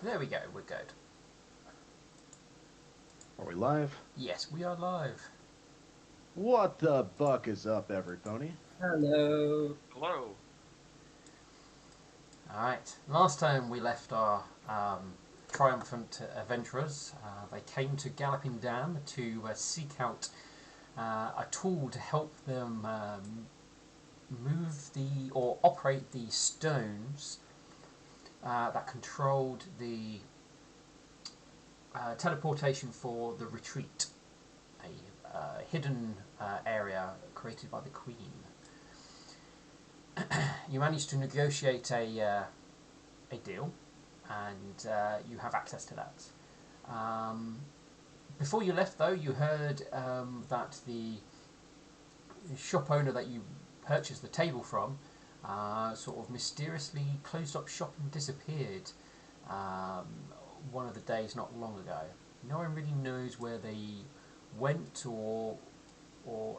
There we go, we're good. Are we live? Yes, we are live. What the buck is up, everybody? Hello. Hello. Alright, last time we left our triumphant adventurers, they came to Galloping Dam to seek out a tool to help them move or operate the stones that controlled the teleportation for the retreat, a hidden area created by the Queen. You managed to negotiate a deal, and you have access to that. Before you left, though, you heard that the shop owner that you purchased the table from sort of mysteriously closed up shop and disappeared one of the days not long ago. No one really knows where they went or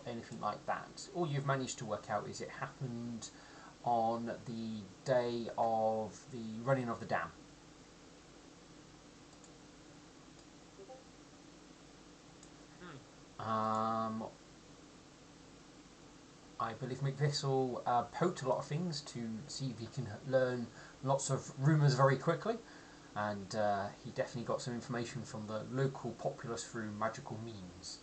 anything like that. All you've managed to work out is it happened on the day of the running of the dam. I believe McVissel poked a lot of things to see if he can learn lots of rumours very quickly, and he definitely got some information from the local populace through magical means.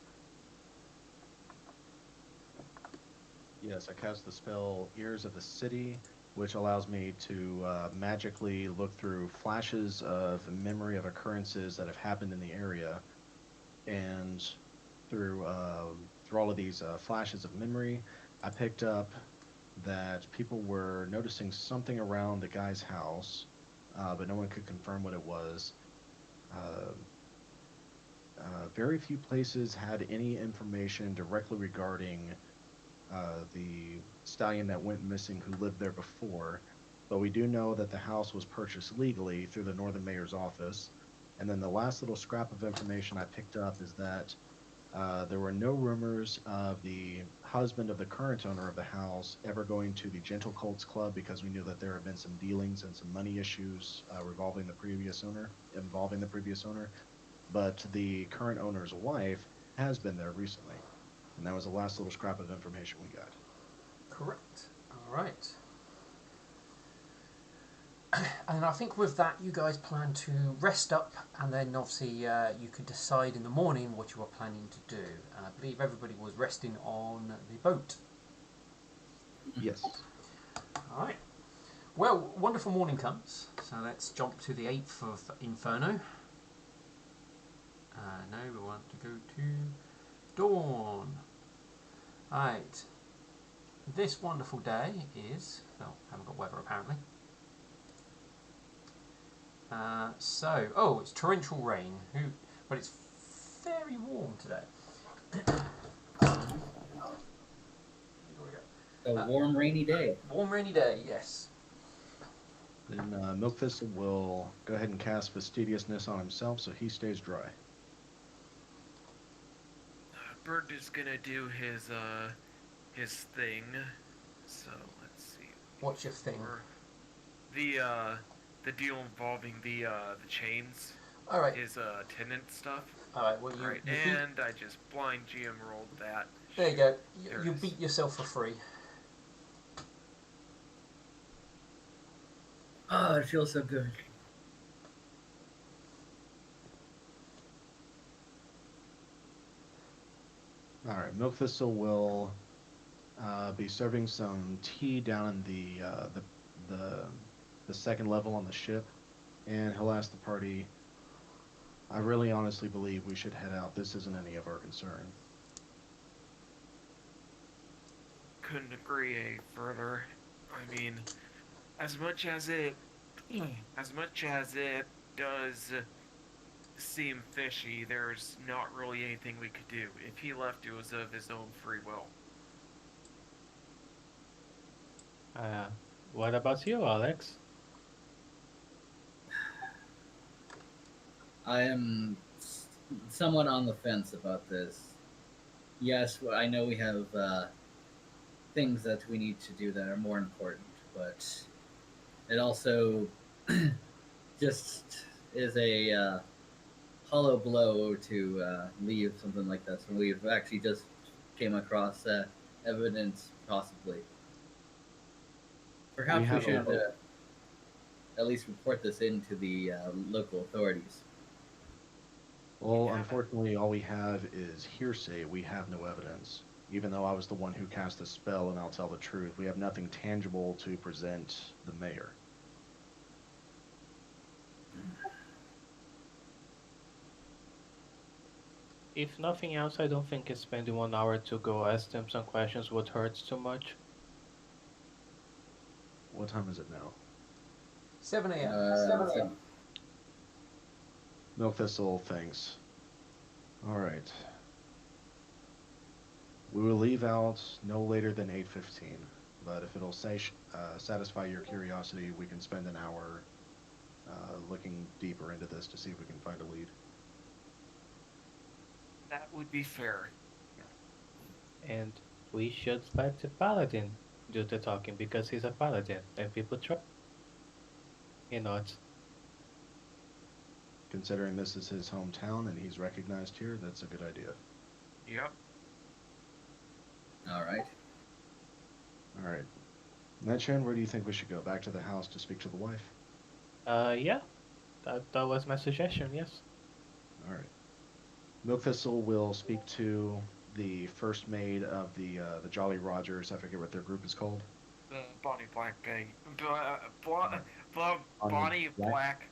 Yes, I cast the spell Ears of the City, which allows me to magically look through flashes of memory of occurrences that have happened in the area, and through all of these flashes of memory, I picked up that people were noticing something around the guy's house, but no one could confirm what it was. Uh, very few places had any information directly regarding the stallion that went missing who lived there before, but we do know that the house was purchased legally through the Northern Mayor's office. And then the last little scrap of information I picked up is that there were no rumors of the husband of the current owner of the house ever going to the Gentle Colts Club, because we knew that there had been some dealings and some money issues involving the previous owner. But the current owner's wife has been there recently. And that was the last little scrap of information we got. Correct. All right. And I think with that, you guys plan to rest up, and then obviously you could decide in the morning what you were planning to do. And I believe everybody was resting on the boat. Yes. All right. Well, wonderful morning comes. So let's jump to the 8th of Inferno. Now we want to go to Dawn. Right. This wonderful day is... Oh, haven't got weather apparently. It's torrential rain, but it's very warm today. A warm, rainy day. Warm, rainy day, yes. Then Milkfist will go ahead and cast Fastidiousness on himself so he stays dry. Bird is gonna do his thing. So let's see. What's your thing? The deal involving the chains. All right. His tenant stuff. All right. Well, Right, and I just blind GM rolled that. There you go. There You it is. beat yourself for free. Oh, it feels so good. All right, Milkthistle will be serving some tea down in the second level on the ship, and he'll ask the party, I really honestly believe we should head out. This isn't any of our concern. Couldn't agree further. I mean, as much as it does seem fishy, there's not really anything we could do. If he left, it was of his own free will. What about you, Alex? I am somewhat on the fence about this. Yes, I know we have things that we need to do that are more important, but it also just is a hollow blow to leave something like this when we've actually just came across evidence, possibly. We Perhaps we have should a at least report this into the local authorities. Well, Yeah. unfortunately, all we have is hearsay. We have no evidence. Even though I was the one who cast the spell, and I'll tell the truth, we have nothing tangible to present the mayor. If nothing else, I don't think spending 1 hour to go ask them some questions would hurt too much. What time is it now? 7 a.m. So- Milk Thistle thinks. All right. We will leave out no later than 8:15. But if it'll satisfy your curiosity, we can spend an hour looking deeper into this to see if we can find a lead. That would be fair. And we should let the paladin do the talking because he's a paladin and people trust. He nods. Considering this is his hometown and he's recognized here, that's a good idea. Yep. all right. All right. Netchan, where do you think we should go? Back to the house to speak to the wife? Yeah, that was my suggestion, yes. All right. Milk Thistle will speak to the first maid of the Jolly Rogers. I forget what their group is called. Bonnie Black Bay. Bonnie Black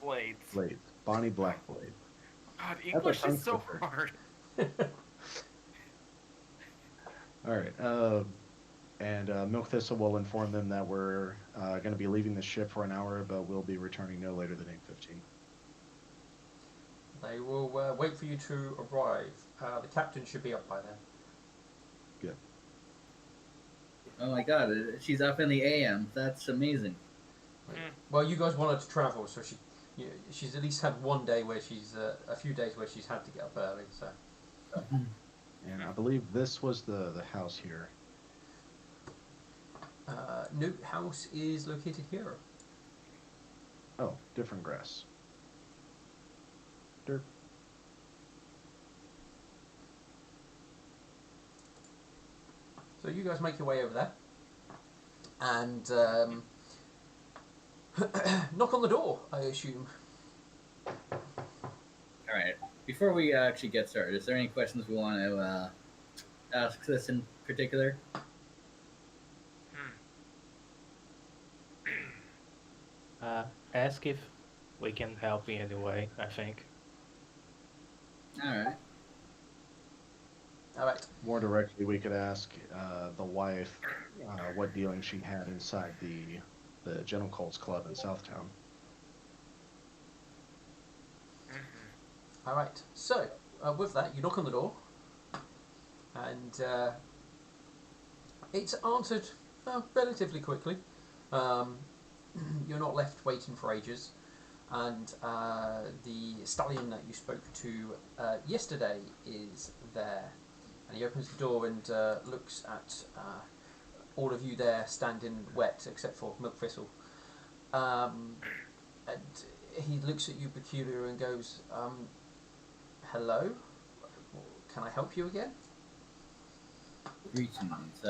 Blades. Blade. Bonnie Blackblade. God, a English tongue is so twister. hard. All right. And Milk Thistle will inform them that we're going to be leaving the ship for an hour, but we'll be returning no later than 8:15. They will wait for you to arrive. The captain should be up by then. Good. Oh my god, she's up in the AM. That's amazing. Well, you guys wanted to travel, so she's at least had one day where she's a few days where she's had to get up early. So And I believe this was the house here. Newt House is located here. Oh, different grass. Derp. So you guys make your way over there, and knock on the door, I assume. All right. Before we actually get started, is there any questions we want to ask this in particular? Ask if we can help in any way, I think. All right. All right. More directly, we could ask the wife what dealings she had inside the Gentle Colts Club in Southtown. All right. So with that, you knock on the door, and it's answered relatively quickly. You're not left waiting for ages, and the stallion that you spoke to yesterday is there, and he opens the door and looks at all of you there standing wet except for Milk Thistle, and he looks at you peculiar and goes, "Hello, can I help you again?" Greetings.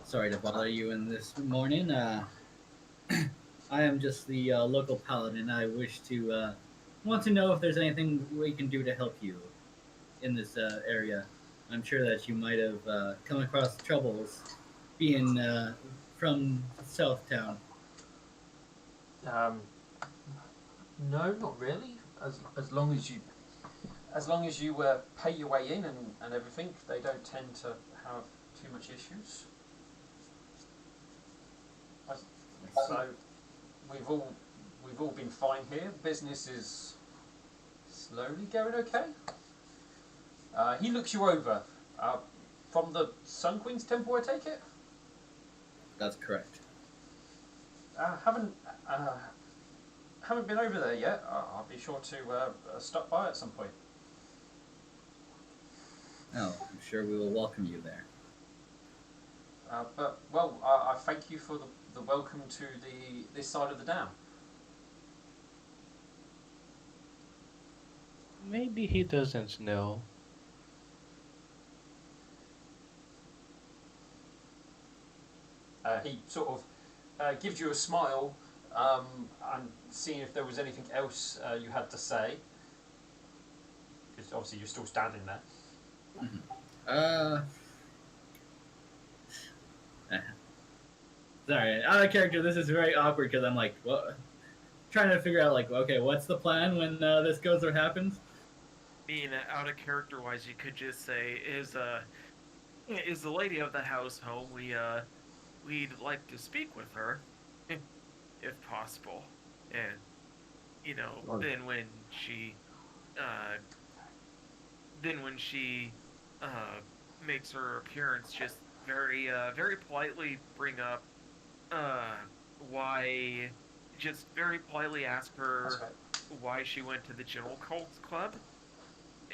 Sorry to bother you in this morning. I am just the local paladin. I wish to want to know if there's anything we can do to help you in this area. I'm sure that you might have come across troubles being from Southtown. No, not really. As long as you pay your way in and everything, they don't tend to have too much issues. So we've all been fine here. Business is slowly going okay. He looks you over. From the Sun Queen's temple, I take it. That's correct. Haven't been over there yet. I'll be sure to stop by at some point. Oh, I'm sure we will welcome you there. But I thank you for the welcome to this side of the dam. Maybe he doesn't know. He sort of gives you a smile and seeing if there was anything else you had to say. Because obviously you're still standing there. Uh, sorry, out of character. This is very awkward because I'm like, what? Trying to figure out like, okay, what's the plan when this goes or happens? Being out of character wise, you could just say, "Is the lady of the house home? We'd like to speak with her, if possible." And Or- uh, then when she makes her appearance, just very politely bring up uh, why, just very politely ask That's her right. why she went to the General Cults Club.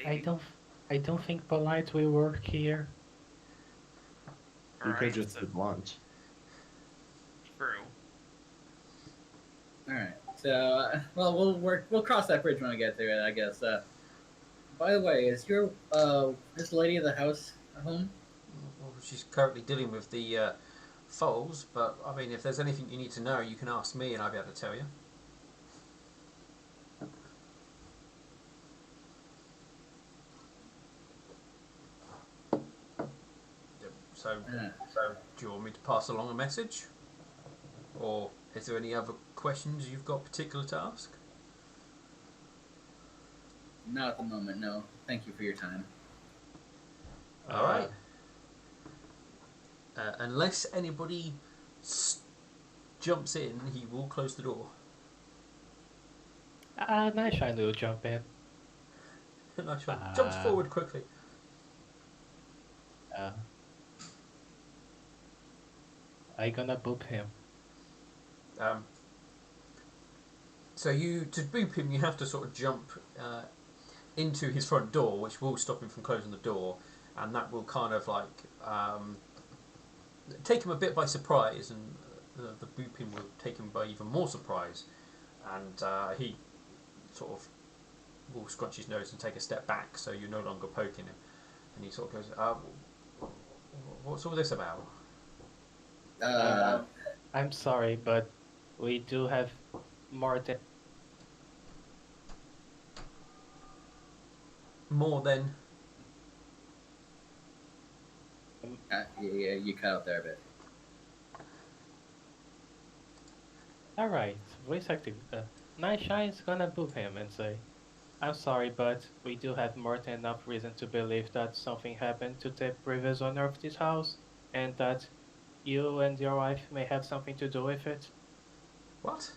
I Maybe. don't I don't think polite will work here. You could Alright, just so be blunt. true. All right. So, well, we'll cross that bridge when we get to it, I guess. By the way, is this lady of the house at home? Well, she's currently dealing with the foals, but I mean, if there's anything you need to know, you can ask me, and I'll be able to tell you. So, do you want me to pass along a message, or is there any other questions you've got particular to ask? Not at the moment. No. Thank you for your time. All right. Unless anybody jumps in, he will close the door. Nice shine will jump in. Nice one. Jumps forward quickly. I gonna boop him. So to boop him, you have to sort of jump into his front door, which will stop him from closing the door, and that will kind of like take him a bit by surprise, and the booping will take him by even more surprise, and he sort of will scrunch his nose and take a step back, so you're no longer poking him, and he sort of goes, "What's all this about?" I'm sorry, but we do have more than More than Yeah, you cut out there a bit. Alright, voice acting. Nice Shine's gonna boop him and say, I'm sorry, but we do have more than enough reason to believe that something happened to the previous owner of this house, and that you and your wife may have something to do with it. what?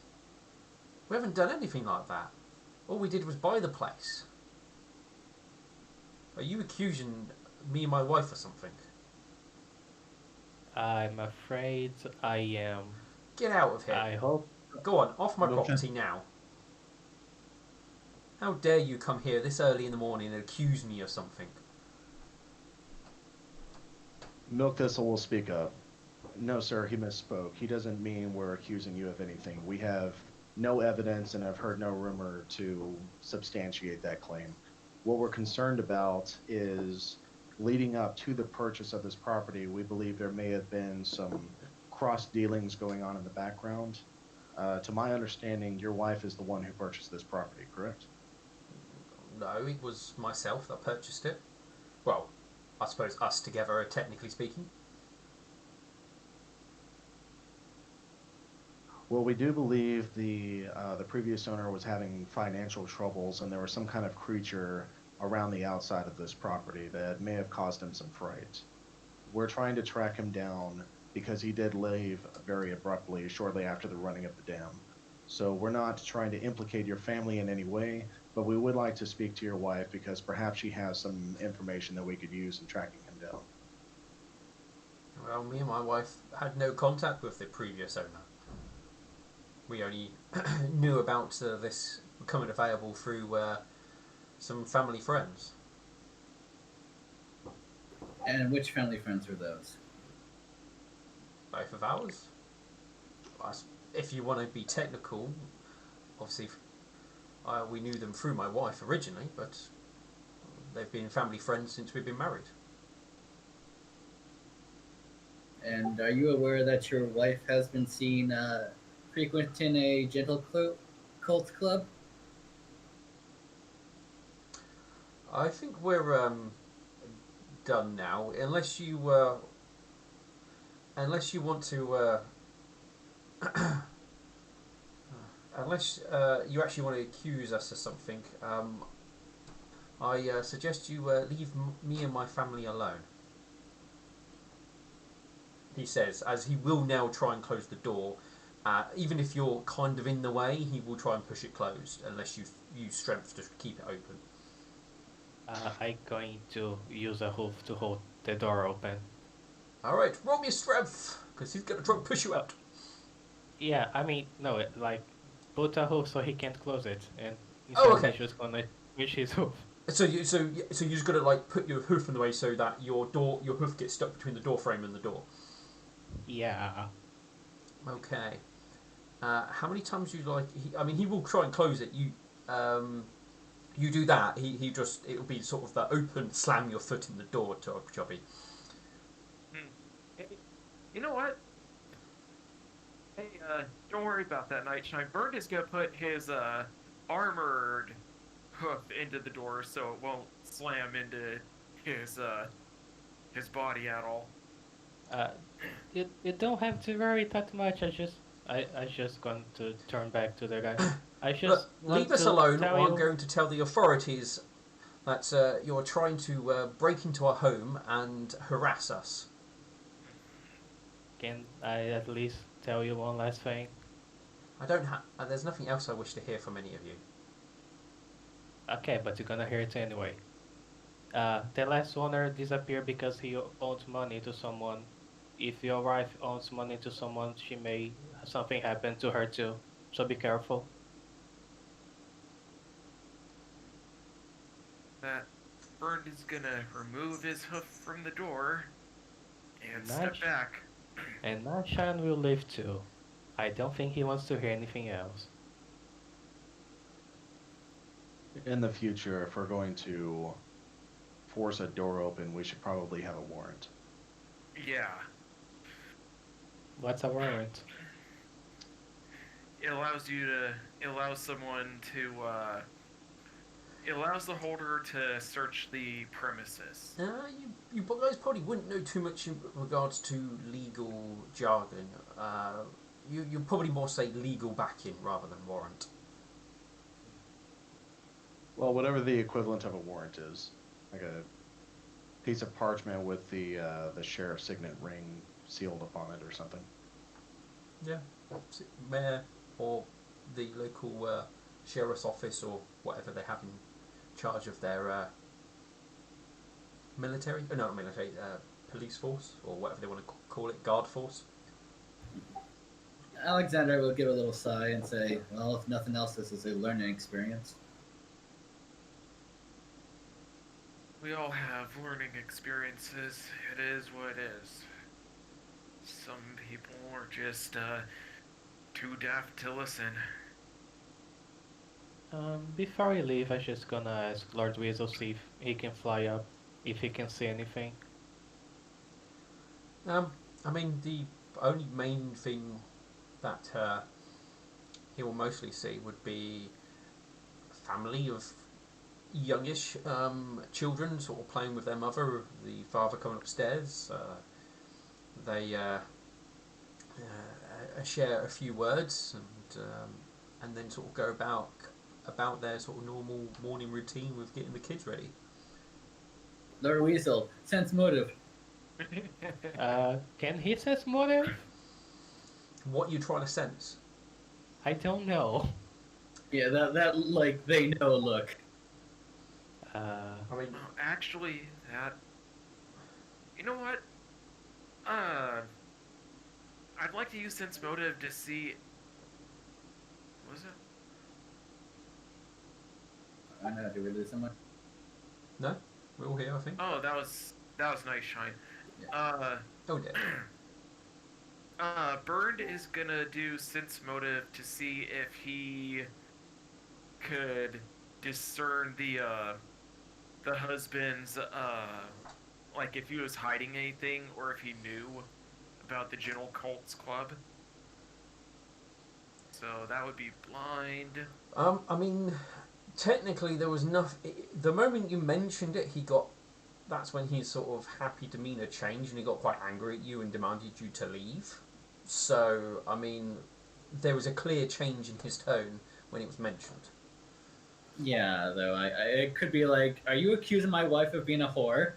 We haven't done anything like that. All we did was buy the place. Are you accusing me and my wife or something? I'm afraid I am. Get out of here. I hope. Go on, off my Okay. property now. How dare you come here this early in the morning and accuse me of something? Milk Thistle will speak up. No, sir, he misspoke. He doesn't mean we're accusing you of anything. We have no evidence and I've heard no rumor to substantiate that claim. What we're concerned about is leading up to the purchase of this property, we believe there may have been some cross dealings going on in the background. To my understanding, your wife is the one who purchased this property, correct? No, it was myself that purchased it. Well, I suppose us together, technically speaking. Well, we do believe the previous owner was having financial troubles, and there was some kind of creature around the outside of this property that may have caused him some fright. We're trying to track him down because he did leave very abruptly shortly after the running of the dam. So we're not trying to implicate your family in any way, but we would like to speak to your wife because perhaps she has some information that we could use in tracking him down. Well, me and my wife had no contact with the previous owner. We only knew about this becoming available through some family friends. And which family friends were those? Both of ours. If you want to be technical, obviously We knew them through my wife originally, but they've been family friends since we've been married. And are you aware that your wife has been seen frequenting a cult club? I think we're done now, unless you want to. Unless you actually want to accuse us of something, I suggest you leave me and my family alone. He says, as he will now try and close the door. Even if you're kind of in the way, he will try and push it closed, unless you use strength to keep it open. I'm going to use a hoof to hold the door open. Alright, roll me a strength, because he's going to try and push you out. Yeah, I mean, no, like, put a hoof so he can't close it, and Oh, instead okay. he's just gonna push his hoof. So you're just gonna like put your hoof in the way so that your hoof gets stuck between the door frame and the door. Yeah. Okay. How many times you like? He will try and close it. You do that. It'll be sort of that open slam your foot in the door type jobby. Hey, you know what? Hey, don't worry about that, Nightshine. Bird is gonna put his armored hoof into the door so it won't slam into his body at all. You don't have to worry that much. I just going to turn back to the guy. I just Look, want leave us to alone, tell or I'm you- going to tell the authorities that you're trying to break into our home and harass us. Can I at least tell you one last thing? I don't have. There's nothing else I wish to hear from any of you. Okay, but you're gonna hear it anyway. The last owner disappeared because he owed money to someone. If your wife owes money to someone, something happen to her too. So be careful. That Bird is gonna remove his hoof from the door and step Nice. back. And Nanshan will leave too. I don't think he wants to hear anything else. In the future, if we're going to force a door open, we should probably have a warrant. Yeah. What's a warrant? It allows someone to, it allows the holder to search the premises. You guys probably wouldn't know too much in regards to legal jargon. You probably more say legal backing rather than warrant. Well, whatever the equivalent of a warrant is, like a piece of parchment with the sheriff's signet ring sealed upon it or something. Yeah, mayor or the local sheriff's office or whatever they have in charge of their military. No, not military. Police force or whatever they want to call it, guard force. Alexander will give a little sigh and say, well, if nothing else, this is a learning experience. We all have learning experiences. It is what it is. Some people are just too daft to listen. Before we leave, I'm just gonna ask Lord Weasel see if he can fly up, if he can see anything. The only main thing that he will mostly see would be a family of youngish children sort of playing with their mother, the father coming upstairs. They share a few words and then sort of go about their sort of normal morning routine with getting the kids ready. Lord Weasel, sense motive. Can he sense motive? What you trying to sense? I don't know. Yeah, that like they know look. Actually, that. You know what? I'd like to use sense motive to see. What was it? I know. Did we lose someone? No, we're all here, I think. Oh, that was nice, Shine. Oh dear. Bird is gonna do sense motive to see if he could discern the husband's like if he was hiding anything or if he knew about the General Cults Club. So that would be blind. I mean, technically there was nothing. The moment you mentioned it, he got. That's when his sort of happy demeanour changed, and he got quite angry at you and demanded you to leave. So, I mean, there was a clear change in his tone when it was mentioned. Yeah, though it could be like, "Are you accusing my wife of being a whore?"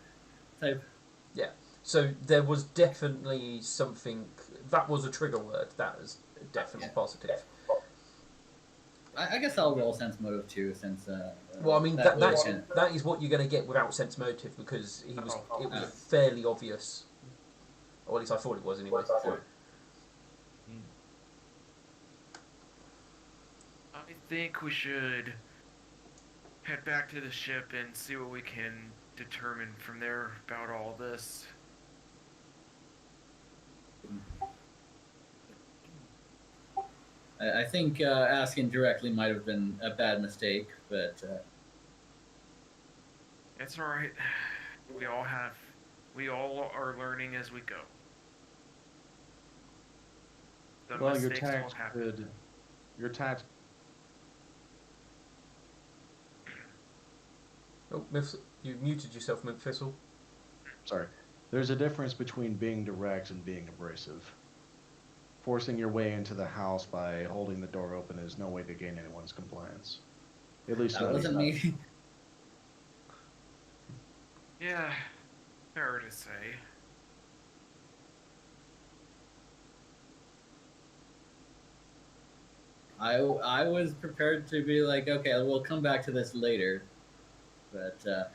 Type. Yeah. So there was definitely something. That was a trigger word. That is definitely positive. I guess I'll roll sense motive too, since. Well, I mean that that is what you're going to get without sense motive because it was Oh. fairly obvious, or at least I thought it was anyway. I think we should head back to the ship and see what we can determine from there about all this. I think asking directly might have been a bad mistake, but It's all right. We all are learning as we go. The Well, your mistakes will tax happen. your tax. Oh, you muted yourself, Memphistle. Sorry. There's a difference between being direct and being abrasive. Forcing your way into the house by holding the door open is no way to gain anyone's compliance. At least that wasn't me. Yeah, fair to say. I was prepared to be like, okay, we'll come back to this later, but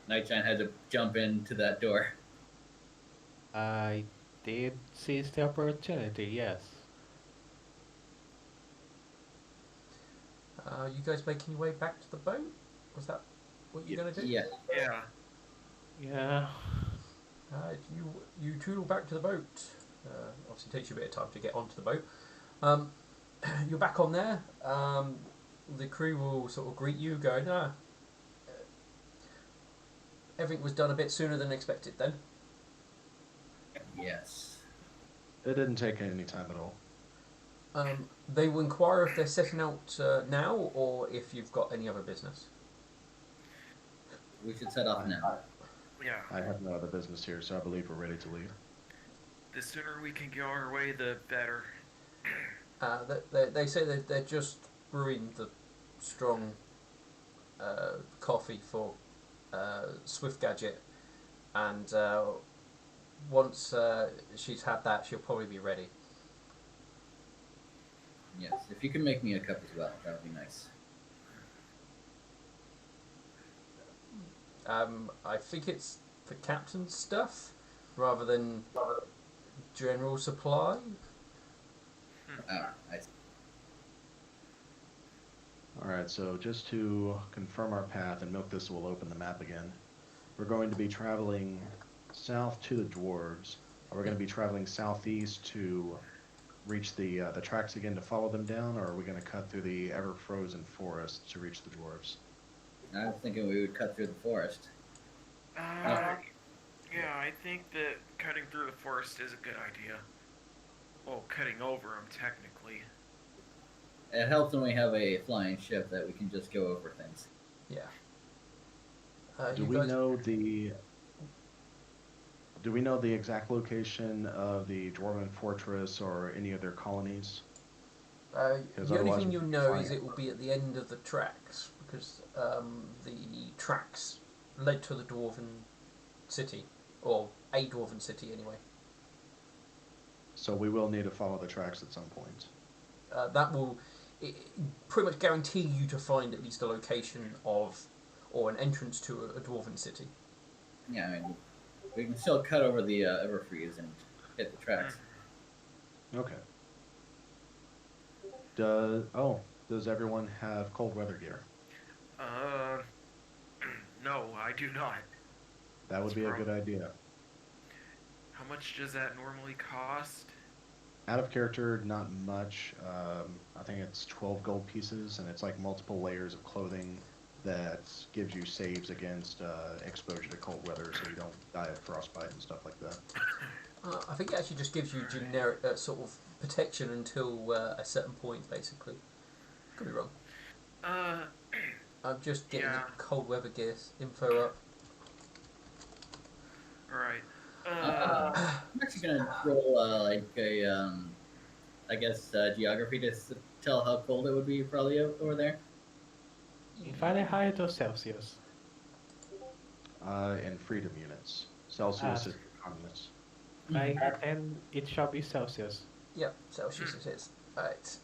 Nightshine had to jump into that door. I did seize the opportunity, yes. You guys making your way back to the boat? Was that what you're going to do? Yeah. Yeah. Yeah. You toodle back to the boat. Obviously, it takes you a bit of time to get onto the boat. You're back on there. The crew will sort of greet you, going, everything was done a bit sooner than expected then. Yes. It didn't take any time at all. They will inquire if they're setting out now or if you've got any other business. We should set off now. Yeah. I have no other business here, so I believe we're ready to leave. The sooner we can go our way, the better. They say that they're just brewing the strong coffee for Swift Gadget, and once she's had that, she'll probably be ready. Yes. If you can make me a cup as well, that would be nice. I think it's the captain's stuff rather than general supply. I see. Alright, so just to confirm our path, and Milk Thistle will open the map again. We're going to be traveling south to the dwarves. We're going to be traveling southeast to reach the tracks again to follow them down, or are we going to cut through the ever-frozen forest to reach the dwarves? I was thinking we would cut through the forest. Yeah, I think that cutting through the forest is a good idea. Well, cutting over them, technically. It helps when we have a flying ship that we can just go over things. Yeah. Do we know the exact location of the Dwarven fortress or any of their colonies? The only thing you'll know is it will be at the end of the tracks, because the tracks led to the Dwarven city, or a Dwarven city anyway. So we will need to follow the tracks at some point. That will pretty much guarantee you to find at least a location of, or an entrance to a Dwarven city. Yeah, I mean, we can still cut over the Everfreeze and hit the tracks. Okay. Does everyone have cold weather gear? No, I do not. That would be a good idea. How much does that normally cost? Out of character, not much. I think it's 12 gold pieces, and it's like multiple layers of clothing that gives you saves against exposure to cold weather, so you don't die of frostbite and stuff like that. I think it actually just gives you generic sort of protection until a certain point, basically. Could be wrong. Uh, I'm just getting the yeah. cold weather gear info up. All right. I'm actually gonna roll like a I guess geography to tell how cold it would be probably over there. In Fahrenheit or Celsius? And freedom units. Celsius is economist. And it shall be Celsius. Yep, Celsius it is. Right.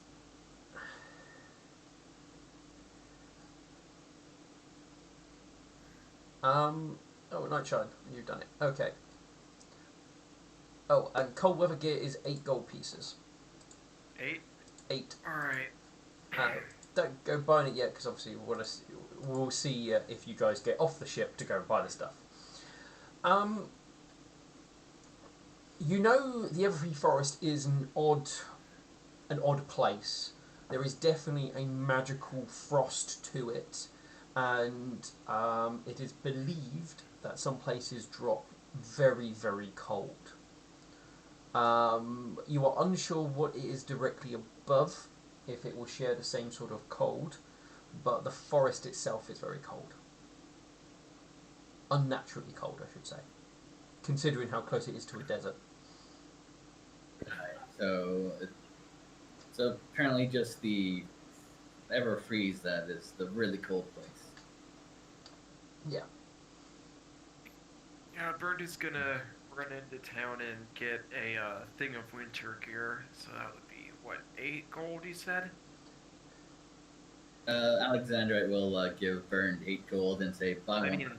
Oh, Nightshine, you've done it. Okay. Oh, and cold weather gear is 8 gold pieces. 8. 8. All right. Don't go buying it yet, because obviously we'll see if you guys get off the ship to go buy the stuff. You know the Evergreen Forest is an odd place. There is definitely a magical frost to it, and it is believed that some places drop very, very cold. You are unsure what it is directly above, if it will share the same sort of cold, but the forest itself is very cold. Unnaturally cold, I should say, considering how close it is to a desert. So, so apparently just the Everfreeze that is the really cold place. Yeah. Yeah, Bird is gonna run into town and get a thing of winter gear. So that would be what, 8 gold? He said. Alexandrite will give Burned 8 gold and say buy one.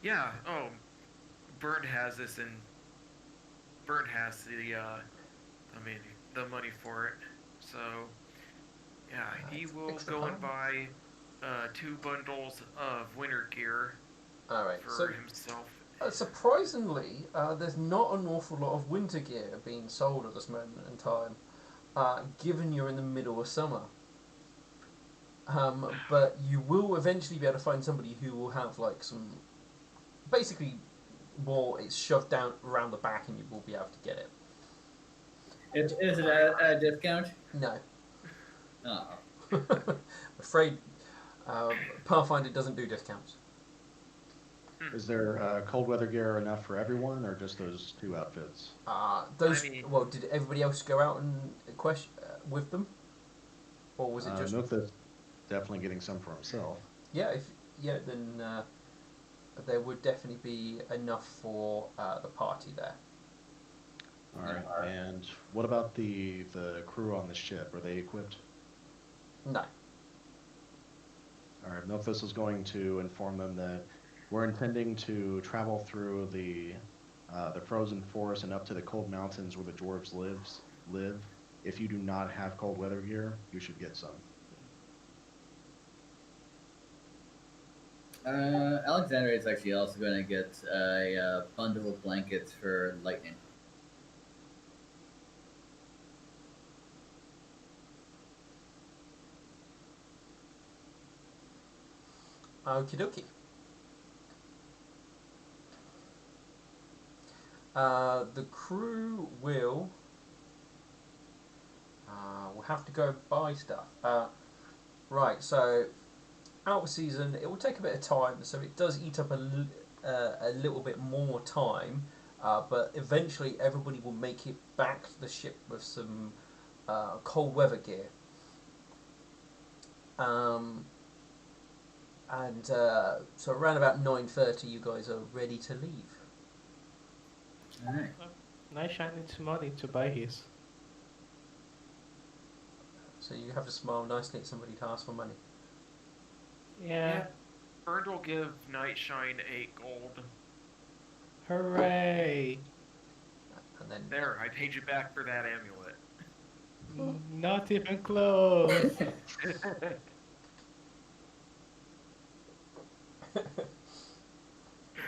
Yeah. Oh, Bird has this, and Bird has the money for it. So, yeah, he will go and buy 2 bundles of winter gear Alright, for so himself. surprisingly, there's not an awful lot of winter gear being sold at this moment in time, given you're in the middle of summer. But you will eventually be able to find somebody who will have like some, basically, more it's shoved down around the back, and you will be able to get it. Is it at a discount? No. Oh. I'm afraid Pathfinder doesn't do discounts. Is there cold weather gear enough for everyone, or just those 2 outfits? Well, did everybody else go out and with them, or was it just? Milk's definitely getting some for himself. Yeah, then there would definitely be enough for the party there. All right. And what about the crew on the ship? Are they equipped? No. All right. Milkfist is going to inform them that we're intending to travel through the frozen forest and up to the cold mountains where the dwarves live. If you do not have cold weather gear, you should get some. Alexandra is actually also going to get a bundle of blankets for Lightning. Okie dokie. The crew will have to go buy stuff. Right, so out of season, it will take a bit of time, so it does eat up a little bit more time, but eventually everybody will make it back to the ship with some cold weather gear. And so around about 9:30, you guys are ready to leave. Alright. Nightshine needs money to buy his. So you have to smile nicely at somebody to ask for money. Yeah. Bird will give Nightshine 8 gold. Hooray! And then There, I paid you back for that amulet. Not even close.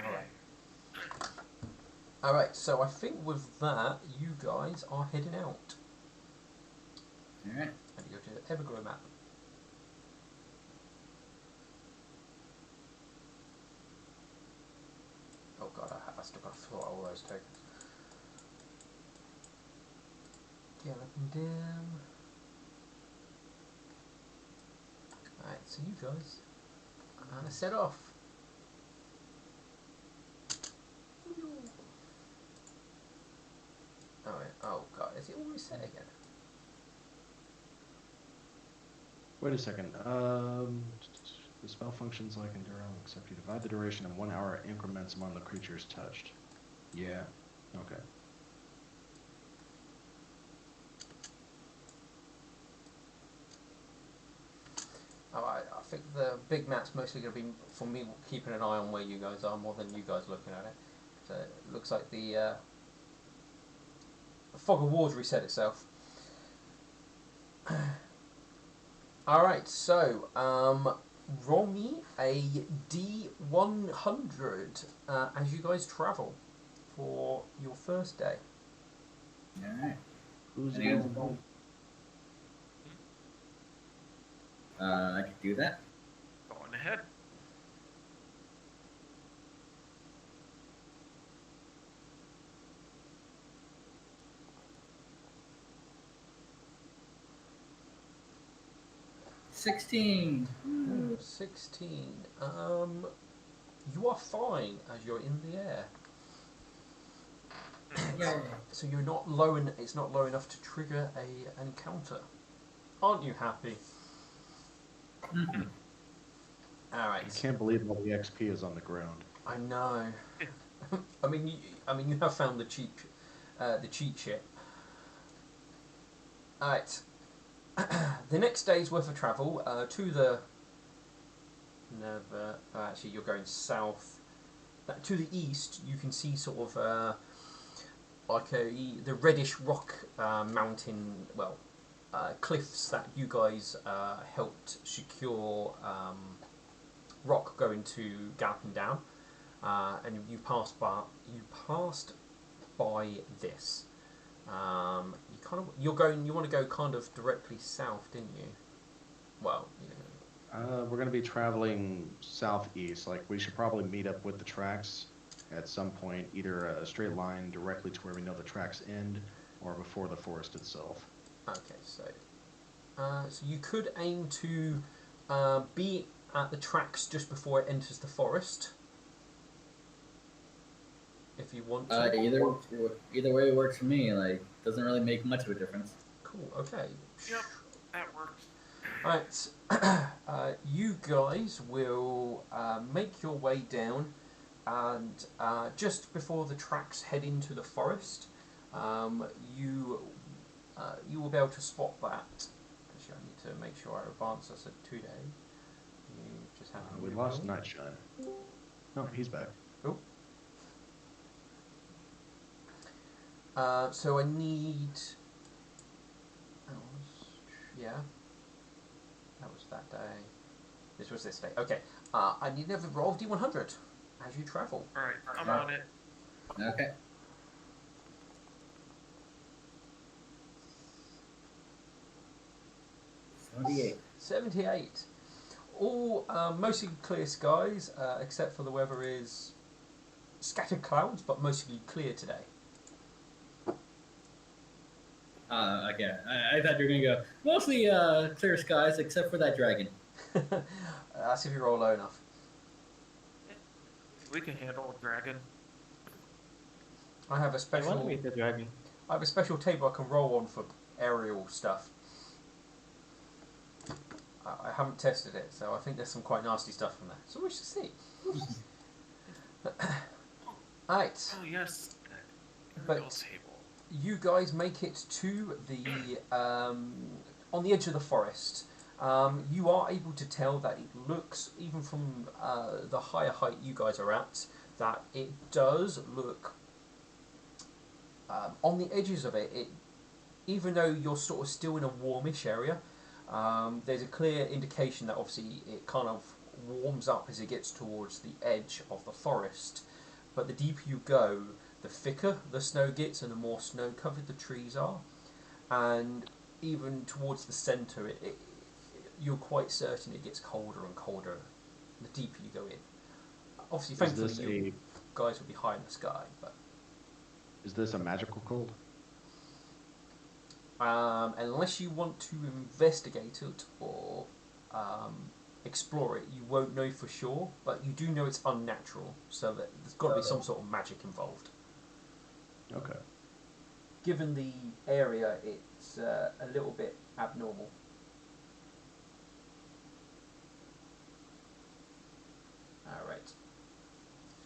Alright. Alright, so I think with that, you guys are heading out. Alright. And you go to the Everglow map. Oh god, I still got to fill out all those tokens. Galloping down. Alright, so you guys are gonna set off. Alright, oh god, is it always set again? Wait a second. The spell functions like Enduro, except you divide the duration in 1 hour increments among the creatures touched. Yeah. Okay. Alright, I think the big map's mostly going to be for me keeping an eye on where you guys are more than you guys looking at it. So it looks like the Fog of War's reset itself. Alright, so roll me a D100 as you guys travel for your first day. Alright. Who's Any it? other- I could do that. Go on ahead. $16. 16. You are fine as you're in the air. Yay. So you're not low, and it's not low enough to trigger an encounter. Aren't you happy? Mhm. All right. I can't believe all the XP is on the ground. I know. I mean, you have found the cheat sheet. All right. The next day's worth of travel to the. Never. Actually, you're going south. To the east, you can see sort of like the reddish rock mountain. Well, cliffs that you guys helped secure. Rock going to galloping down, and you passed by this. You want to go kind of directly south, didn't you? Well, We're going to be traveling southeast. Like, we should probably meet up with the tracks at some point, either a straight line directly to where we know the tracks end, or before the forest itself. okay. So you could aim to be at the tracks just before it enters the forest, if you want to. Either way works for me. Like, doesn't really make much of a difference. Cool. Okay. Yep, that works. Alright, you guys will make your way down, and just before the tracks head into the forest, you will be able to spot that. Actually, I need to make sure I advance us at 2 days. You just have to We move lost on. Nightshine. No, he's back. Oh. So I need. Yeah. That was that day. This was this day. Okay. I need another roll of D100 as you travel. Alright, I'm on it. Okay. $78. 78. All mostly clear skies, except for the weather is scattered clouds, but mostly clear today. Okay. I thought you were gonna go mostly clear skies except for that dragon. That's if you roll low enough. We can handle a dragon. I have a I want to special. meet the dragon. I have a special table I can roll on for aerial stuff. I haven't tested it, so I think there's some quite nasty stuff from there. So we should see. Alright, Oh yes. But- Aerial table. you guys make it to the on the edge of the forest. You are able to tell that it looks, even from the higher height you guys are at, that it does look on the edges of it. Even though you're sort of still in a warmish area, there's a clear indication that obviously it kind of warms up as it gets towards the edge of the forest. But the deeper you go, the thicker the snow gets and the more snow covered the trees are, and even towards the centre, you're quite certain it gets colder and colder the deeper you go in. Obviously, thankfully, you guys will be high in the sky, but is this a magical cold? unless you want to investigate it or explore it, you won't know for sure, but you do know it's unnatural, so that there's got to be some sort of magic involved. Okay. Given the area, it's a little bit abnormal. Alright.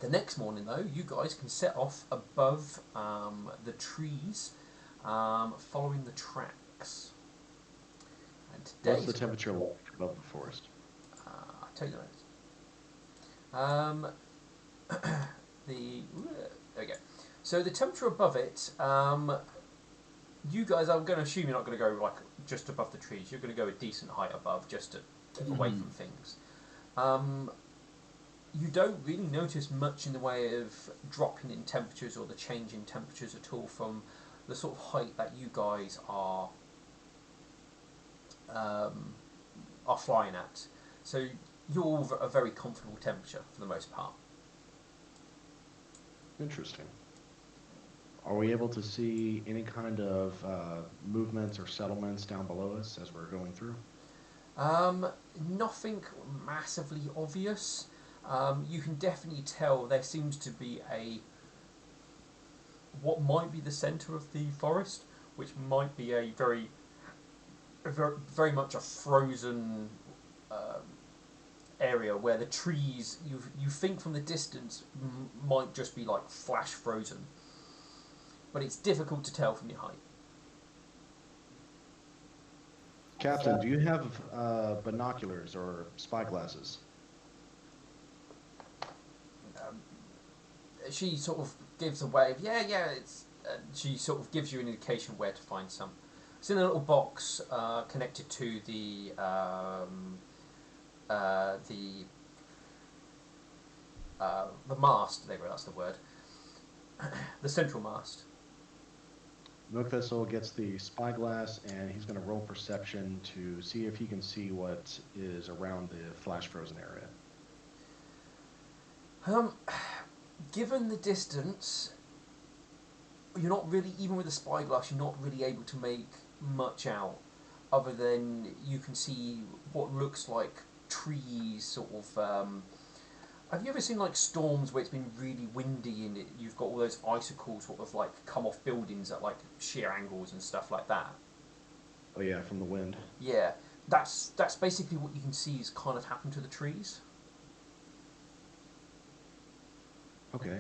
The next morning, though, you guys can set off above the trees, following the tracks. And What's the temperature like above the forest? I'll tell you that. There we go. So the temperature above it, you guys, I'm going to assume you're not going to go like just above the trees. You're going to go a decent height above, just to keep away from things. You don't really notice much in the way of dropping in temperatures or the change in temperatures at all from the sort of height that you guys are flying at. So you're all a very comfortable temperature for the most part. Interesting. Are we able to see any kind of movements or settlements down below us as we're going through? Nothing massively obvious. You can definitely tell there seems to be what might be the centre of the forest, which might be a very much a frozen area where the trees you think from the distance might just be like flash frozen, but it's difficult to tell from your height. Captain, do you have binoculars or spyglasses? She sort of gives a wave. Yeah, it's. She sort of gives you an indication where to find some. It's in a little box connected to the mast. There we go. That's the word. The central mast. Milkthistle gets the spyglass, and he's going to roll perception to see if he can see what is around the flash frozen area. Given the distance, you're not really, even with a spyglass, you're not really able to make much out, other than you can see what looks like trees, sort of. Have you ever seen like storms where it's been really windy and you've got all those icicles sort of like come off buildings at like sheer angles and stuff like that? Oh yeah, from the wind. Yeah, that's basically what you can see is kind of happened to the trees. Okay.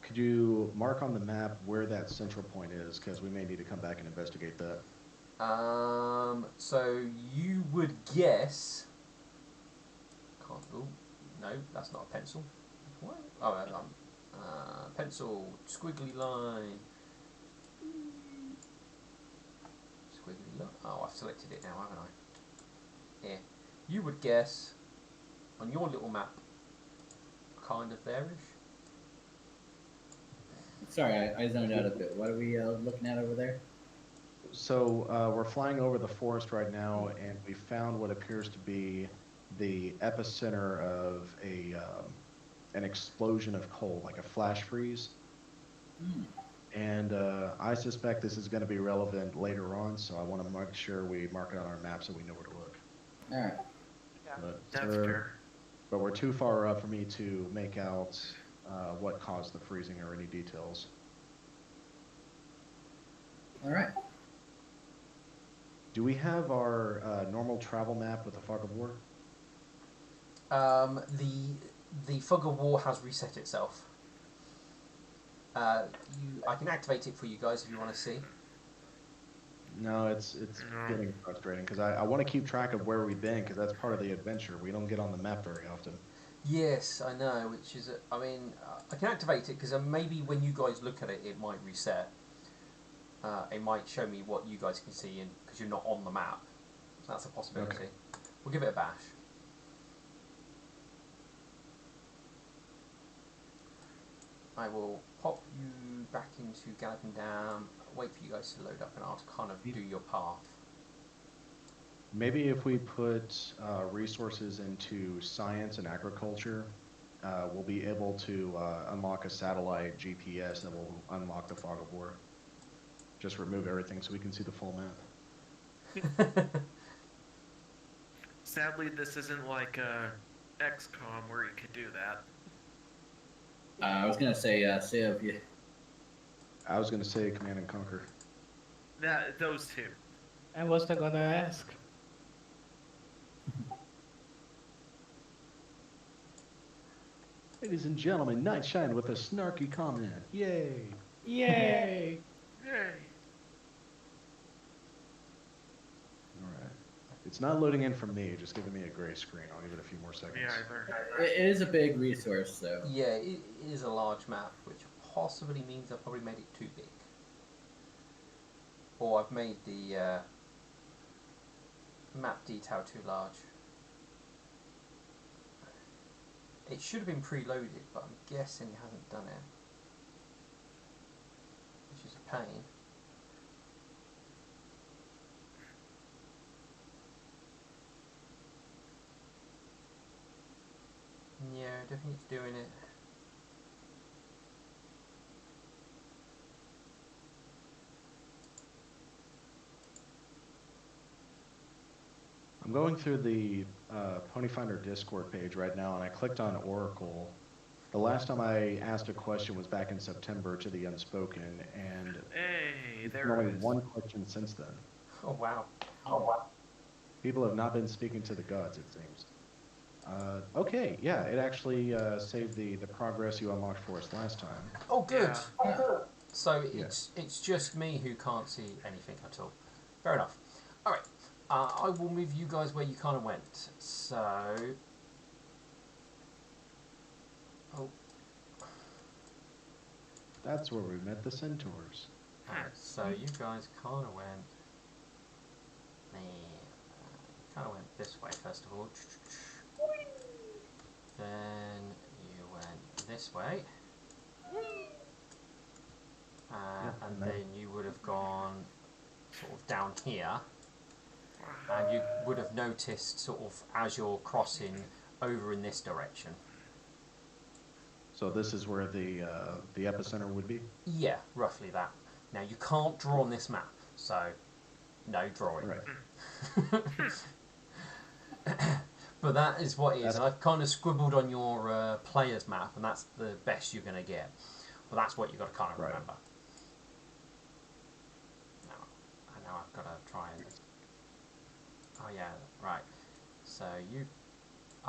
Could you mark on the map where that central point is? Because we may need to come back and investigate that. So you would guess. Can't. Oh, no, that's not a pencil. What? Oh, pencil, squiggly line. Squiggly line. Oh, I've selected it now, haven't I? Yeah. You would guess on your little map, kind of there-ish. Sorry, I zoned out a bit. What are we looking at over there? So we're flying over the forest right now, and we found what appears to be the epicenter of an explosion of coal, like a flash freeze. And I suspect this is going to be relevant later on, so I want to make sure we mark it on our map so we know where to look. All right. Yeah, that's fair. But we're too far up for me to make out what caused the freezing or any details. All right. Do we have our normal travel map with the fog of war? The fog of war has reset itself. I can activate it for you guys if you want to see. No, it's getting frustrating because I want to keep track of where we've been because that's part of the adventure. We don't get on the map very often. Yes, I know, which is, I mean, I can activate it because maybe when you guys look at it, it might reset. It might show me what you guys can see because you're not on the map. So that's a possibility. Okay. We'll give it a bash. I will pop you back into Galloping Dam, wait for you guys to load up, and I'll kind of do your path. Maybe if we put resources into science and agriculture, we'll be able to unlock a satellite GPS that will unlock the fog of war. Just remove everything so we can see the full map. Sadly, this isn't like XCOM where you could do that. I was gonna say Civ. Yeah. I was going to say Command and Conquer. Those two. I wasn't gonna ask. Ladies and gentlemen, Night Shine with a snarky comment. Yay! Yay! Yay! Alright. It's not loading in from me, just giving me a gray screen. I'll give it a few more seconds. Me either. It is a big resource, though. Yeah, it is a large map, which possibly means I've probably made it too big. Or I've made the map detail too large. It should have been preloaded, but I'm guessing it hasn't done it. Which is a pain. Yeah, I don't think it's doing it. I'm going through the Ponyfinder Discord page right now, and I clicked on Oracle. The last time I asked a question was back in September to the Unspoken, and Hey, there's there only it is. one question since then. Oh wow. People have not been speaking to the gods, it seems. Okay, yeah, it actually saved the progress you unlocked for us last time. Oh good. Yeah. So Yeah. it's just me who can't see anything at all. Fair enough. All right. I will move you guys where you kind of went. So. Oh. That's where we met the centaurs. Alright, so you guys kind of went. Kind of went this way first of all. Then you went this way. And then you would have gone sort of down here. And you would have noticed sort of as you're crossing over in this direction. So this is where the epicenter would be? Yeah, roughly that. Now you can't draw on this map, so no drawing. Right. But that is what it is. That's- And I've kind of scribbled on your player's map, and that's the best you're going to get. But that's what you've got to kind of Right. remember. Now, I know I've got to try and... Oh yeah, right. So you...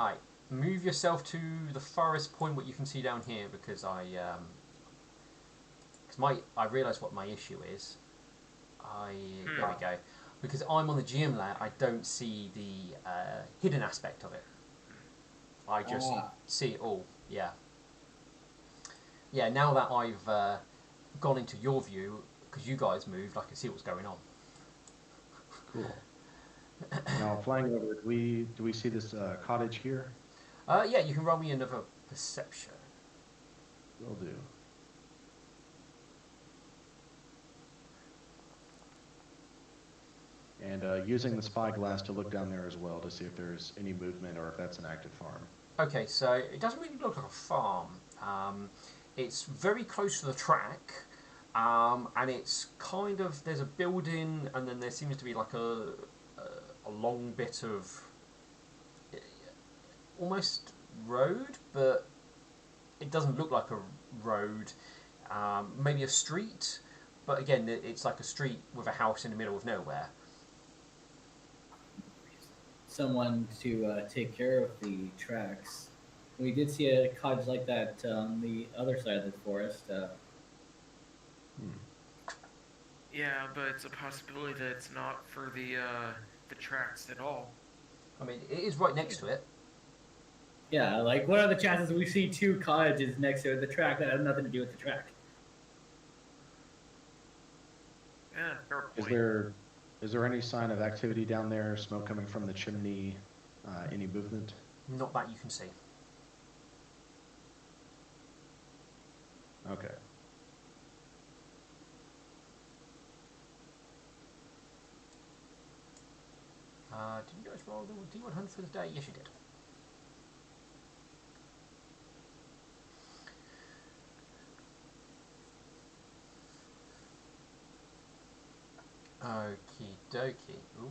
Alright, move yourself to the farthest point what you can see down here, because I realised what my issue is. There we go. Because I'm on the GM layer, I don't see the hidden aspect of it. I just see it all. Yeah. Yeah. Now that I've gone into your view, because you guys moved, I can see what's going on. Cool. Now, flying over, do we see this cottage here? Yeah, you can roll me another perception. Will do. And using the spyglass to look down there as well to see if there's any movement or if that's an active farm. Okay, so it doesn't really look like a farm. It's very close to the track, and it's kind of, there's a building, and then there seems to be like a long bit of almost road, but it doesn't look like a road. Maybe a street, but again, it's like a street with a house in the middle of nowhere. Someone to take care of the tracks. We did see a cottage like that on the other side of the forest. Yeah, but it's a possibility that it's not for the tracks at all. I mean, it is right next to it. Yeah, like what are the chances we see two cottages next to the track that have nothing to do with the track? Yeah, fair point. Is there any sign of activity down there? Smoke coming from the chimney? Any movement? Not that you can see. Okay. Did you guys roll the D100 for the day? Yes, you did. Okie dokie. Ooh.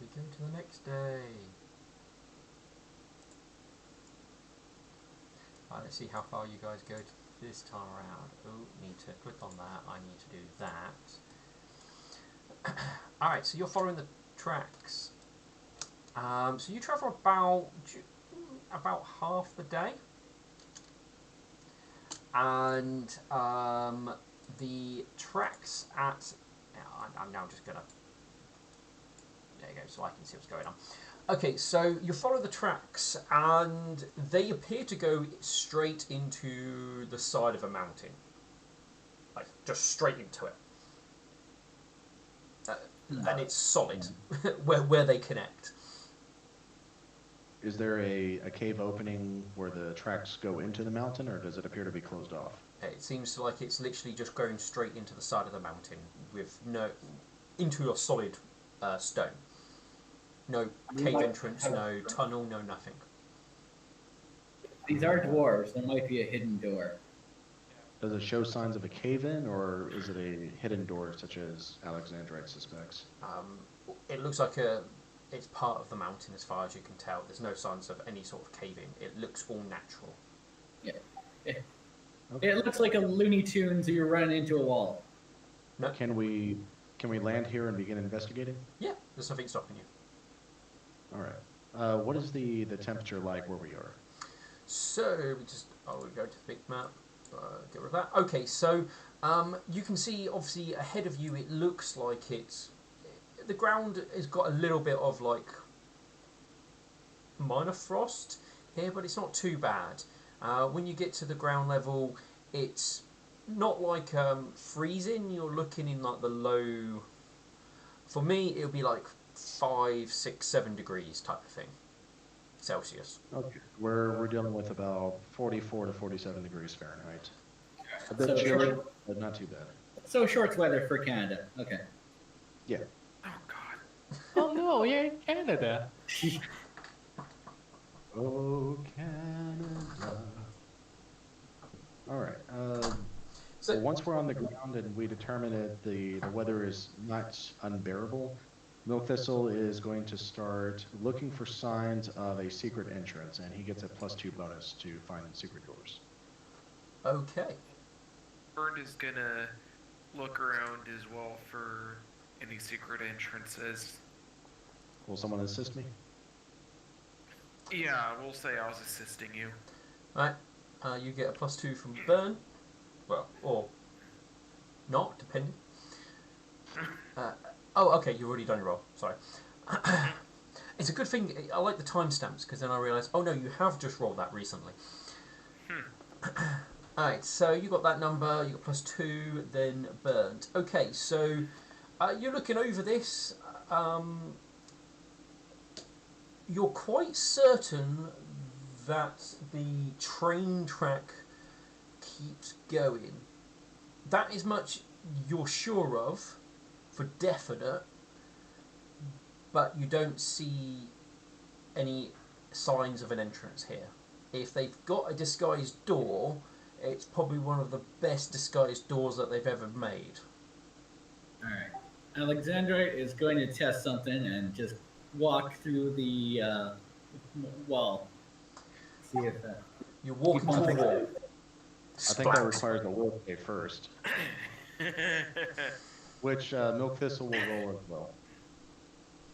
We go to the next day. Right, let's see how far you guys go this time around. Oh, need to click on that. I need to do that. Alright, so you're following the tracks. So you travel about half the day. And the tracks at... I'm now just going to... There you go, so I can see what's going on. Okay, so you follow the tracks, and they appear to go straight into the side of a mountain. Like, just straight into it. And it's solid, where they connect. Is there a cave opening where the tracks go into the mountain, or does it appear to be closed off? It seems like it's literally just going straight into the side of the mountain, with into a solid stone. No cave entrance, no tunnel, no nothing. These are dwarves. There might be a hidden door. Does it show signs of a cave-in, or is it a hidden door such as Alexandrite suspects? It looks like it's part of the mountain as far as you can tell. There's no signs of any sort of cave-in. It looks all natural. Yeah. Okay. It looks like a Looney Tunes you run into a wall. No. Can we land here and begin investigating? Yeah, there's nothing stopping you. All right. What is the temperature like where we are? So we'll go to the big map. Get rid of that. Okay, so you can see obviously ahead of you. It looks like the ground has got a little bit of like minor frost here, but it's not too bad. When you get to the ground level, it's not like freezing. You're looking in like the low. For me, it'll be like 5, 6, 7 degrees type of thing, Celsius. Okay. We're dealing with about 44 to 47 degrees Fahrenheit. A bit So chilly, short- but not too bad. So shorts weather for Canada. Okay. Yeah. Oh God. Oh no, you're in Canada. Oh, Canada. All right. So Well, once we're on the ground and we determine that the weather is not unbearable, Milk Thistle is going to start looking for signs of a secret entrance, and he gets a +2 bonus to find secret doors. okay. Bernd is gonna look around as well for any secret entrances. Will someone assist me? Yeah, we'll say I was assisting you. Right. You get a +2 from Burn. Well, or not, depending. Oh, okay, you've already done your roll. Sorry. It's a good thing. I like the timestamps because then I realise, oh no, you have just rolled that recently. Alright, so you got that number, you got +2, then Burnt. Okay, so you're looking over this. You're quite certain that the train track keeps going. That is much you're sure of, for definite, but you don't see any signs of an entrance here. If they've got a disguised door, it's probably one of the best disguised doors that they've ever made. Alright. Alexandra is going to test something and just walk through the wall. See if that. You walk into a wall. I think that requires a will save first, which Milk Thistle will roll as well.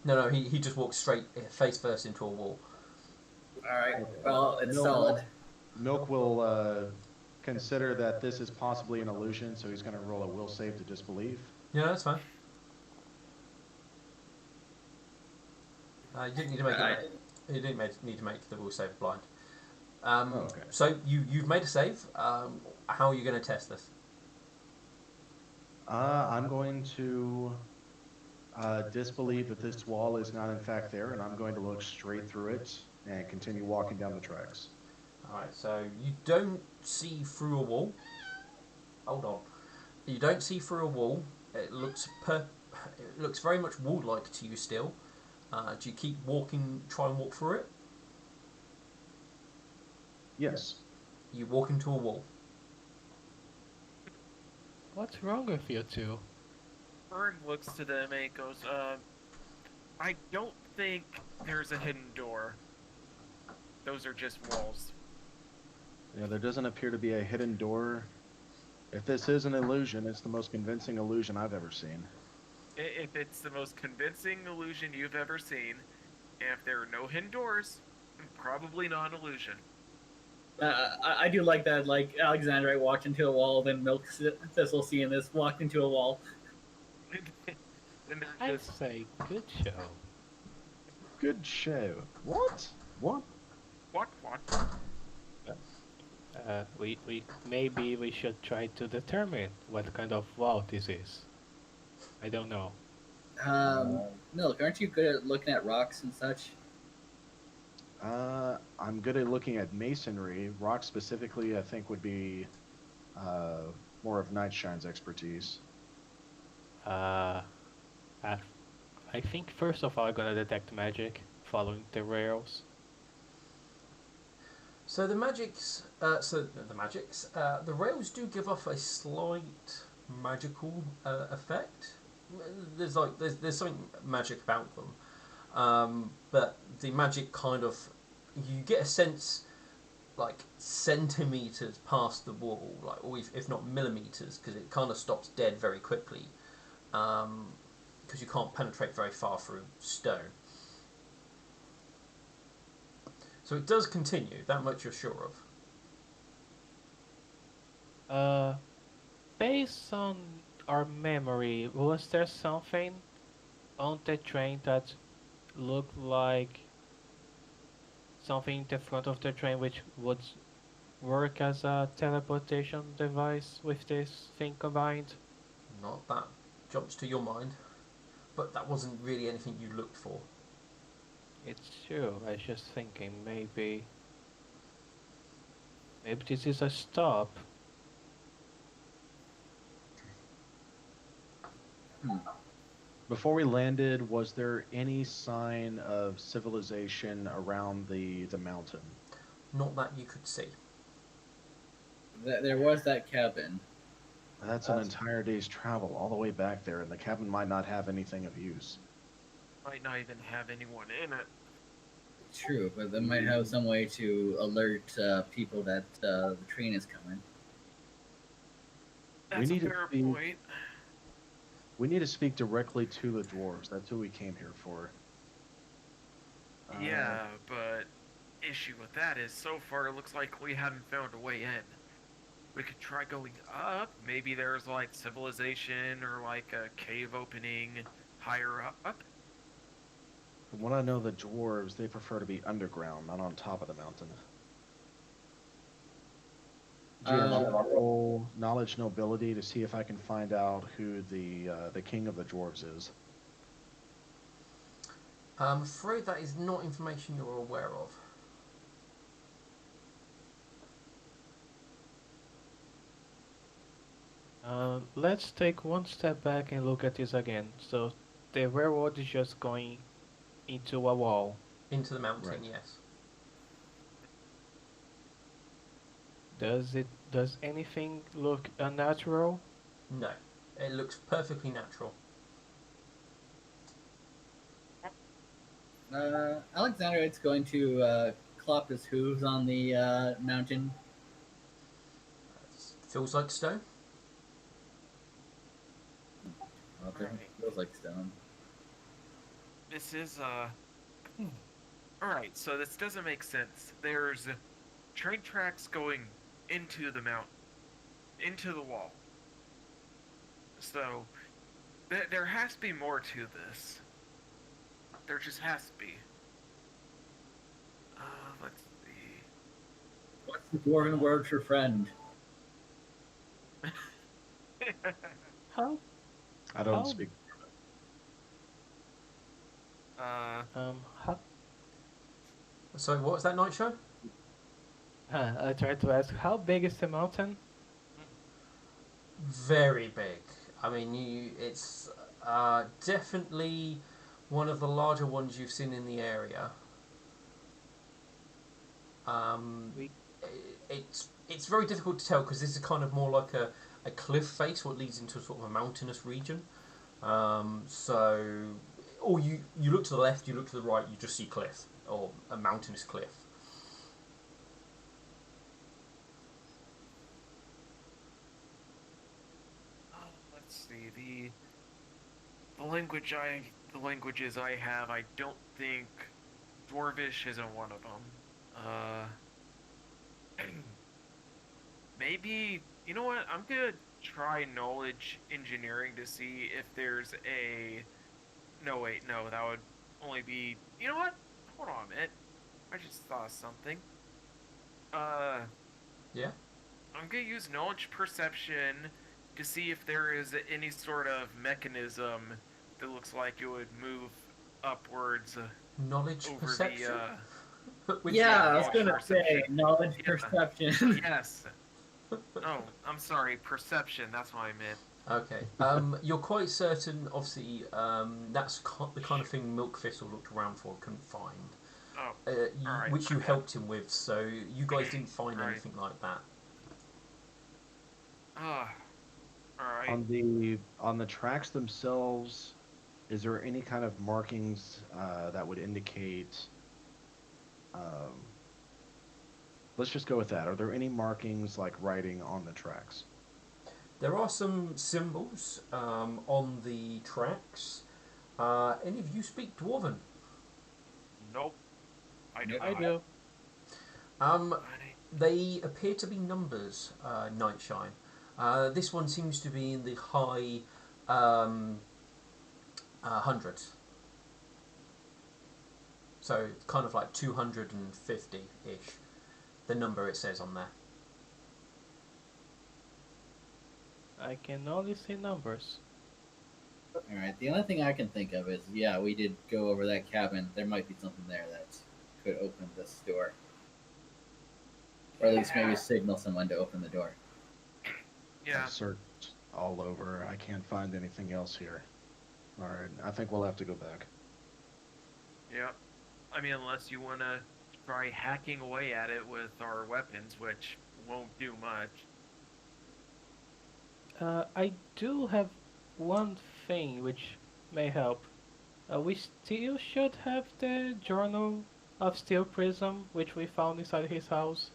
No, he just walks straight face first into a wall. Alright. Well, it's No. solid. Milk will consider that this is possibly an illusion, so he's going to roll a will save to disbelieve. Yeah, that's fine. You didn't need to make it. You didn't need to make the will save blind. Okay. So you've made a save. How are you going to test this? I'm going to disbelieve that this wall is not in fact there, and I'm going to look straight through it and continue walking down the tracks. Alright, so you don't see through a wall. Hold on. You don't see through a wall. It looks it looks very much wall-like to you still. Do you keep walking, try and walk through it? Yes. You walk into a wall. What's wrong with you two? Fern looks to them and goes, I don't think there's a hidden door. Those are just walls. Yeah, there doesn't appear to be a hidden door. If this is an illusion, it's the most convincing illusion I've ever seen. If it's the most convincing illusion you've ever seen, and if there are no hidden doors, probably not an illusion. I do like that, like Alexander walked into a wall, then Milk Thistle seeing this walked into a wall. And they're I'd just, say good show. Good show. What? What? what? Maybe we should try to determine what kind of wall this is. I don't know. Milk, aren't you good at looking at rocks and such? I'm good at looking at masonry. Rock specifically, I think, would be more of Nightshine's expertise. I, I think first of all I'm gonna detect magic, following the rails. So the the rails do give off a slight magical effect. There's something magic about them, but the magic kind of, you get a sense like centimeters past the wall, like, or if not millimeters, because it kind of stops dead very quickly, because you can't penetrate very far through stone. So it does continue, that much you're sure of. Based on our memory, was there something on the train that looked like something in the front of the train which would work as a teleportation device with this thing combined? Not that jumps to your mind, but that wasn't really anything you looked for. It's true, I was just thinking maybe this is a stop. Before we landed, was there any sign of civilization around the mountain? Not that you could see. There was that cabin. That's an entire day's travel all the way back there, and the cabin might not have anything of use. might not even have anyone in it. True, but they might have some way to alert people that the train is coming. That's need a to fair be- point. We need to speak directly to the dwarves. That's who we came here for. Yeah, but issue with that is so far it looks like we haven't found a way in. We could try going up. Maybe there's like civilization or like a cave opening higher up. From what I know, the dwarves, they prefer to be underground, not on top of the mountain. Geographical knowledge, nobility, to see if I can find out who the king of the dwarves is. I'm afraid that is not information you're aware of. Let's take one step back and look at this again. So the railroad is just going into a wall. Into the mountain, Right. yes. Does anything look unnatural? No. It looks perfectly natural. Alexander is going to clop his hooves on the mountain. It feels like stone. Well, it definitely feels like stone. This is Alright, so this doesn't make sense. There's train tracks going into the mountain, into the wall. So there has to be more to this. There just has to be. Let's see. What's the dwarven word for friend? How I don't How- speak. how So what was that night show? I tried to ask how big is the mountain? Very big. I mean, it's Definitely one of the larger ones you've seen in the area. We It's very difficult to tell because this is kind of more like a cliff face, what leads into sort of a mountainous region. So, or you look to the left, you look to the right, you just see cliff or a mountainous cliff. Let's see the languages I have. I don't think Dwarvish isn't one of them. Maybe you know what? I'm gonna try knowledge engineering to see if there's a. No, wait, no, that would only be. You know what? Hold on a minute. I just thought of something. Uh, Yeah. I'm gonna use knowledge perception to see if there is any sort of mechanism that looks like it would move upwards Knowledge over perception. Which, Yeah, I was knowledge gonna say perception. knowledge Yeah. perception. Yes. Oh, I'm sorry. Perception. That's what I meant. Okay. You're quite certain, obviously, that's the kind of thing Milk Thistle looked around for, couldn't find. Oh, all right. Which you helped him with, so you guys didn't find Right. anything like that. All right. On the tracks themselves, is there any kind of markings that would indicate? Um, let's just go with that. Are there any markings like writing on the tracks? There are some symbols on the tracks. Any of you speak Dwarven? Nope. I do Nope. I not. do. Um, they appear to be numbers, Nightshine. This one seems to be in the high hundreds. So kind of like 250-ish, the number it says on there. I can only see numbers. Alright, the only thing I can think of is, yeah, we did go over that cabin. There might be something there that could open this door. Or at least maybe signal someone to open the door. Yeah. I've searched all over. I can't find anything else here. All right, I think we'll have to go back. Yeah. I mean, unless you want to try hacking away at it with our weapons, which won't do much. I do have one thing which may help. We still should have the Journal of Steel Prism, which we found inside his house.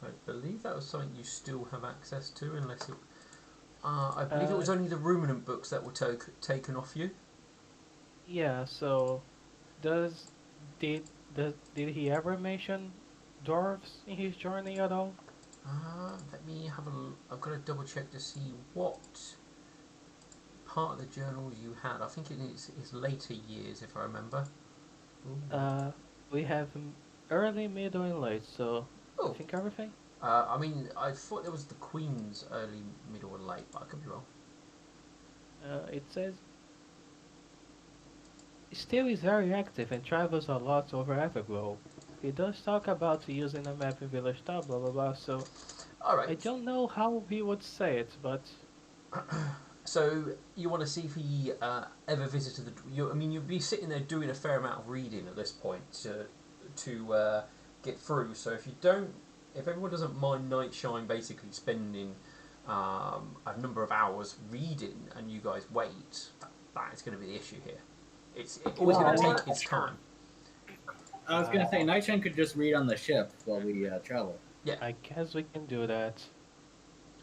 I believe that was something you still have access to, unless it. I believe it was only the ruminant books that were taken off you. Yeah, so does did did he ever mention dwarves in his journey at all? Let me have a. I've got to double check to see what part of the journals you had. I think it is his later years, if I remember. Ooh. We have early, middle, and late, so I Oh. think everything. I mean, I thought there was the Queen's early, middle, and late, but I could be wrong. It says still is very active and travels a lot over Everglow. He does talk about using a map in village top, blah blah blah. So All right. I don't know how he would say it, but So you want to see if he ever visited the? I mean, you'd be sitting there doing a fair amount of reading at this point to get through. So if everyone doesn't mind Nightshine basically spending a number of hours reading, and you guys wait, that is going to be the issue here. It's always going to Well, take its time. I was gonna say, Nightshine could just read on the ship while we travel. I guess we can do that.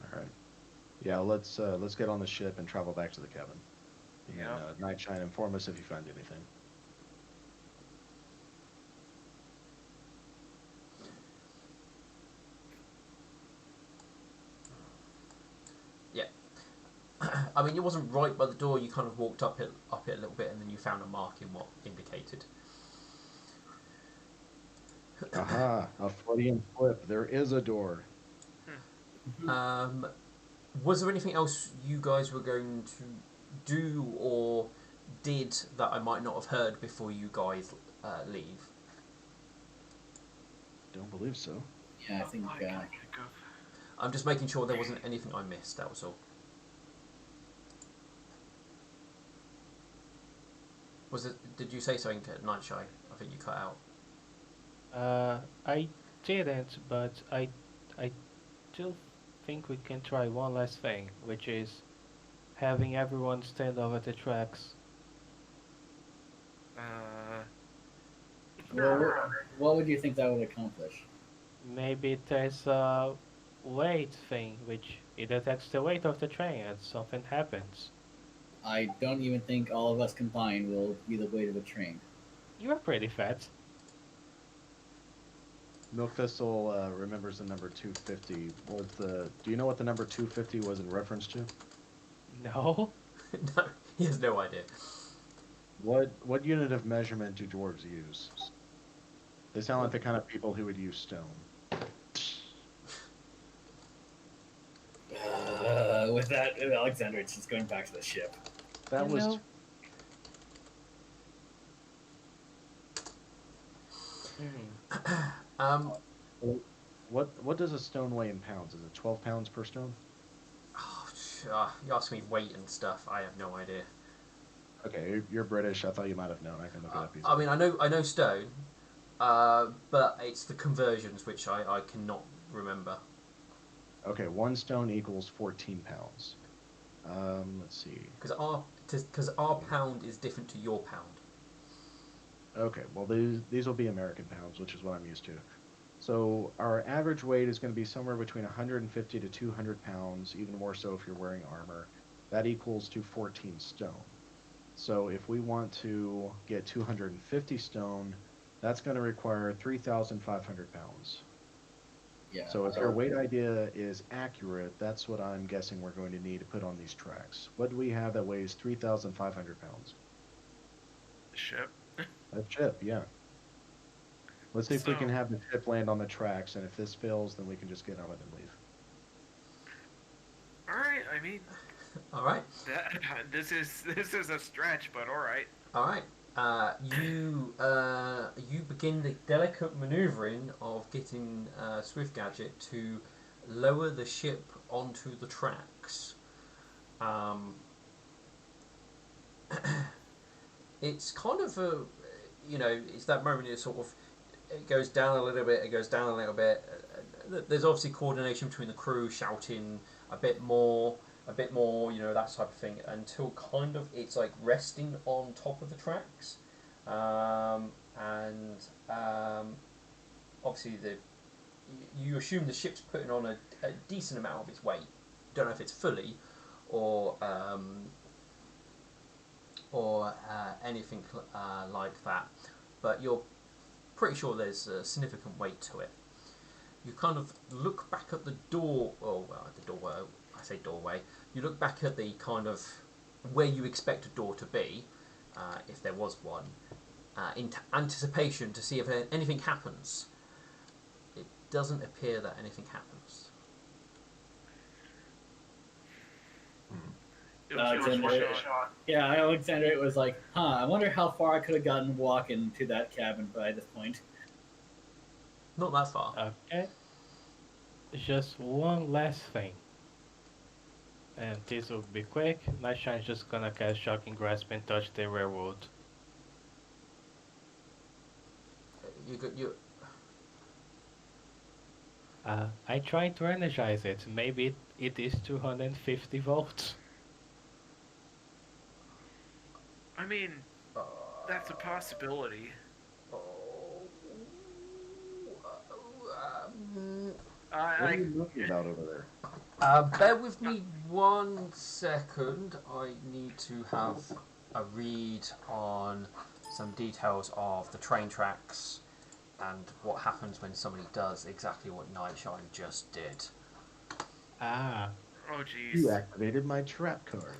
All right. Yeah, let's get on the ship and travel back to the cabin. And Yeah. Nightshine, inform us if you find anything. I mean, it wasn't right by the door. You kind of walked up it a little bit, and then you found a mark in what indicated. Aha! A Freudian slip. There is a door. Was there anything else you guys were going to do or did that I might not have heard before you guys leave? Don't believe so. Yeah, I think. I can think of. I'm just making sure there wasn't anything I missed. That was all. Was it? Did you say something to Nightshine? I think you cut out. I didn't, but I do think we can try one last thing, which is having everyone stand over the tracks. Uh, Well, sure. what would you think that would accomplish? Maybe there's a weight thing, which it detects the weight of the train and something happens. I don't even think all of us combined will be the weight of a train. You are pretty fat. Milk Thistle remembers the number 250. Do you know what the number 250 was in reference to? No? No, he has no idea. What unit of measurement do dwarves use? They sound like the kind of people who would use stone. With that, Alexander, it's just going back to the ship. That You was know? Hmm. Um, what does a stone weigh in pounds? Is it 12 pounds per stone? you ask me weight and stuff. I have no idea. Okay, you're British. I thought you might have known. I can look it up I easily. mean, I know stone, but it's the conversions which I cannot remember. Okay, 1 stone equals 14 pounds. Let's see. Because our pound is different to your pound. Okay, well these will be American pounds, which is what I'm used to. So our average weight is going to be somewhere between 150 to 200 pounds, even more so if you're wearing armor. That equals to 14 stone. So if we want to get 250 stone, that's going to require 3,500 pounds. Yeah. So if your weight idea is accurate, that's what I'm guessing we're going to need to put on these tracks. What do we have that weighs 3,500 pounds? The ship. A ship, yeah. Let's see if we can So- have the ship land on the tracks, and if this fails, then we can just get on it and leave. All right. I mean, All right, this is a stretch, but all right. all right. You begin the delicate manoeuvring of getting Swift Gadget to lower the ship onto the tracks. It's kind of it's that moment. It goes down a little bit. It goes down a little bit. There's obviously coordination between the crew, shouting a bit more, that type of thing, until kind of it's like resting on top of the tracks, and obviously you assume the ship's putting on a decent amount of its weight. Don't know if it's fully, or anything like that, but you're pretty sure there's a significant weight to it. You kind of look back at the door, the doorway, I say doorway, you look back at the kind of where you expect a door to be, if there was one, in anticipation to see if anything happens. It doesn't appear that anything happens. It was worth a shot. Yeah, Alexander, it was like, I wonder how far I could have gotten walking to that cabin by this point. Not that far. Okay. Just one last thing. And this will be quick. Nightshine's just gonna cast Shocking Grasp and touch the railroad. You. I tried to energize it. Maybe it is 250 volts. I mean, that's a possibility. What are I you moving about over there? Bear with me 1 second. I need to have a read on some details of the train tracks and what happens when somebody does exactly what Nightshine just did. Ah, oh You jeez. activated my trap card.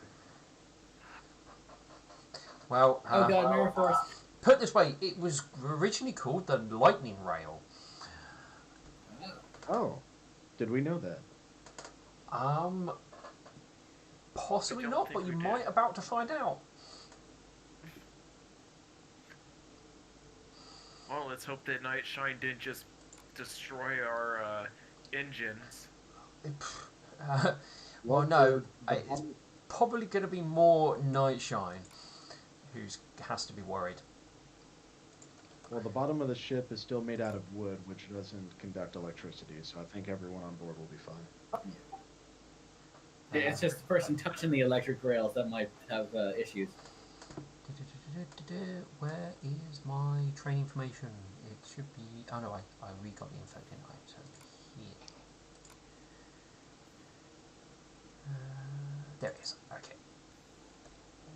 Well, Oh god, Mirror Force. put it this way, it was originally called the Lightning Rail. Oh, did we know that? Possibly I don't not, think but you we might did. about to find out. Well, let's hope that Nightshine didn't just destroy our engines. Well, no, it's probably going to be more Nightshine. who has to be worried. Well, the bottom of the ship is still made out of wood, which doesn't conduct electricity, so I think everyone on board will be fine. It's just the person touching the electric rails that might have issues. Where is my train information? It should be. Oh no, I re-got the info, didn't I? So here. There it is. Okay.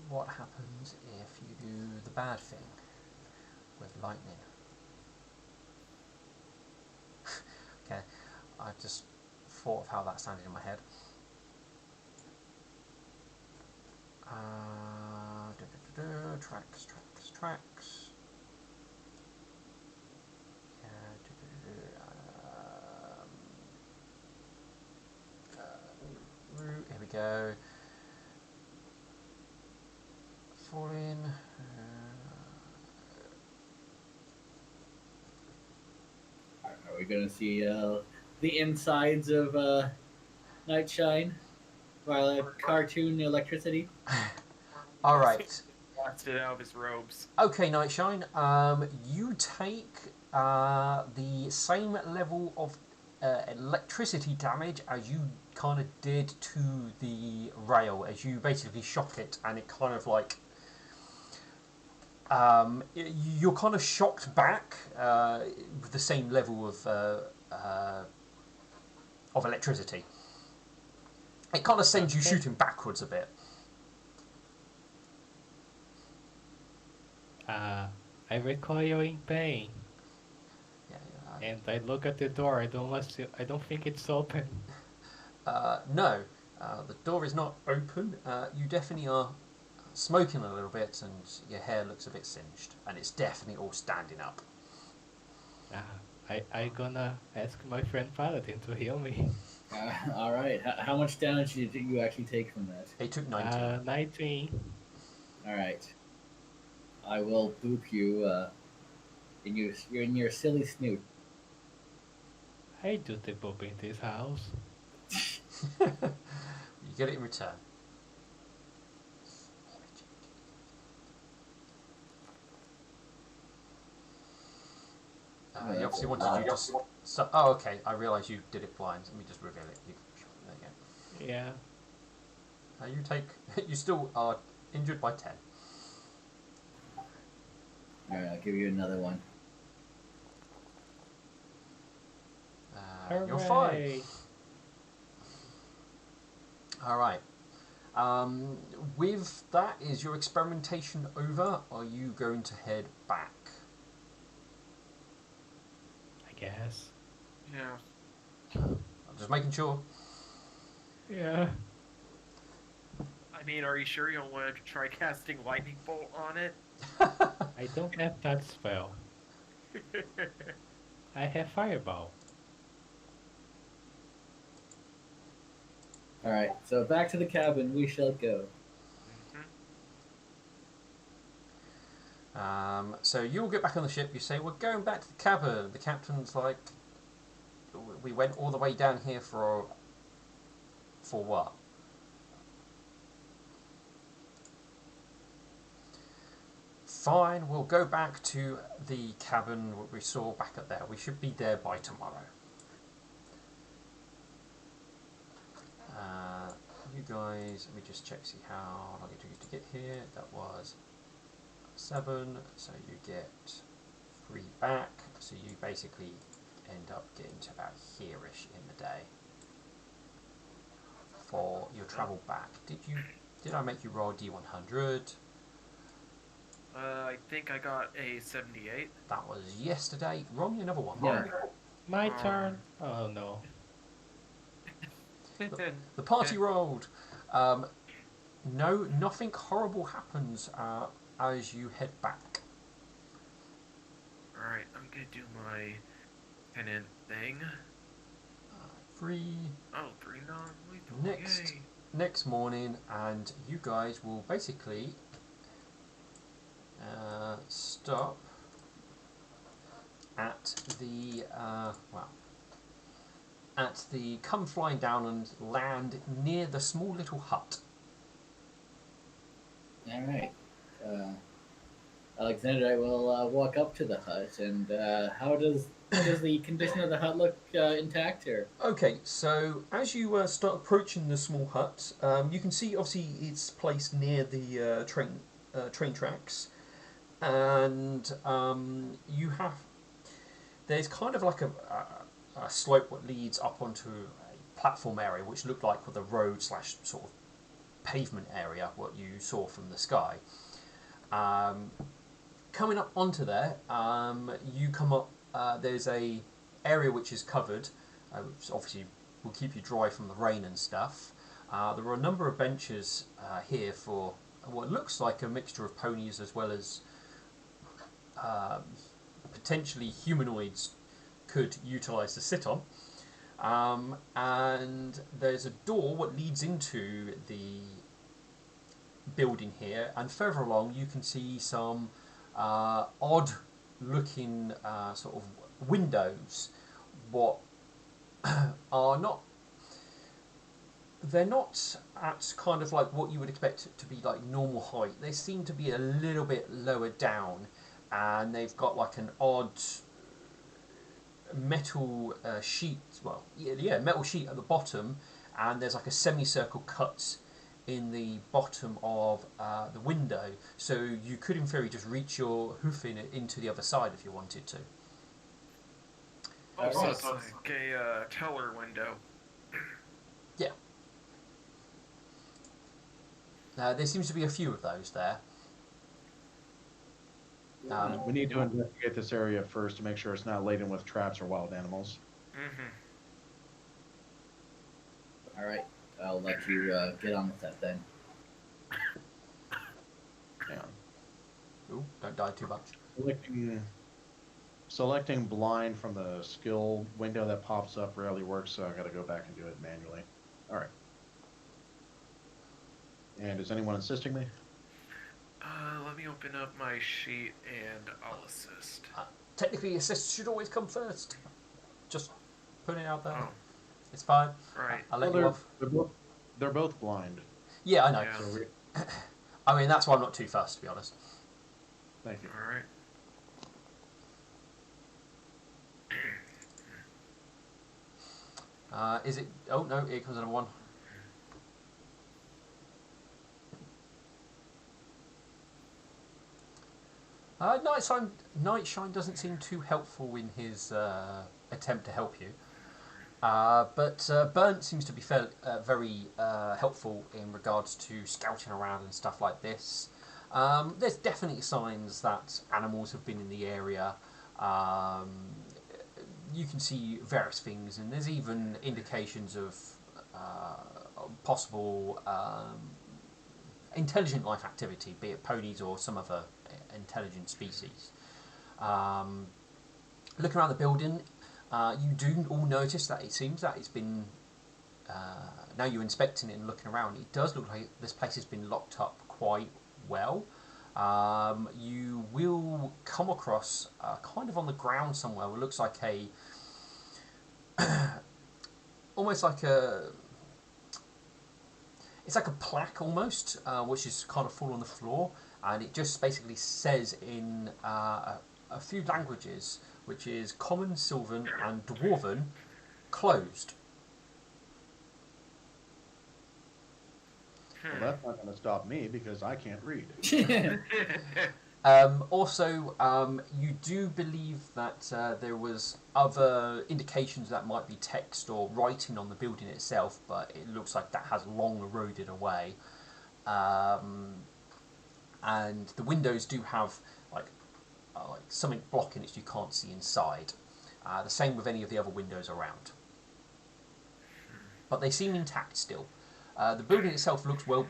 What happens if you do the bad thing with lightning? Okay, I just thought of how that sounded in my head. Tracks. Route, here we go. Falling. Are we going to see the insides of Nightshine while a cartoon electricity? All right. Blasted out of his robes. Okay, Nightshine. You take the same level of electricity damage as you kind of did to the rail, as you basically shock it, and it kind of like you're kind of shocked back with the same level of electricity. It kind of sends you shooting backwards a bit. I recall you're in pain. Yeah, And I look at the door. I don't think it's open. no, the door is not open. You definitely are smoking a little bit, and your hair looks a bit singed, and it's definitely all standing up. I gonna ask my friend Paladin to heal me. All right. How much damage did you actually take from that? It took 19. 19. All right. I will boop you in your silly snoot. I do the boop in this house. You get it in return. You obviously wanted you just. So, oh, okay. I realise you did it blind. Let me just reveal it. There you Yeah. go. You take. You still are injured by 10. All right. I'll give you another one. You're fine. Hooray. All right. With that, is your experimentation over? Or are you going to head back? I guess. Yeah. I'm just making sure. Yeah. I mean, are you sure you don't want to try casting lightning bolt on it? I don't have that spell. I have fireball. All right. So back to the cabin we shall go. So you'll get back on the ship. You say, we're going back to the cabin. The captain's like, we went all the way down here for what? Fine, we'll go back to the cabin we saw back up there. We should be there by tomorrow. You guys, let me just check, see how long it took you to get here. That was 7, so you get 3 back. So you basically end up getting to about here-ish in the day for your travel back. Did I make you roll a D100? I think I got a 78. That was yesterday. Roll me another one. Yeah. My turn. Oh no. The party rolled. No, nothing horrible happens as you head back. Alright, I'm gonna do my pennant thing. 3 Oh, 3 non-lethal. Yay. next morning, and you guys will basically stop at the come flying down and land near the small little hut. All right. Alexander, I will walk up to the hut. And how does the condition of the hut look intact here? Okay, so as you start approaching the small hut, you can see obviously it's placed near the train tracks, and you have there's kind of like a slope that leads up onto a platform area, which looked like with a road slash sort of pavement area, what you saw from the sky. Um, Coming up onto there, you come up. There's a area which is covered, which obviously will keep you dry from the rain and stuff. There are a number of benches here for what looks like a mixture of ponies as well as um, potentially humanoids could utilise to sit on. And there's a door what leads into the building here, and further along you can see some odd looking sort of windows what are not they're not at kind of like what you would expect to be like normal height. They seem to be a little bit lower down, and they've got like an odd metal sheet, well, yeah, metal sheet at the bottom, and there's like a semicircle cut in the bottom of the window, so you could in theory just reach your hoof in it into the other side if you wanted to. Oh, so Alright. it's like a teller window. Yeah. There seems to be a few of those there. We need to investigate this area first to make sure it's not laden with traps or wild animals. Mm-hmm. All right, I'll let you get on with that then. Yeah. Ooh, don't die too much. Selecting blind from the skill window that pops up rarely works, so I got to go back and do it manually. All right. And is anyone assisting me? Let me open up my sheet and I'll assist. Technically, assist should always come first. Just putting it out there. Oh, It's fine. right. I'll let Well, you off. they're both blind. Yeah, I know. Yeah. So I mean, that's why I'm not too fussed, to be honest. thank you. All right. Is it? Oh no, here comes another one. Nightshine doesn't seem too helpful in his attempt to help you. But Burnt seems to be very helpful in regards to scouting around and stuff like this. There's definitely signs that animals have been in the area. Um, you can see various things, and there's even indications of possible intelligent life activity, be it ponies or some other intelligent species. Um, looking around the building, you do all notice that it seems that it's been. Now you're inspecting it and looking around, it does look like this place has been locked up quite well. You will come across kind of on the ground somewhere. It looks like a almost like a. It's like a plaque almost, which is kind of full on the floor, and it just basically says in a few languages, which is Common, Sylvan, and Dwarven, closed. Well, that's not going to stop me because I can't read. Also, you do believe that there was other indications that might be text or writing on the building itself, but it looks like that has long eroded away. And the windows do have like something blocking it so you can't see inside. The same with any of the other windows around. But they seem intact still. The building itself looks well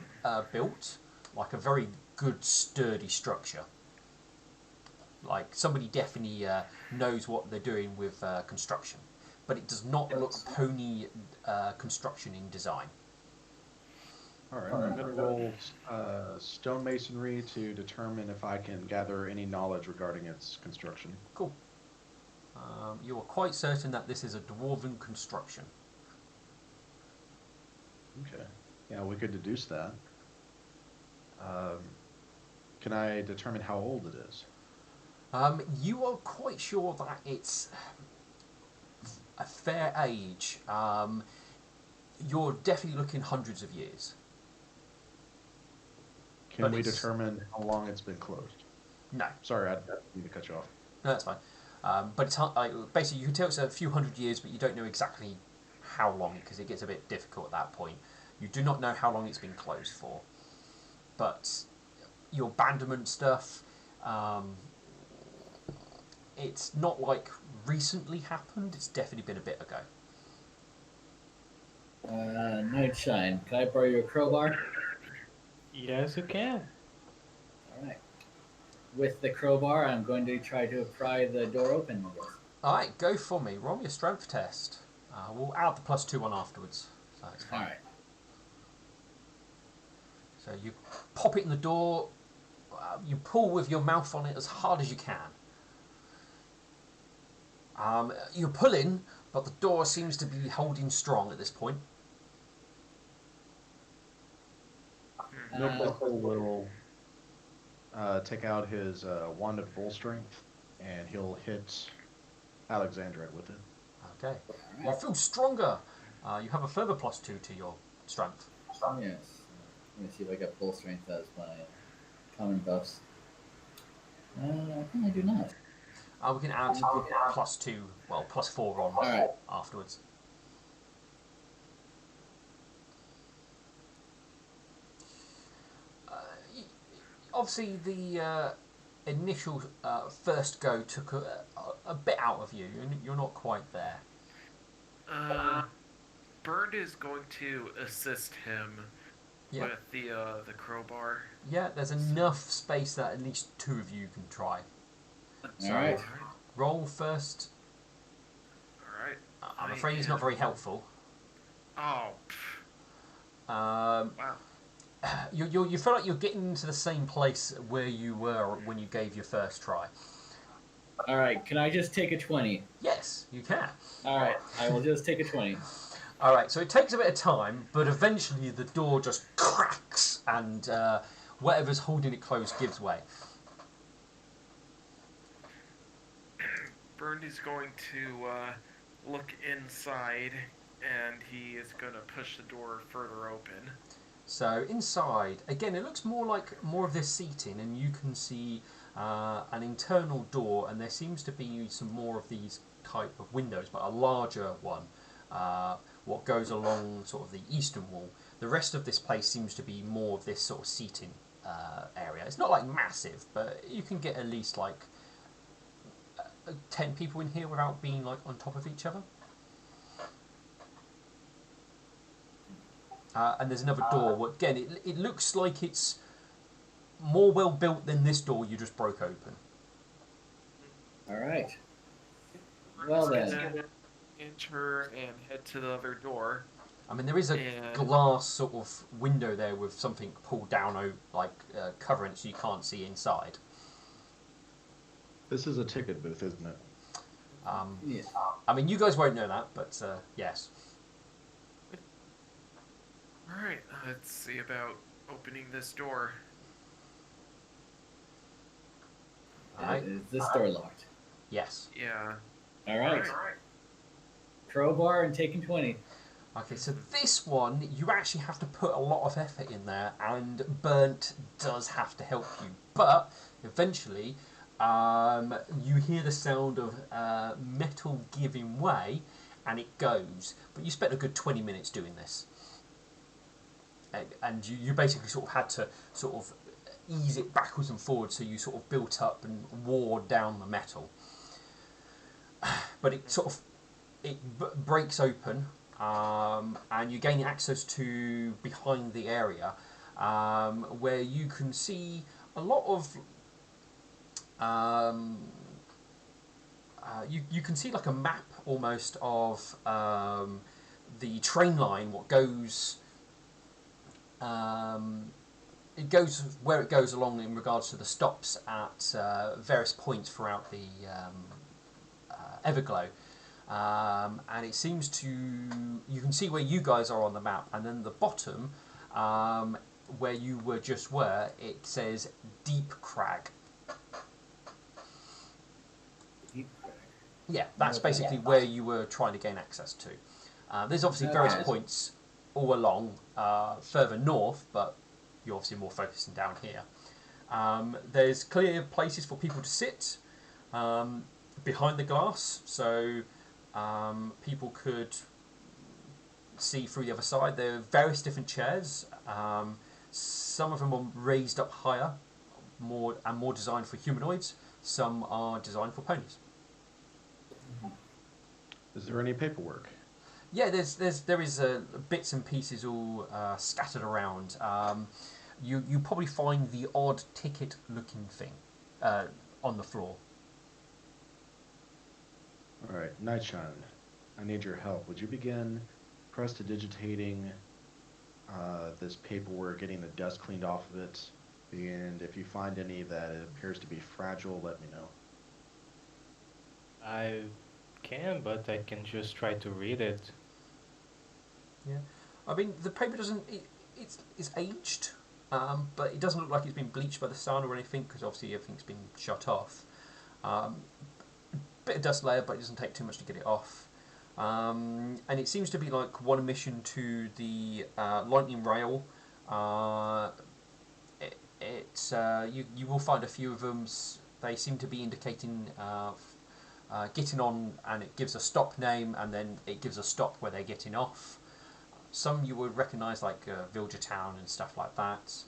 built, like a very good sturdy structure. Like somebody definitely knows what they're doing with construction, but it does not look pony construction in design. All right, I'm going to roll stonemasonry to determine if I can gather any knowledge regarding its construction. Cool. You are quite certain that this is a dwarven construction. Okay. Yeah, we could deduce that. Can I determine how old it is? You are quite sure that it's a fair age. You're definitely looking hundreds of years. Can But we it's- determine how long it's been closed? No, Sorry, I didn't mean to cut you off. no, that's fine. But it's basically you can tell it's a few hundred years, but you don't know exactly how long because it gets a bit difficult at that point. You do not know how long it's been closed for, but your abandonment stuff, it's not like recently happened. It's definitely been a bit ago. Nightshine, can I borrow your crowbar? Yes, you can. All right. With the crowbar, I'm going to try to pry the door open, I guess. All right, go for me. Roll me a strength test. We'll add the +2 on afterwards, so it's All fine. right. So you pop it in the door. You pull with your mouth on it as hard as you can. You're pulling, but the door seems to be holding strong at this point. Notebook will take out his wand of bull strength, and he'll hit Alexandra with it. Okay. You feel stronger. You have a further +2 to your strength. Yes. Let me see if I got full strength as my common buffs. I think I do not. We can add +2, well, +4 on Alright. afterwards. Obviously, the initial first go took a bit out of you. You're not quite there. Burned is going to assist him Yeah. with the crowbar. Yeah, there's enough space that at least 2 of you can try. So, Alright. roll first. Alright. I'm afraid it's not very helpful. Oh, Um, wow. you feel like you're getting into the same place where you were when you gave your first try. All right. Can I just take a 20? Yes, you can. All right. I will just take a 20. All right, so it takes a bit of time, but eventually the door just cracks and whatever's holding it closed gives way. Burned is going to look inside, and he is going to push the door further open. So inside, again, it looks more like more of this seating, and you can see an internal door, and there seems to be some more of these type of windows, but a larger one. What goes along sort of the eastern wall. The rest of this place seems to be more of this sort of seating area. It's not like massive, but you can get at least like 10 people in here without being like on top of each other. And there's another door. Well, again, it looks like it's more well built than this door you just broke open. All right. Burned Well is then. gonna enter and head to the other door. I mean, there is a And- glass sort of window there with something pulled down, like covering it so you can't see inside. This is a ticket booth, isn't it? Yeah. I mean, you guys won't know that, but yes. Alright, let's see about opening this door. Alright. Is this door locked? Yes. Yeah. All right. Crowbar and taking 20. Okay, so this one, you actually have to put a lot of effort in there, and Burnt does have to help you. But eventually, you hear the sound of metal giving way, and it goes. But you spent a good 20 minutes doing this. And you basically sort of had to sort of ease it backwards and forwards, so you sort of built up and wore down the metal. But it sort of breaks open, and you gain access to behind the area, where you can see a lot of you can see like a map almost of the train line, what goes it goes where it goes along in regards to the stops at various points throughout the Everglow. And it seems to, you can see where you guys are on the map, and then the bottom where you were, it says Deep Crag. Deep crack. Yeah, that's Okay. basically where you were trying to gain access to. There's obviously various Okay. points all along further north, but you're obviously more focusing down here. There's clear places for people to sit behind the glass, so people could see through the other side. There are various different chairs. Some of them are raised up higher, more designed for humanoids. Some are designed for ponies. Is there any paperwork? Yeah, there is bits and pieces all scattered around. You probably find the odd ticket-looking thing on the floor. All right, Nightshine, I need your help. Would you begin prestidigitating this paperwork, getting the dust cleaned off of it? And if you find any that appears to be fragile, let me know. I can, but I can just try to read it. Yeah, I mean the paper doesn't. It's aged, but it doesn't look like it's been bleached by the sun or anything because obviously everything's been shut off. Bit of dust layer, but it doesn't take too much to get it off. And it seems to be like one mission to the lightning rail. You will find a few of them. They seem to be indicating getting on, and it gives a stop name, and then it gives a stop where they're getting off. Some you would recognise like Villager Town and stuff like that.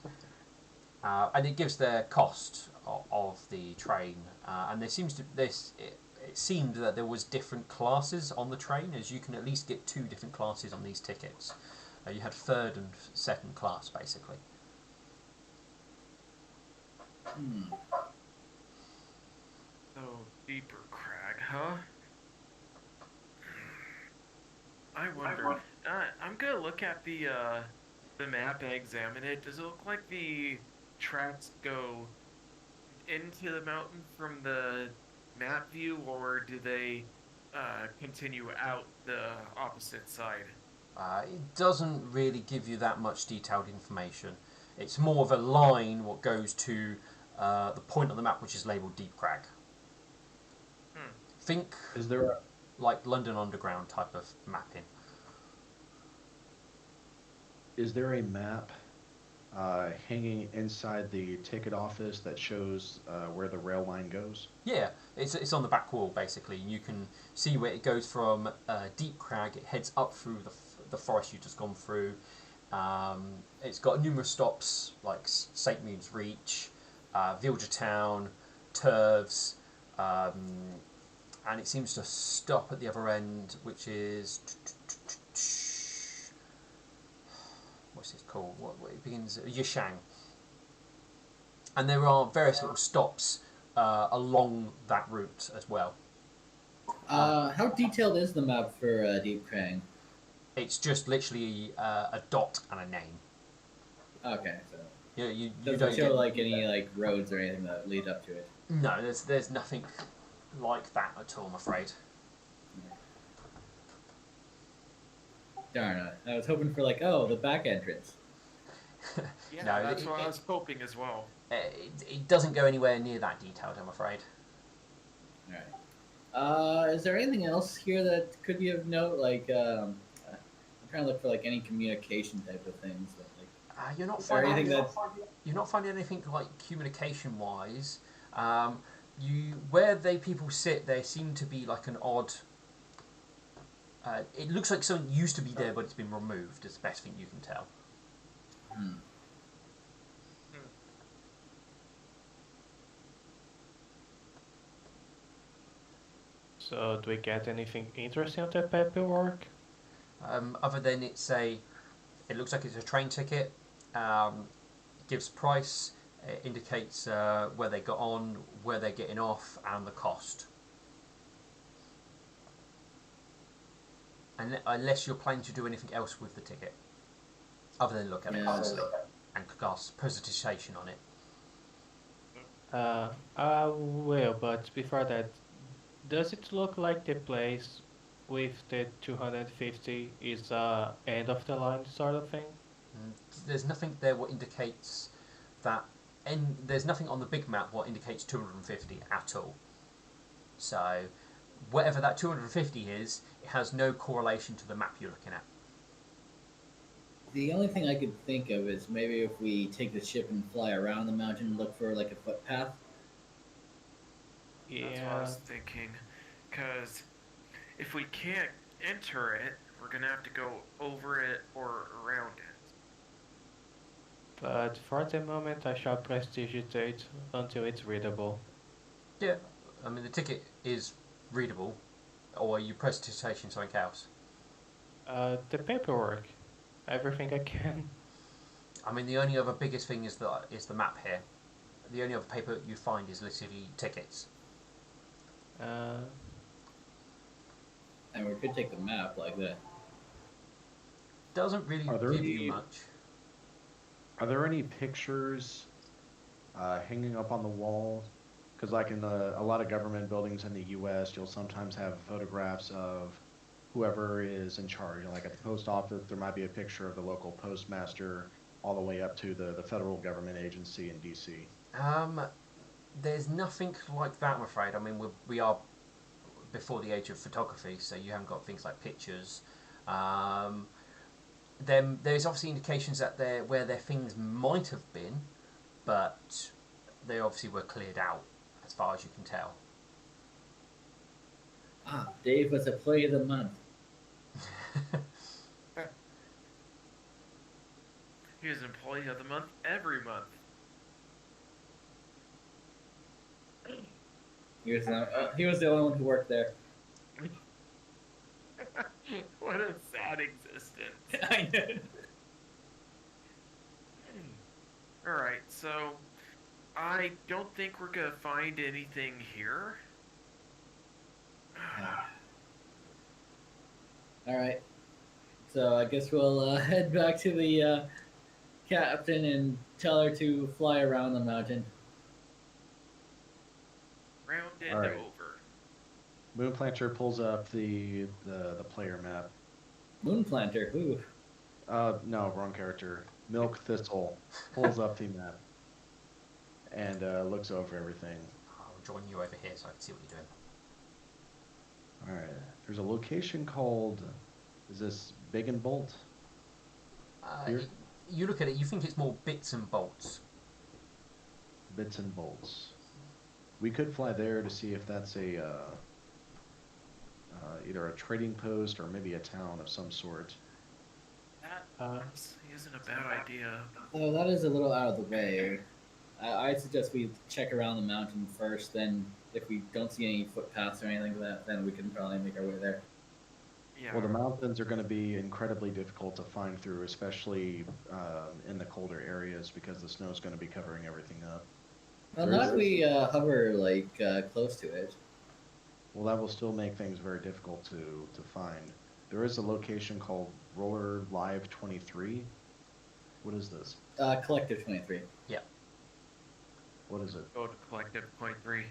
And it gives their cost of the train. And there seems to it seemed that there was different classes on the train, as you can at least get 2 different classes on these tickets. You had third and second class, basically. So, deeper crag, huh? I wonder. I'm gonna look at the map and examine it. Does it look like the tracks go into the mountain from the map view, or do they continue out the opposite side? It doesn't really give you that much detailed information. It's more of a line what goes to the point on the map which is labelled Deep Crag. Think Is there like London Underground type of mapping. a map hanging inside the ticket office that shows where the rail line goes? Yeah, it's on the back wall basically. You can see where it goes from Deep Crag. It heads up through the forest you've just gone through. It's got numerous stops like St Moon's Reach, Villager Town, Turves, and it seems to stop at the other end, which is what's it called? What it begins Yishang. And there are various little stops along that route as well. How detailed is the map for Deep Crag? It's just literally a dot and a name. Okay, so You doesn't don't show get like any like roads or anything that lead up to it. no. There's nothing like that at all, I'm afraid. Darn it! I was hoping for like the back entrance. Yeah, No, that's what I was hoping as well. It doesn't go anywhere near that detailed, I'm afraid. All right. Is there anything else here that could be of note? Like, I'm trying to look for like any communication type of things. That, like, You're not is there finding anything you're not finding anything like communication wise. Where people sit, there seem to be like an odd. It looks like something used to be there, but it's been removed. It's the best thing you can tell. So, do we get anything interesting on that paperwork? Other than it looks like it's a train ticket. Gives price. It indicates where they got on, where they're getting off, and the cost. And unless you're planning to do anything else with the ticket, other than look at it, obviously, and cast presentation on it. I will, but before that, does it look like the place with the 250 is end of the line sort of thing? There's nothing there what indicates that, and there's nothing on the big map what indicates 250 at all. So, whatever that 250 is, it has no correlation to the map you're looking at. The only thing I could think of is maybe if we take the ship and fly around the mountain and look for like a footpath. That's what I Yeah, was thinking. Because if we can't enter it, we're gonna have to go over it or around it. but for the moment I shall prestidigitate until it's readable. Yeah, I mean the ticket is readable, or you prestidigitation something else. The paperwork, everything I can. I mean the only other biggest thing is the map here. The only other paper you find is literally tickets. Uh, And we could take the map like that. Doesn't really Are there give you any- much. Are there any pictures hanging up on the wall? Because like in a lot of government buildings in the U.S., you'll sometimes have photographs of whoever is in charge. Like at the post office, there might be a picture of the local postmaster all the way up to the federal government agency in D.C. There's nothing like that, I'm afraid. I mean, we are before the age of photography, so you haven't got things like pictures. Then there's obviously indications that where their things might have been, but they obviously were cleared out, as far as you can tell. Ah, Dave was employee of the month. He was employee of the month every month. He was the only one who worked there. What a sad existence. I know. Alright, so I don't think we're gonna find anything here. All right. So I guess we'll head back to the captain and tell her to fly around the mountain. Round and All right. over. Moonplanter pulls up the player map. Moonplanter. Ooh. No, wrong character. Milk Thistle pulls up the map and looks over everything. I'll join you over here so I can see what you're doing. All right. There's a location called. Is this Big and Bolt? Here? You look at it, you think it's more bits and bolts. Bits and bolts. We could fly there to see if that's a either a trading post or maybe a town of some sort. That Uh, honestly isn't a bad idea. So that is a little out of the way. I'd suggest we check around the mountain first. Then, if we don't see any footpaths or anything like that, then we can probably make our way there. Yeah. Well, the mountains are going to be incredibly difficult to find through, especially in the colder areas, because the snow is going to be covering everything up. Well, There not is if we hover like close to it. Well, that will still make things very difficult to find. There is a location called Roller Live 23. What is this? Collective 23. What is it? Go to collective point 3.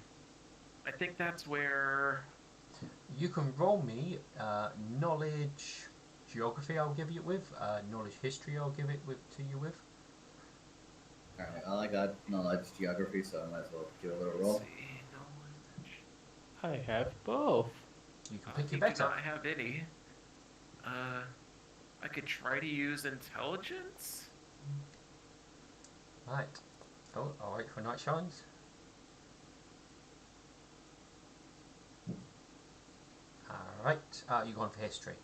I think that's where. You can roll me knowledge geography. I'll give you with knowledge history. I'll give it to you with. All right. Well, I got knowledge geography, so I might as well give it a little roll. Let's see, knowledge. I have both. You can I pick your do better. not have any. I could try to use intelligence. Right. Oh, I'll wait for night shines. Alright, you're going for history.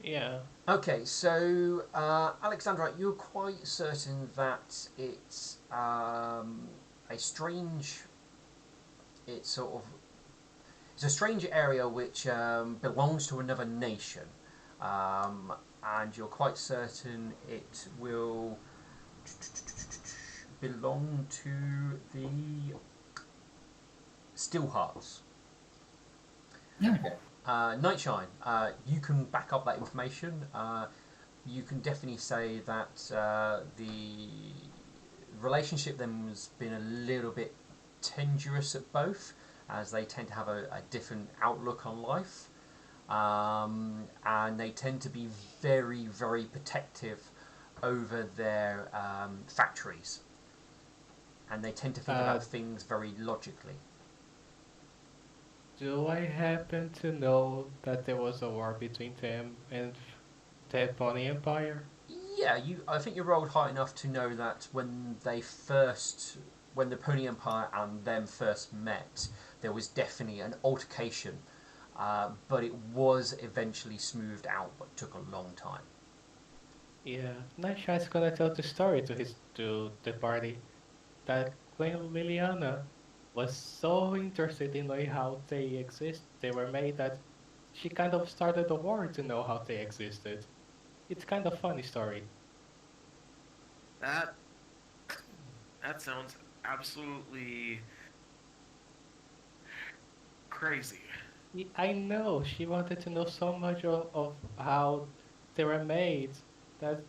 Yeah. Okay, so Alexandra, you're quite certain that it's a strange. It's a strange area which belongs to another nation, and you're quite certain it will belong to the Steelhearts. Okay. Nightshine, you can back up that information. You can definitely say that the relationship then has been a little bit tenuous at both, as they tend to have a different outlook on life, and they tend to be very, very protective over their factories, and they tend to think Uh, about things very logically. do I happen to know that there was a war between them and the Pony Empire? Yeah, I think you rolled high enough to know that when the Pony Empire and them first met, there was definitely an altercation, but it was eventually smoothed out, but took a long time. Yeah, Nightshine's gonna tell the story to the party that Queen Liliana was so interested in knowing how they were made that she kind of started a war to know how they existed. It's kind of funny story. That that sounds absolutely crazy. I know she wanted to know so much of how they were made that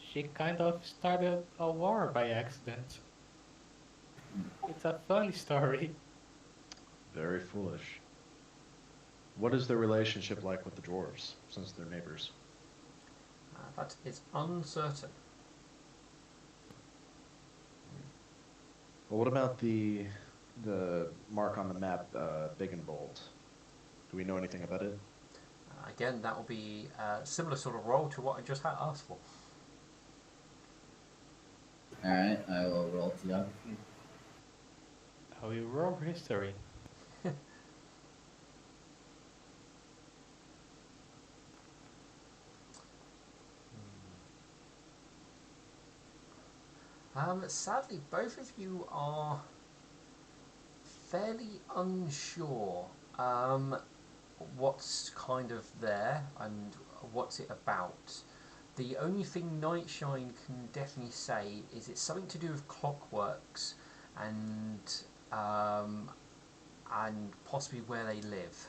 she kind of started a war by accident. It's a funny story. Very foolish. What is their relationship like with the dwarves, since they're neighbors? That is uncertain. Well, what about the mark on the map, big and bold? Do we know anything about it? Again, that will be a similar sort of roll to what I just had asked for. Alright, I will roll geography. How you roll history. Sadly, both of you are fairly unsure what's kind of there and what's it about. The only thing Nightshine can definitely say is it's something to do with clockworks and um, and possibly where they live.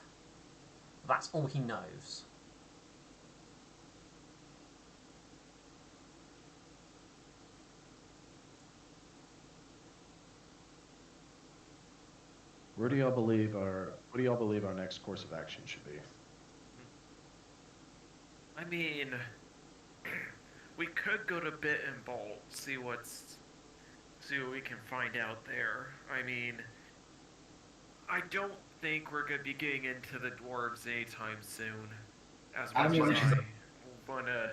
That's all he knows. What do y'all believe our next course of action should be? I mean, we could go to Bit and Bolt, see what we can find out there. I mean, I don't think we're gonna be getting into the dwarves anytime soon. As I much mean, as I wanna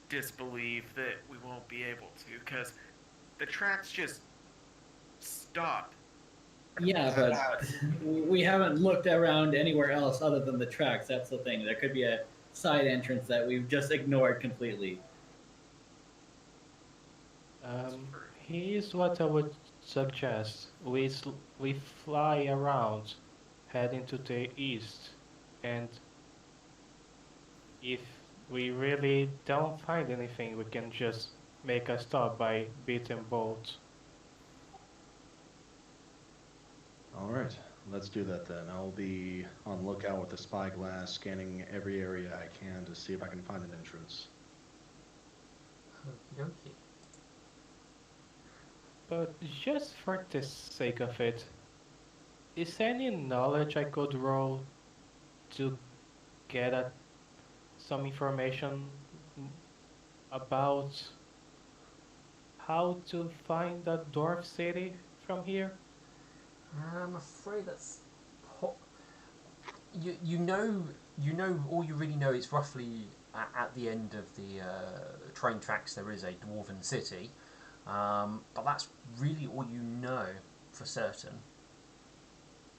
disbelieve that we won't be able to, because the tracks just stop. yeah, but we haven't looked around anywhere else other than the tracks. That's the thing. There could be a side entrance that we've just ignored completely. Here's what I would suggest. We fly around, heading to the east, and if we really don't find anything, we can just make a stop by Beat and Bolt. All right, let's do that then. I'll be on lookout with the spyglass, scanning every area I can to see if I can find an entrance. Okie dokie. But just for the sake of it, is there any knowledge I could roll to get at some information about how to find the dwarf city from here? I'm afraid that's you know all you really know is roughly at the end of the train tracks there is a dwarven city, but that's really all you know for certain.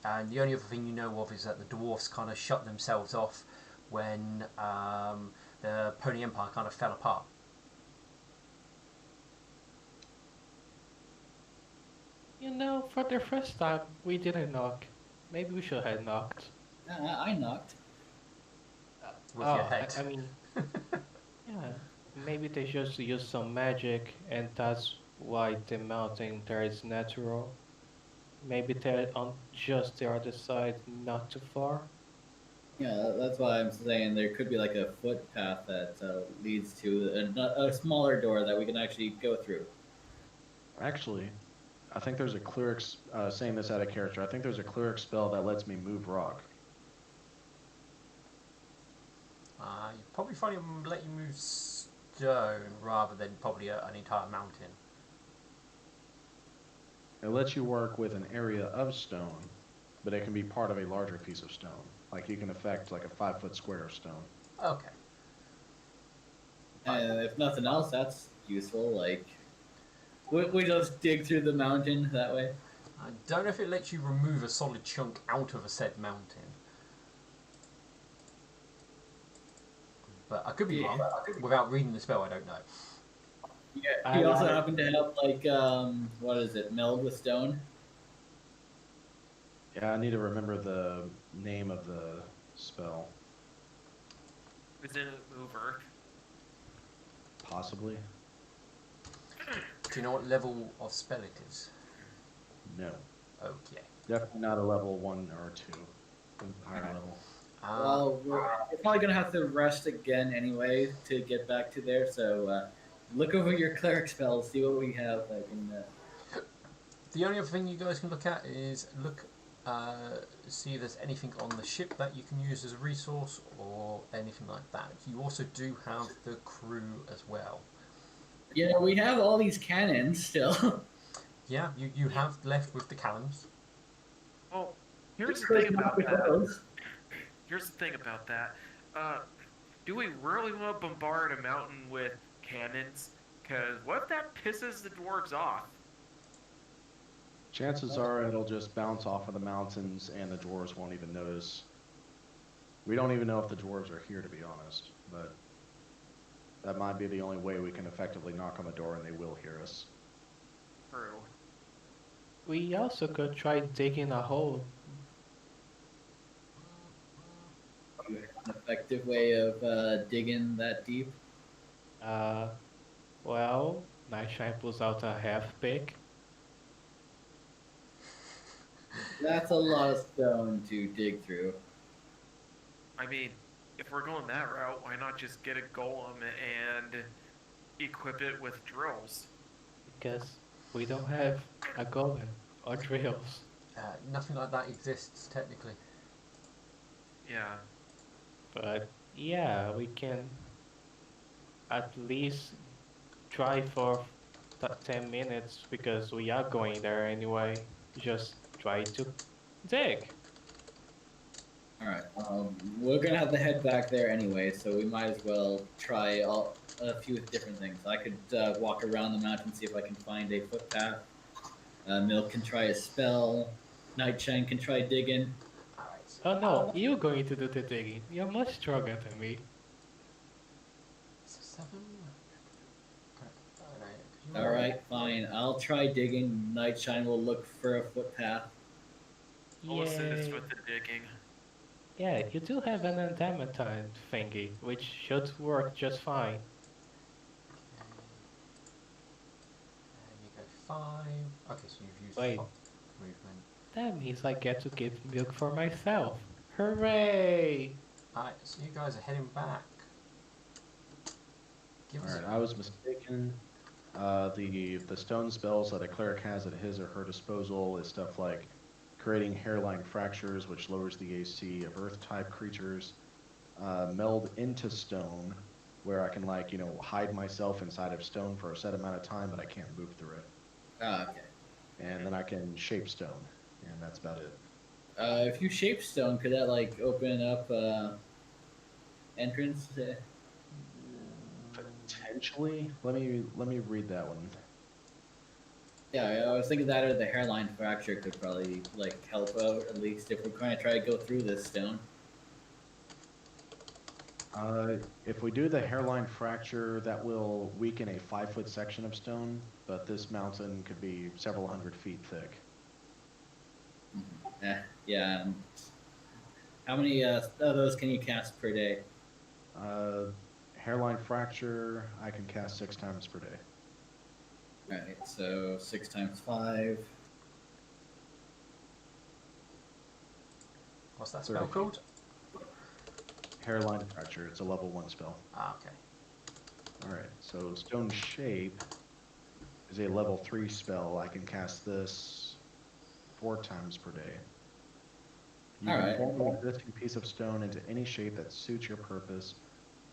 And the only other thing you know of is that the dwarfs kind of shut themselves off when the Pony Empire kind of fell apart. You know, for the first time, we didn't knock. Maybe we should have knocked. I knocked. With your head. I mean, yeah, maybe they just use some magic, and that's why the mountain there is natural. Maybe they're on just the other side, not too far. Yeah, that's why I'm saying there could be like a footpath that leads to a smaller door that we can actually go through. Actually, I think there's a cleric, saying this out of character, I think there's a cleric spell that lets me move rock. You probably find him let you move stone rather than probably an entire mountain. It lets you work with an area of stone, but it can be part of a larger piece of stone. Like you can affect like a 5 foot square of stone. Okay. And if nothing else, that's useful. Like, we just dig through the mountain that way. I don't know if it lets you remove a solid chunk out of a said mountain. But I could be wrong. Without reading the spell, I don't know. Yeah. He also happened to have like what is it? Meld with stone. Yeah, I need to remember the name of the spell. Isn't it move earth? Possibly. Do you know what level of spell it is? No. Okay. Definitely not a level 1 or 2. Higher level. Well, we're probably gonna have to rest again anyway to get back to there. So look over your cleric spells, see what we have. I can. The only other thing you guys can look at is see if there's anything on the ship that you can use as a resource or anything like that. You also do have the crew as well. Yeah, we have all these cannons still. Yeah, you have left with the cannons. Well, here's the thing about that. Here's the thing about that. Do we really want to bombard a mountain with cannons? Because what if that pisses the dwarves off? Chances are it'll just bounce off of the mountains and the dwarves won't even notice. We don't even know if the dwarves are here, to be honest, but that might be the only way we can effectively knock on the door and they will hear us. True. We also could try digging a hole. An effective way of digging that deep. Well, Nightshine pulls out a half pick. That's a lot of stone to dig through. I mean, if we're going that route, why not just get a golem and equip it with drills? Because we don't have a golem or drills. Nothing like that exists technically. Yeah. But yeah, we can at least try for 10 minutes because we are going there anyway. Just try to dig. All right. We're gonna have to head back there anyway, so we might as well try a few different things. I could walk around the mountain, see if I can find a footpath. Milk can try a spell. Nightshine can try digging. Oh no, you're going to do the digging. You're much stronger than me. 7. All right, fine. I'll try digging. Nightshine will look for a footpath. I'll assist Yay. with the digging. Yeah, you do have an adamantine thingy, which should work just fine. And you go 5. Okay, so you've used Wait. movement. That means I get to give milk for myself. Hooray! Alright, so you guys are heading back. Alright, I was mistaken. The stone spells that a cleric has at his or her disposal is stuff like creating hairline fractures, which lowers the AC of earth-type creatures, meld into stone, where I can, like, hide myself inside of stone for a set amount of time, but I can't move through it. Ah, okay. And then I can shape stone, and that's about it. If you shape stone, could that like open up entrance? Potentially. Let me read that one. Yeah, I was thinking that or the hairline fracture could probably like help out at least if we're going to try to go through this stone. If we do the hairline fracture, that will weaken a 5-foot section of stone, but this mountain could be several hundred feet thick. Yeah. How many of those can you cast per day? Hairline fracture, I can cast 6 times per day. Alright, so 6 times 5. What's that spell called? Hairline fracture, it's a level 1 spell. Ah, okay. Alright, so stone shape is a level 3 spell. I can cast this 4 times per day. You can form an existing piece of stone into any shape that suits your purpose.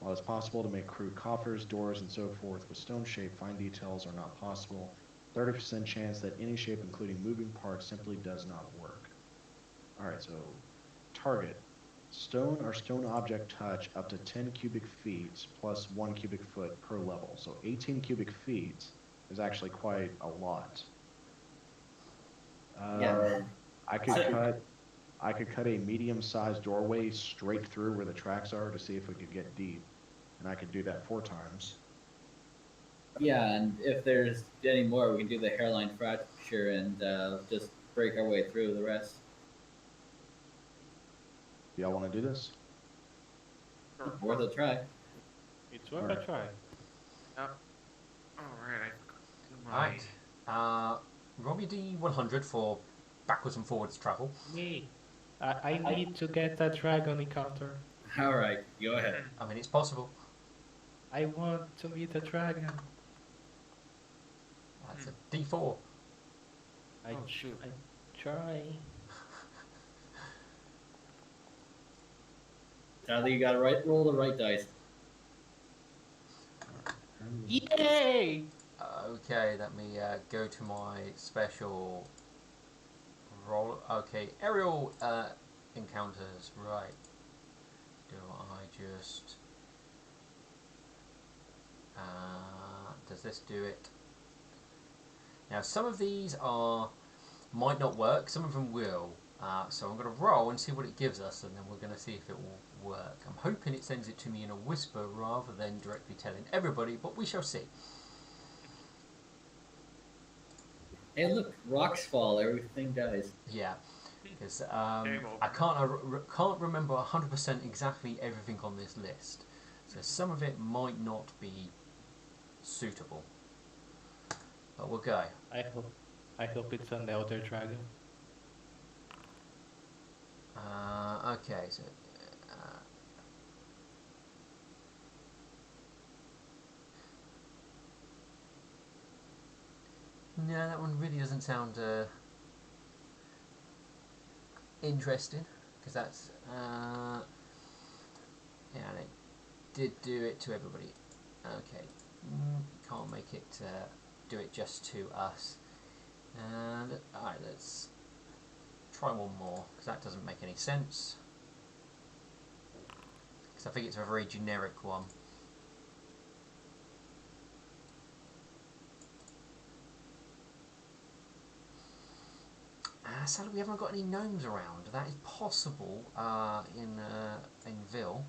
While it's possible to make crude coffers, doors, and so forth with stone shape, fine details are not possible. 30% chance that any shape, including moving parts, simply does not work. All right, so target. Stone or stone object touch up to 10 cubic feet plus 1 cubic foot per level. So 18 cubic feet is actually quite a lot. Yeah. I could cut a medium-sized doorway straight through where the tracks are to see if we could get deep, and I could do that 4 times. Yeah, and if there's any more, we can do the hairline fracture and just break our way through the rest. Do y'all want to do this? Sure. Worth a try. It's worth Alright. a try. Alright, Alright. Roll me D100 for backwards and forwards travel. Me. I need to get that dragon encounter. All right, go ahead. I mean, it's possible. I want to meet the dragon. That's a D4. I Oh, shoot. I try. Sadly, you gotta roll the right dice. Yay! Okay, let me go to my special roll. Okay, aerial encounters. Right. Do I just... does this do it? Now, some of these might not work. Some of them will. So I'm going to roll and see what it gives us, and then we're going to see if it will work. I'm hoping it sends it to me in a whisper rather than directly telling everybody, but we shall see. Hey, look, rocks fall, everything dies. Yeah, because Game I over. can't remember 100% exactly everything on this list, so some of it might not be suitable. But we'll go. I hope it's an elder dragon. Okay, so no, that one really doesn't sound interesting, because that's yeah, and it did do it to everybody. Okay, can't make it do it just to us. And alright, let's try one more, because that doesn't make any sense. Because I think it's a very generic one. Sadly, we haven't got any gnomes around. That is possible in Ville.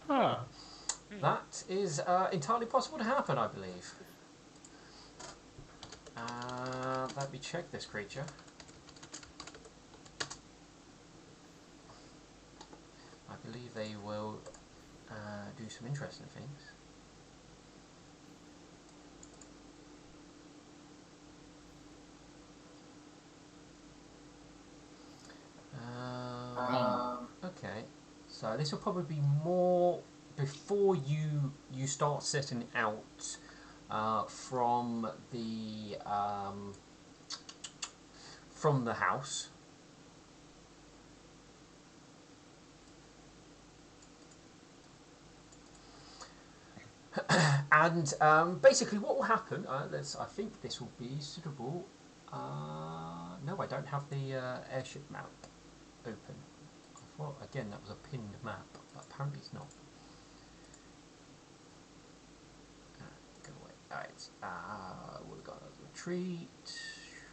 Huh. That is entirely possible to happen, I believe. Let me check this creature. I believe they will do some interesting things. Okay, so this will probably be more before you start setting out from the house. And basically what will happen, I think this will be suitable. No, I don't have the airship map open. I thought, again, that was a pinned map, but apparently it's not. Go away. Alright, we've got a retreat,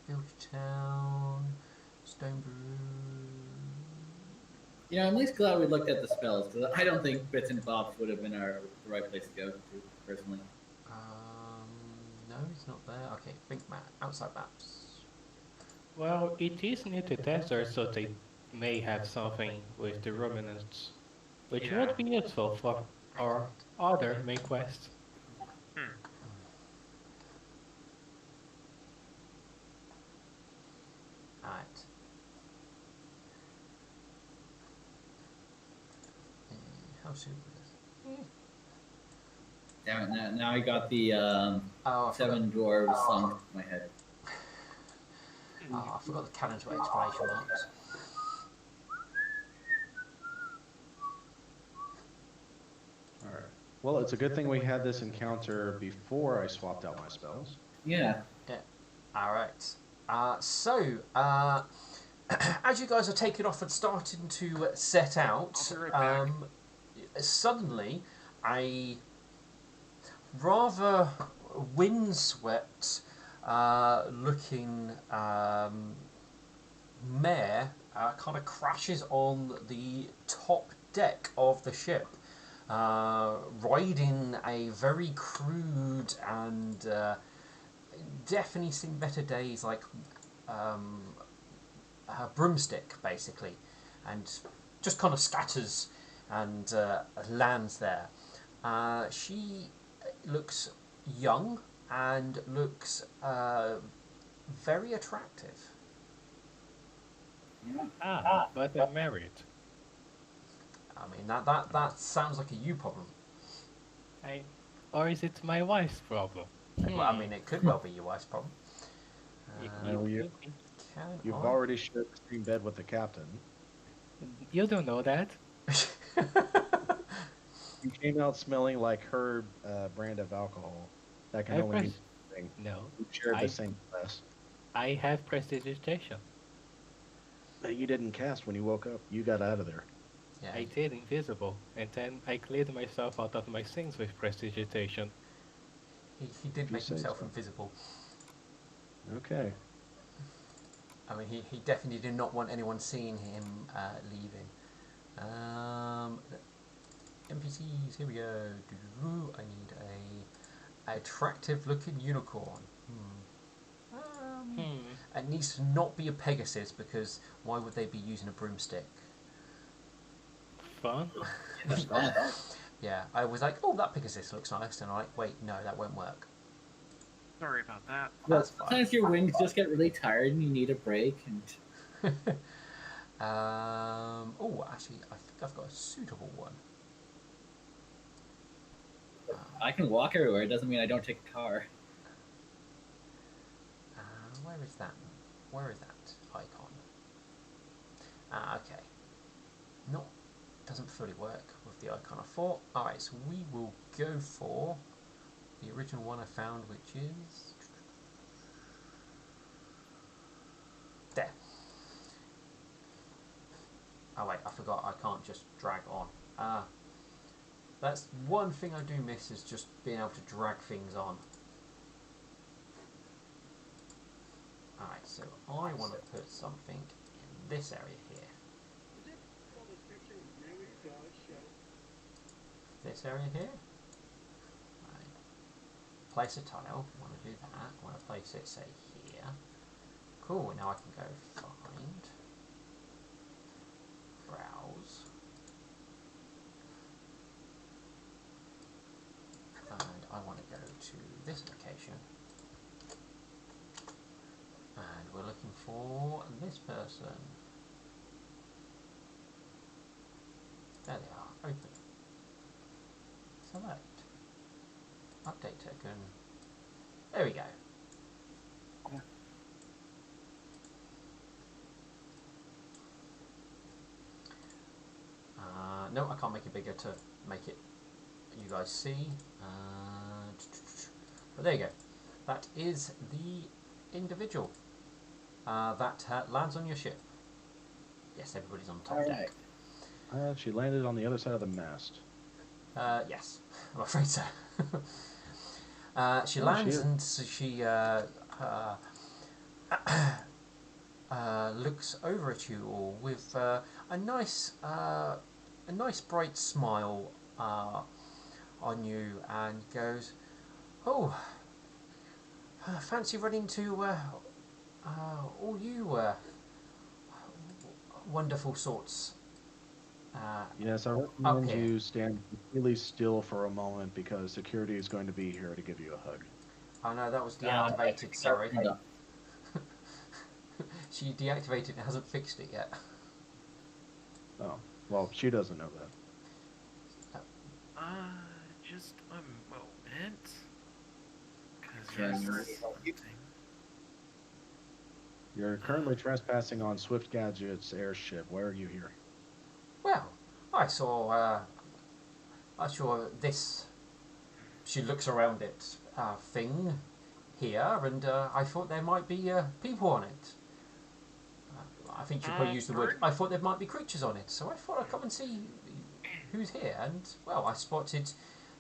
village town, stone brew. You know, I'm at least glad we looked at the spells, because I don't think Bits and Bobs would have been the right place to go to, personally. No, it's not there. Okay, think map, outside maps. Well, it is near the desert, so they may have something with the ruminants, which Yeah. would be useful for our other main quest. Alright. How soon was this? Damn it, now I got the Oh, I forgot. seven dwarves sunk in my head. I forgot the cannons were exclamation marks. All right. Well, it's a good thing we had this encounter before I swapped out my spells. Yeah. Yeah. All right. As you guys are taking off and starting to set out, I'll be right back. suddenly a rather windswept looking mare kind of crashes on the top deck of the ship, riding a very crude and definitely seen better days, like a broomstick basically, and just kind of scatters and lands there. She looks young and looks very attractive. But I'm married. I mean, that sounds like a you problem. Or is it my wife's problem? Well, I mean, it could well be your wife's problem. Well, you've Can already shared the same bed with the captain. You don't know that. You came out smelling like her brand of alcohol. That can I only mean pres- one thing. No, You shared I- the same class. I have prestidigitation. That you didn't cast when you woke up. You got out of there. Yeah, I did invisible, and then I cleared myself out of my sins with prestidigitation. he did You make say himself so. invisible. Okay. I mean, he definitely did not want anyone seeing him leaving. NPCs, here we go. I need a attractive looking unicorn. It needs to not be a Pegasus, because why would they be using a broomstick? Fun? Yeah, I was like, oh, that Pegasus looks nice, and I'm like, wait, no, that won't work. Sorry about that. That's fine. Sometimes your wings just get really tired and you need a break. And Oh, actually, I think I've got a suitable one. I can walk everywhere. It doesn't mean I don't take a car. Where is that? Where is that icon? Okay. No, doesn't fully work with the icon I thought. Alright, so we will go for the original one I found, which is there. Oh wait, I forgot, I can't just drag on. That's one thing I do miss, is just being able to drag things on. Alright, so I want to put something in this area here. This area here. Right. Place a tile. I want to do that. I want to place it, say, here. Cool, now I can go find, browse, and I want to go to this location, and we're looking for this person. There they are. Open. Select. Update token. There we go. No, I can't make it bigger to make it you guys see. But there you go. That is the individual that lands on your ship. Yes, everybody's on top deck. She landed on the other side of the mast. Yes, I'm afraid so. She Oh, lands she is. and so she looks over at you all with a nice bright smile on you, and goes, "Oh, fancy running to all you wonderful sorts." Yes, I recommend you stand really still for a moment, because security is going to be here to give you a hug. Oh no, that was deactivated. Sorry. She deactivated and hasn't fixed it yet. Oh, well, she doesn't know that. Just a moment. Because Yes. there's something. You're currently trespassing on Swift Gadget's airship. Why are you here? Well, I saw, I saw this. She looks around it, thing here, and I thought there might be people on it. I think she probably used the word. Bird? I thought there might be creatures on it, so I thought I'd come and see who's here. And well, I spotted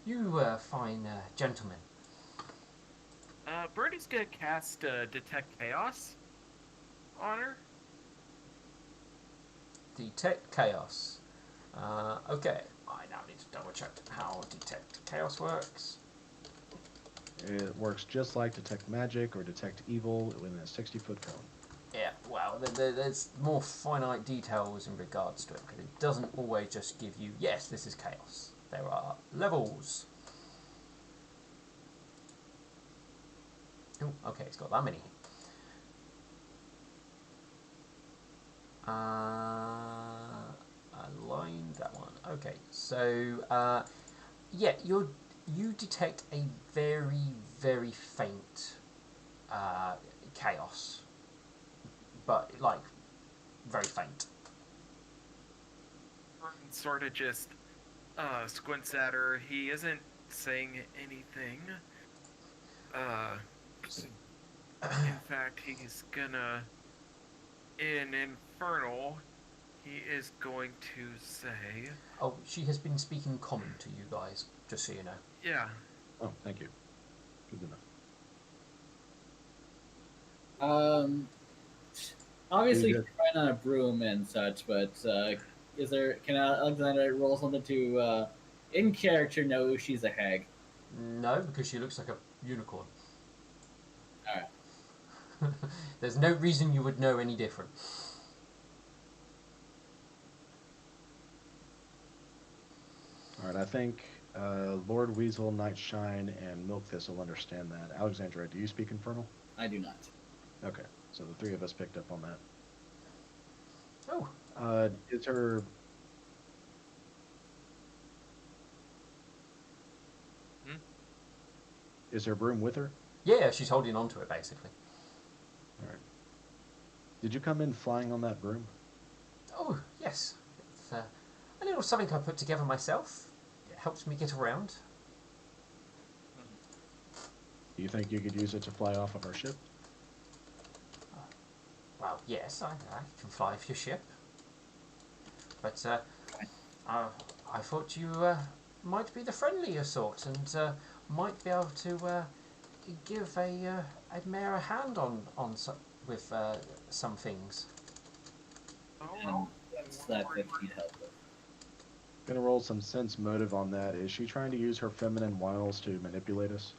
you, fine gentleman. Birdie's gonna cast Detect Chaos on her. Detect chaos. Okay, I now need to double check how detect chaos works. It works just like Detect Magic or Detect Evil within a 60-foot cone. Yeah, well, there's more finite details in regards to it, because it doesn't always just give you, yes, this is chaos. There are levels. Oh, okay, it's got that many. Align that one. Okay, so, yeah, you detect a very, very faint chaos. But, like, very faint. Bird sort of just squints at her. He isn't saying anything. In fact, he's gonna, in Infernal, he is going to say, Oh, she has been speaking common to you guys, just so you know. yeah, Oh, thank you. Good enough. Obviously, You she's riding on a broom and such, but can Alexandra roll something to, in character, know she's a hag? No, because she looks like a unicorn. Alright. There's no reason you would know any different. All right, I think Lord Weasel, Nightshine, and Milk Thistle understand that. Alexandra, do you speak Infernal? I do not. Okay, so the three of us picked up on that. Oh, Is her... Hmm? Is her broom with her? yeah, she's holding on to it, basically. All right. Did you come in flying on that broom? Oh, yes. It's a little something I put together myself. It helps me get around. Do you think you could use it to fly off of our ship? Well, yes, I can fly off your ship. But I thought you might be the friendlier sort and might be able to give a mayor a hand with some things. oh, And that's that he'd help with. Gonna roll some sense motive on that. Is she trying to use her feminine wiles to manipulate us?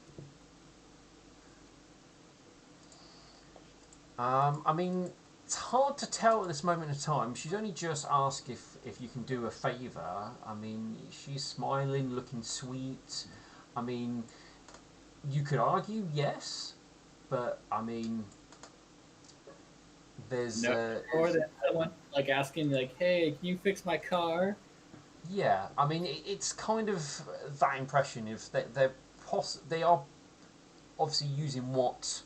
I mean, it's hard to tell at this moment in time. She's only just asked if you can do a favour. I mean, she's smiling, looking sweet. I mean, you could argue yes, but I mean, there's No, or that someone like asking, like, "Hey, can you fix my car?" yeah. I mean, it's kind of that impression. If they are obviously using what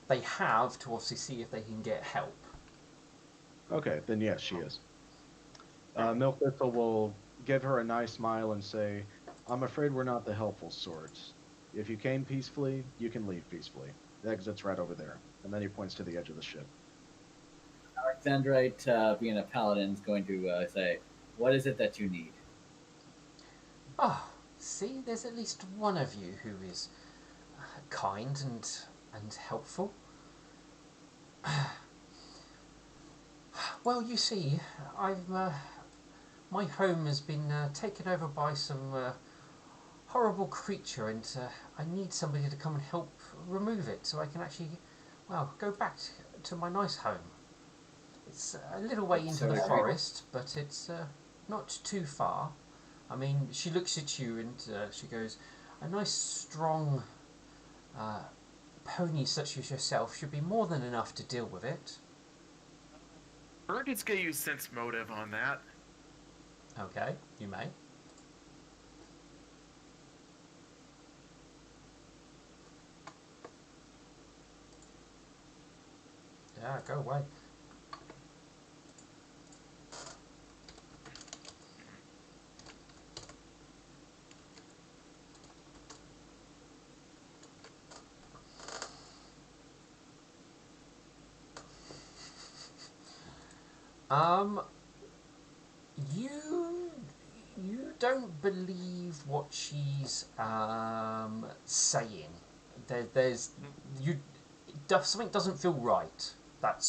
they have to obviously see if they can get help. Okay, then yes, she is. Milk Thistle will give her a nice smile and say, I'm afraid we're not the helpful sorts. If you came peacefully, you can leave peacefully. The exit's right over there. And then he points to the edge of the ship. Alexandrite, being a paladin, is going to say, "What is it that you need?" Ah, see, there's at least one of you who is kind and helpful. Well, you see, I've my home has been taken over by some horrible creature, and I need somebody to come and help remove it, so I can actually, well, go back to my nice home. It's a little way into the forest, but it's not too far. I mean, she looks at you and she goes, "A nice, strong pony such as yourself should be more than enough to deal with it." Bird is gonna use sense motive on that. Okay, you may. Yeah, go away. Um, you you don't believe what she's saying. There's you. Something doesn't feel right. That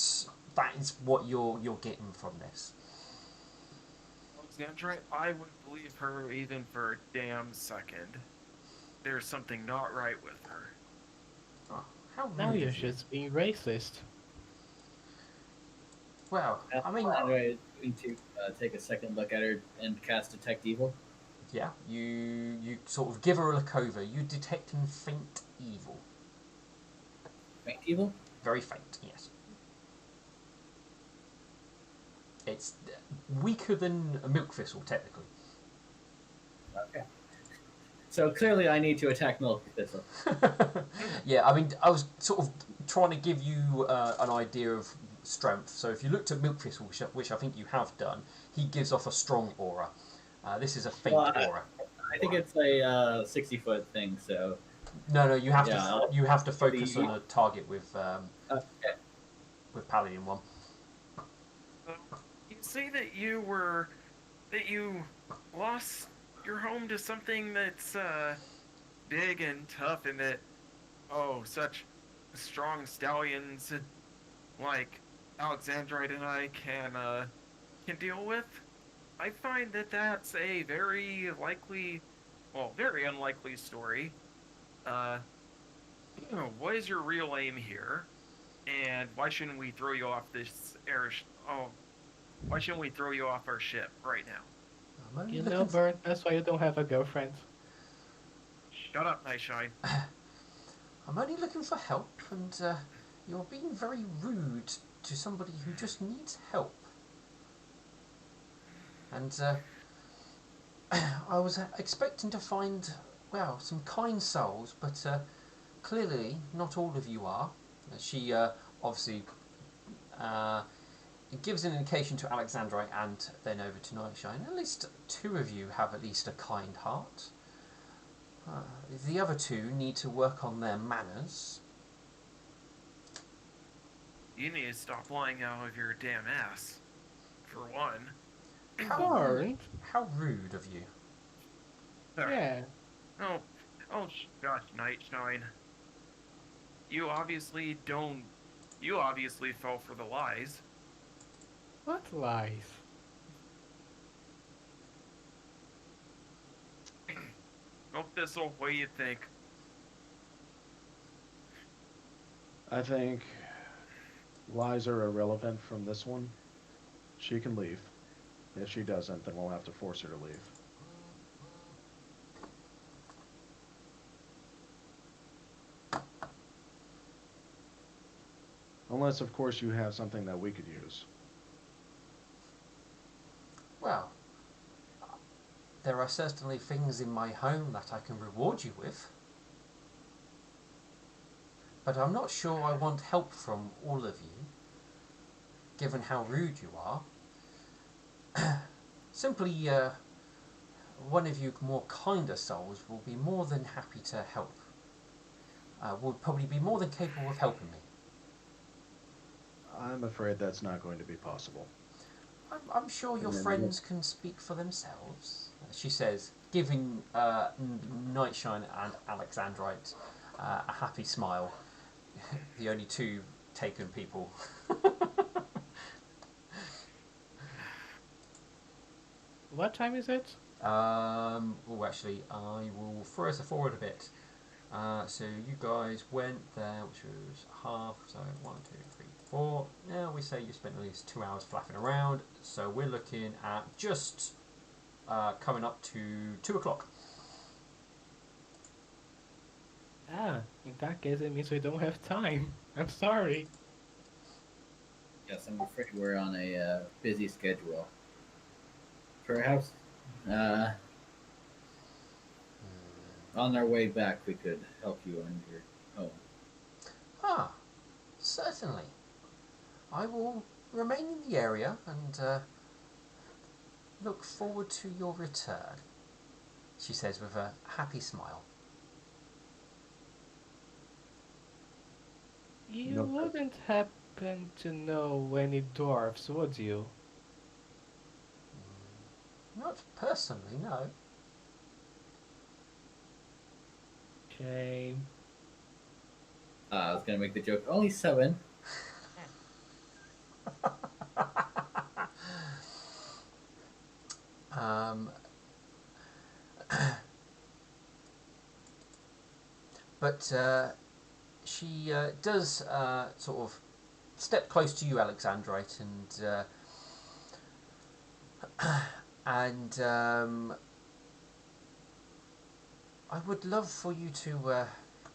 is what you're getting from this. Alexandra, I wouldn't believe her even for a damn second. There's something not right with her. Oh, how Now rude you're of you. just being racist. Well, I mean, I'm going to take a second look at her and cast Detect Evil. yeah, you sort of give her a look over. You detecting faint evil. Faint Evil? Very faint, yes. It's weaker than a milk thistle, technically. Okay. So clearly I need to attack Milk Thistle. Yeah, I mean, I was sort of trying to give you an idea of strength. So if you looked at milk thistle, which I think you have done, he gives off a strong aura. This is a faint Well, aura. I think it's a 60-foot thing, so... No, you have Yeah, to you have to focus the- on a target with Okay. Paladin one. So, you say that you lost your home to something that's big and tough, and that such strong stallions like Alexandrite and I can deal with. I find that that's a very likely, well, very unlikely story. Uh, what is your real aim here? And why shouldn't we throw you off this air? Why shouldn't we throw you off our ship right now? I'm only You know, looking for, Bert, that's why you don't have a girlfriend. Shut up, Nightshine. I'm only looking for help, and you're being very rude to somebody who just needs help. And I was expecting to find, well, some kind souls, but clearly not all of you are. She obviously gives an indication to Alexandrite and then over to Nightshine. At least two of you have at least a kind heart. The other two need to work on their manners. You need to stop lying out of your damn ass. For one. Bert? How rude of you. Yeah. Oh, gosh, Nightshine. You obviously don't. You obviously fell for the lies. What lies? Hope this'll. What do you think? I think lies are irrelevant from this one. She can leave. If she doesn't, then we'll have to force her to leave. Unless, of course, you have something that we could use. Well, there are certainly things in my home that I can reward you with. But I'm not sure I want help from all of you, given how rude you are. Simply, one of you more kinder souls will be more than happy to help. Will probably be more than capable of helping me. I'm afraid that's not going to be possible. I'm sure your And then friends can speak for themselves, she says, giving Nightshine and Alexandrite a happy smile. The only two taken people. What time is it? Oh, actually, I will throw us forward a bit. So you guys went there, which was half, so 1, 2, 3, 4. Now we say you spent at least 2 hours flapping around, so we're looking at just coming up to 2 o'clock. Ah, in that case, it means we don't have time. I'm sorry. Yes, I'm afraid we're on a busy schedule. Perhaps on our way back we could help you on your home. Ah, certainly. I will remain in the area and look forward to your return, she says with a happy smile. You Milk. wouldn't happen to know any dwarfs, would you? Not personally, no. Shame. I was gonna make the joke. Only 7. um, but she does sort of step close to you, Alexandrite, and I would love for you to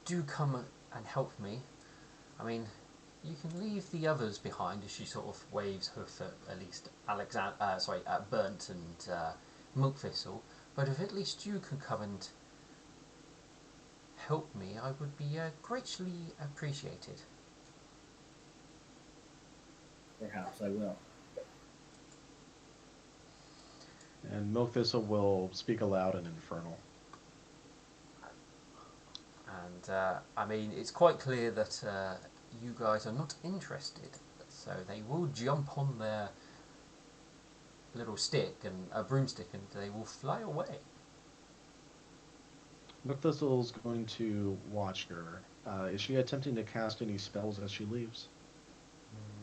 do come and help me. I mean, you can leave the others behind, as she sort of waves hoof at least Burnt and Milkthistle. But if at least you can come and help me, I would be greatly appreciated. Perhaps I will. And Milkthistle will speak aloud in Infernal. And I mean, it's quite clear that you guys are not interested, so they will jump on their little stick and a broomstick, and they will fly away. Milkthistle's going to watch her. Is she attempting to cast any spells as she leaves?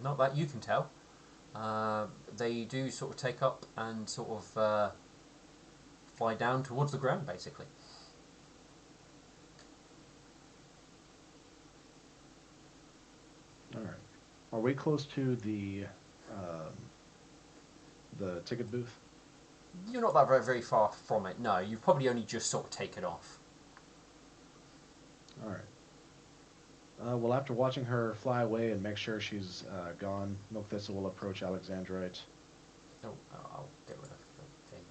Not that you can tell. They do sort of take up and sort of fly down towards the ground, basically. All right. Are we close to the ticket booth? You're not that very far from it. No, you've probably only just sort of taken off. All right. Well, after watching her fly away and make sure she's gone, Milkthistle will approach Alexandrite. Oh, I'll get rid of the thing.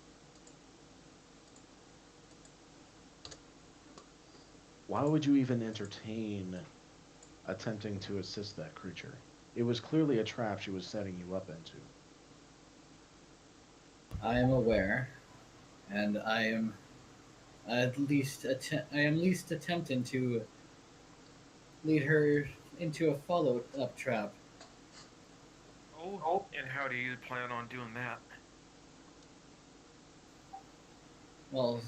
Why would you even entertain attempting to assist that creature? It was clearly a trap she was setting you up into. I am aware, and I am least attempting to lead her into a follow-up trap. Oh, and how do you plan on doing that? Well,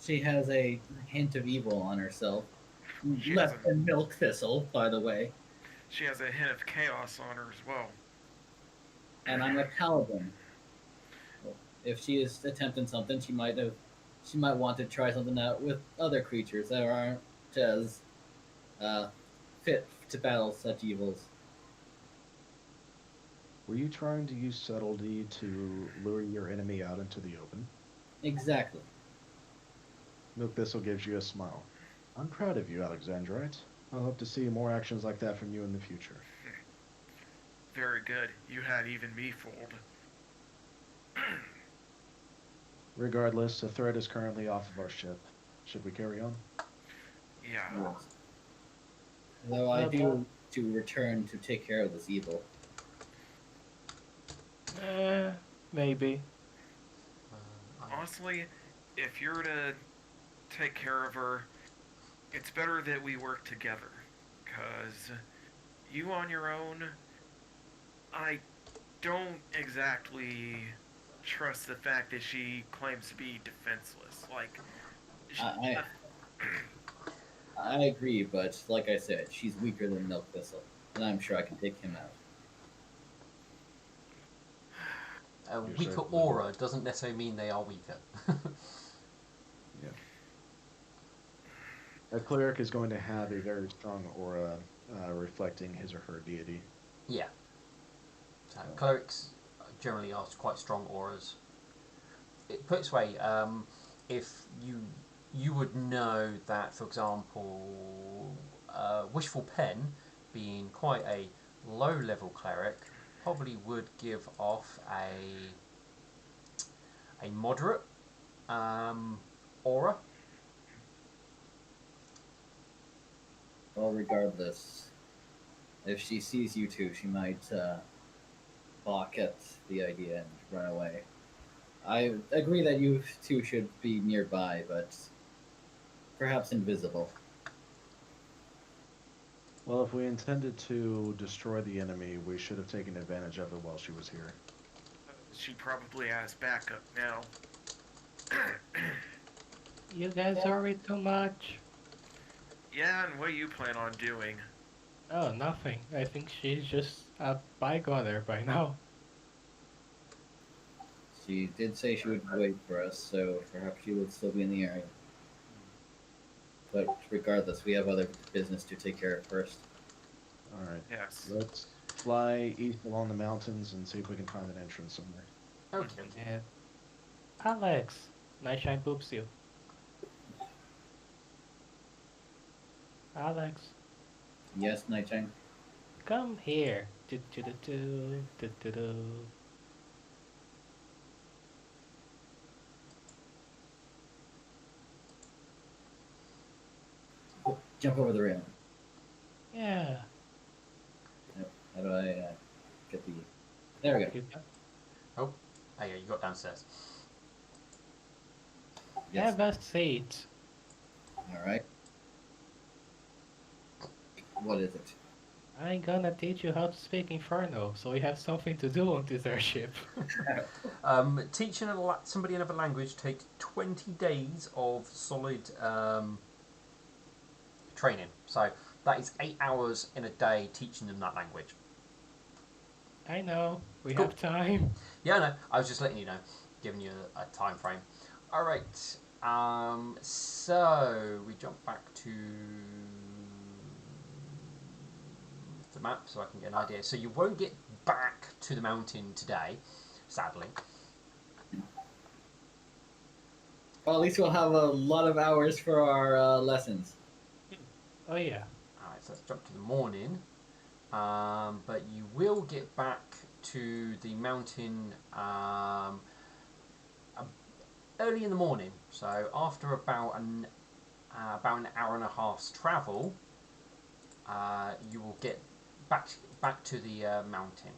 she has a hint of evil on herself. She Less has a- than Milkthistle, by the way. She has a hint of chaos on her as well. And I'm a paladin. If she is attempting something, she might want to try something out with other creatures that aren't as fit to battle such evils. Were you trying to use subtlety to lure your enemy out into the open? Exactly. Milkthistle gives you a smile. I'm proud of you, Alexandrite. I'll hope to see more actions like that from you in the future. Very good. You had even me fooled. Regardless, the threat is currently off of our ship. Should we carry on? Yeah. Though I do to return to take care of this evil. Maybe. Honestly, if you're to take care of her, it's better that we work together. Because you on your own, I don't exactly trust the fact that she claims to be defenseless. Like, I agree, but like I said, she's weaker than Milkthistle, and I'm sure I can take him out. A You're weaker certainly aura doesn't necessarily mean they are weaker. Yeah. A cleric is going to have a very strong aura reflecting his or her deity. Yeah. So clerics generally are quite strong auras. It puts this way, if you would know that, for example, Wishful Pen, being quite a low level cleric, probably would give off a moderate aura. Well, regardless, if she sees you two, she might balk at the idea and run away. I agree that you two should be nearby, but perhaps invisible. Well, if we intended to destroy the enemy, we should have taken advantage of it while she was here. She probably has backup now. You guys worry too much. Yeah, and what do you plan on doing? Oh, nothing. I think she's just a bygoner by now. She did say she would wait for us, so perhaps she would still be in the area. But regardless, we have other business to take care of first. All right. Yes. Let's fly east along the mountains and see if we can find an entrance somewhere. Okay. And Alex, Nightshine poops you. Alex, Yes, Nightshine? come here. Do-do-do-do, do-do-do. Jump over the railing. Yeah. How do I get the... There we go. You got- Oh, yeah, you got downstairs. Yes. Have a seat. Alright. What is it? I'm gonna teach you how to speak Inferno, so you have something to do on this airship. Teaching somebody another language takes 20 days of solid training. So that is 8 hours in a day teaching them that language. I know, we Cool. have time. Yeah, no, I was just letting you know, giving you a time frame. All right. So we jump back to the map so I can get an idea. So you won't get back to the mountain today, sadly. Well, at least we'll have a lot of hours for our lessons. Oh yeah. All right, so let's jump to the morning. But you will get back to the mountain early in the morning. So after about an hour and a half's travel, you will get back to the mountain.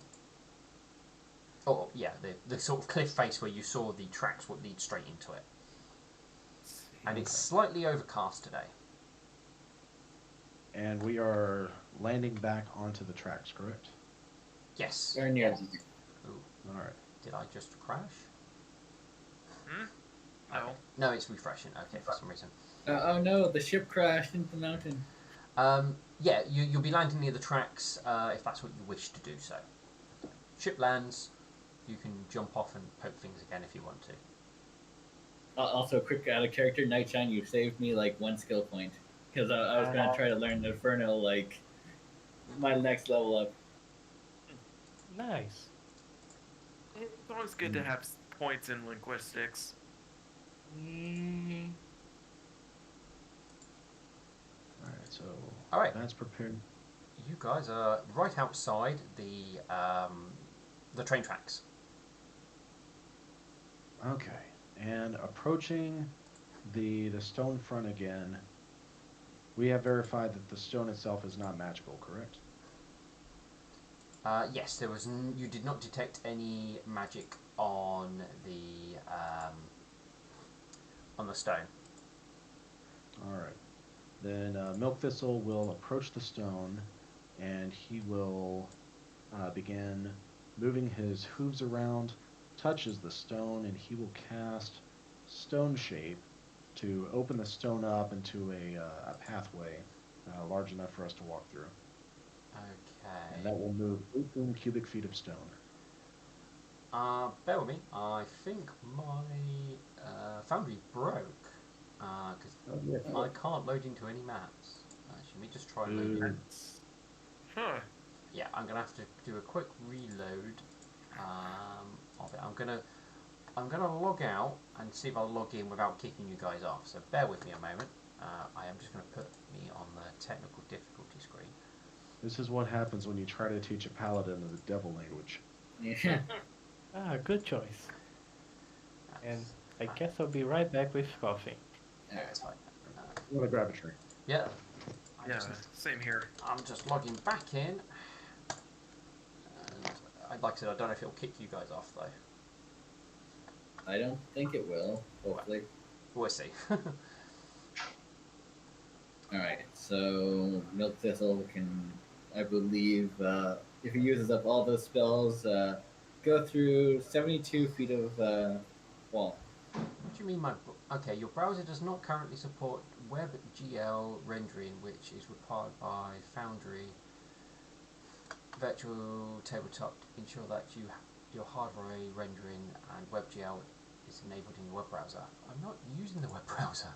Oh yeah, the sort of cliff face where you saw the tracks would lead straight into it. And it's slightly overcast today. And we are landing back onto the tracks, correct? Yes. Very near. All right. Did I just crash? No. Okay. No, it's refreshing. Okay, for some reason. Oh no, the ship crashed into the mountain. Yeah, you'll be landing near the tracks if that's what you wish to do so. Ship lands, you can jump off and poke things again if you want to. Also, quick out of character, Nightshine, you saved me like 1 skill point. Because I was going to try to learn Inferno, like, my next level up. Nice. It's always good to have points in linguistics. Mm, All right. So All right. that's prepared. You guys are right outside the train tracks. Okay. And approaching the stone front again, we have verified that the stone itself is not magical, correct? Yes, there was. You did not detect any magic on the stone. All right. Then Milk Thistle will approach the stone, and he will begin moving his hooves around, touches the stone, and he will cast Stone Shape to open the stone up into a pathway large enough for us to walk through. And that Okay. will move 18 cubic feet of stone. Bear with me. I think my foundry broke because Oh, yeah. I can't load into any maps. Let me just try and load Ooh. in. Huh. Yeah, I'm gonna have to do a quick reload of it. I'm gonna log out and see if I'll log in without kicking you guys off. So bear with me a moment. I am just gonna put me on the technical difficulty screen. This is what happens when you try to teach a paladin the devil language. Yeah. good choice. And That's I fine. guess I'll be right back with coffee. Yeah, it's fine. You want to grab a tree? Yeah, Yeah, same here. I'm just logging back in. And like I said, I don't know if it'll kick you guys off though. I don't think it will. Hopefully. We'll see. All right. So Milk Thistle can, I believe, if he uses up all those spells, go through 72 feet of wall. What do you mean, okay, your browser does not currently support WebGL rendering, which is required by Foundry. Virtual Tabletop ensure that your hardware rendering and WebGL is enabled in your web browser. I'm not using the web browser.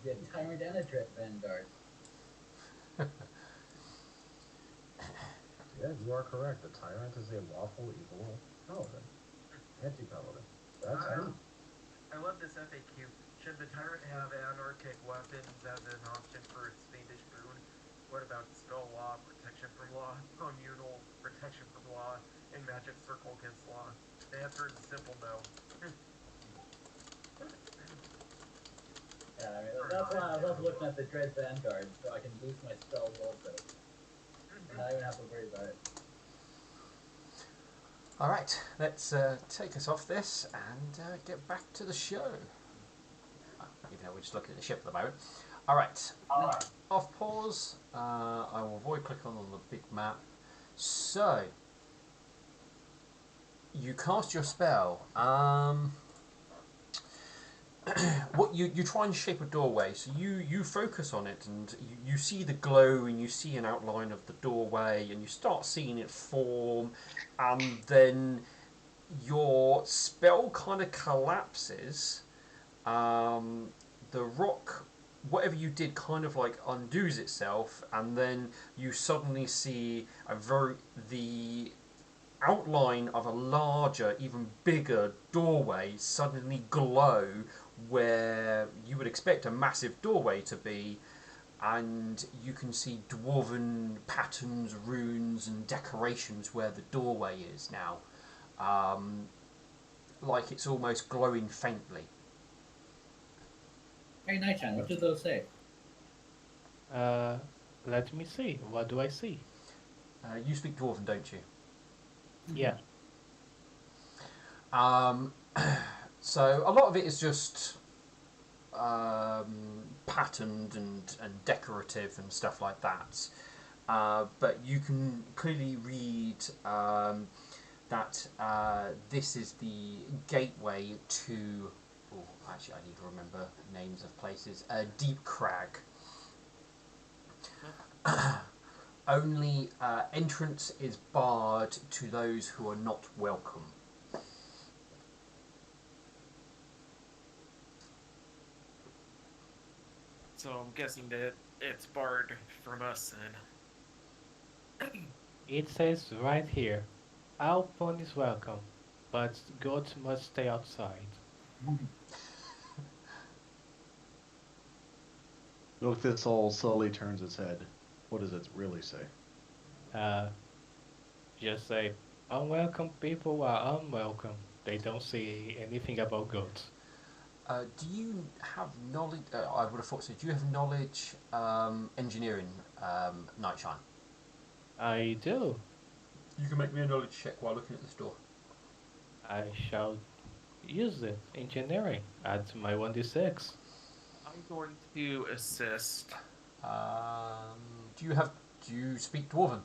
be a tyrant and a dread vanguard. Yeah, you are correct. The tyrant is a lawful evil paladin. Anti-paladin. That's me. I love this FAQ. Should the tyrant have anarchic weapons as an option for its fiendish boon? What about spell law, protection from law, communal protection from law, and magic circle against law? The answer is a simple no. Yeah, I mean, that's why I love looking at the dread vanguard, so I can boost my spells also. And I don't even have to worry about it. All right, let's take us off this and get back to the show. Even though we're just looking at the ship at the moment. All right, off pause. I will void click on the big map. So, you cast your spell. What you try and shape a doorway, so you focus on it and you see the glow and you see an outline of the doorway and you start seeing it form, and then your spell kind of collapses. The rock, whatever you did, kind of like undoes itself, and then you suddenly see the outline of a larger, even bigger doorway suddenly glow where you would expect a massive doorway to be, and you can see dwarven patterns, runes, and decorations where the doorway is now. Like it's almost glowing faintly. Hey, Nightshine, what do those say? Let me see. What do I see? You speak dwarven, don't you? Yeah. So a lot of it is just patterned and decorative and stuff like that. But you can clearly read that this is the gateway to... Oh, actually, I need to remember names of places. Deep Crag. Only entrance is barred to those who are not welcome. So I'm guessing that it's barred from us then. It says right here, all ponies welcome, but goats must stay outside. Milk Thistle slowly turns its head. What does it really say? Just say, unwelcome people are unwelcome. They don't say anything about goats. Do you have knowledge? I would have thought so. Do you have knowledge engineering, Nightshine? I do. You can make me a knowledge check while looking at this door. I shall use it. Engineering. Add my 1d6. I'm going to assist. Do you speak Dwarven?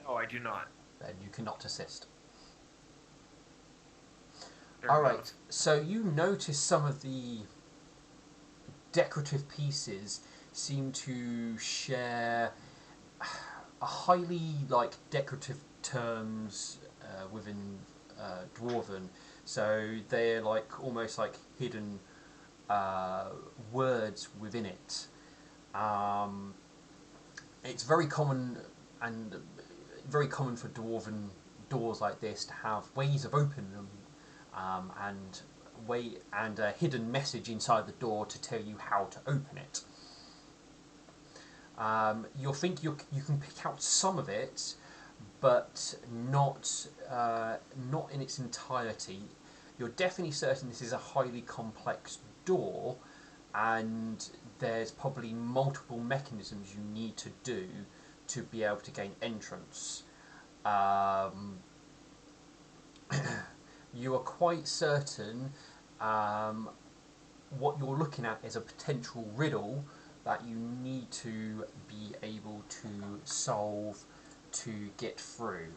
No, I do not. Then you cannot assist. Fair All right. enough. So you notice some of the decorative pieces seem to share a highly decorative terms within Dwarven. So they're almost like hidden words within it. It's very common for Dwarven doors like this to have ways of opening them, and a hidden message inside the door to tell you how to open it. You'll think you can pick out some of it, but not in its entirety. You're definitely certain this is a highly complex door, and there's probably multiple mechanisms you need to do to be able to gain entrance. You are quite certain what you're looking at is a potential riddle that you need to be able to solve to get through.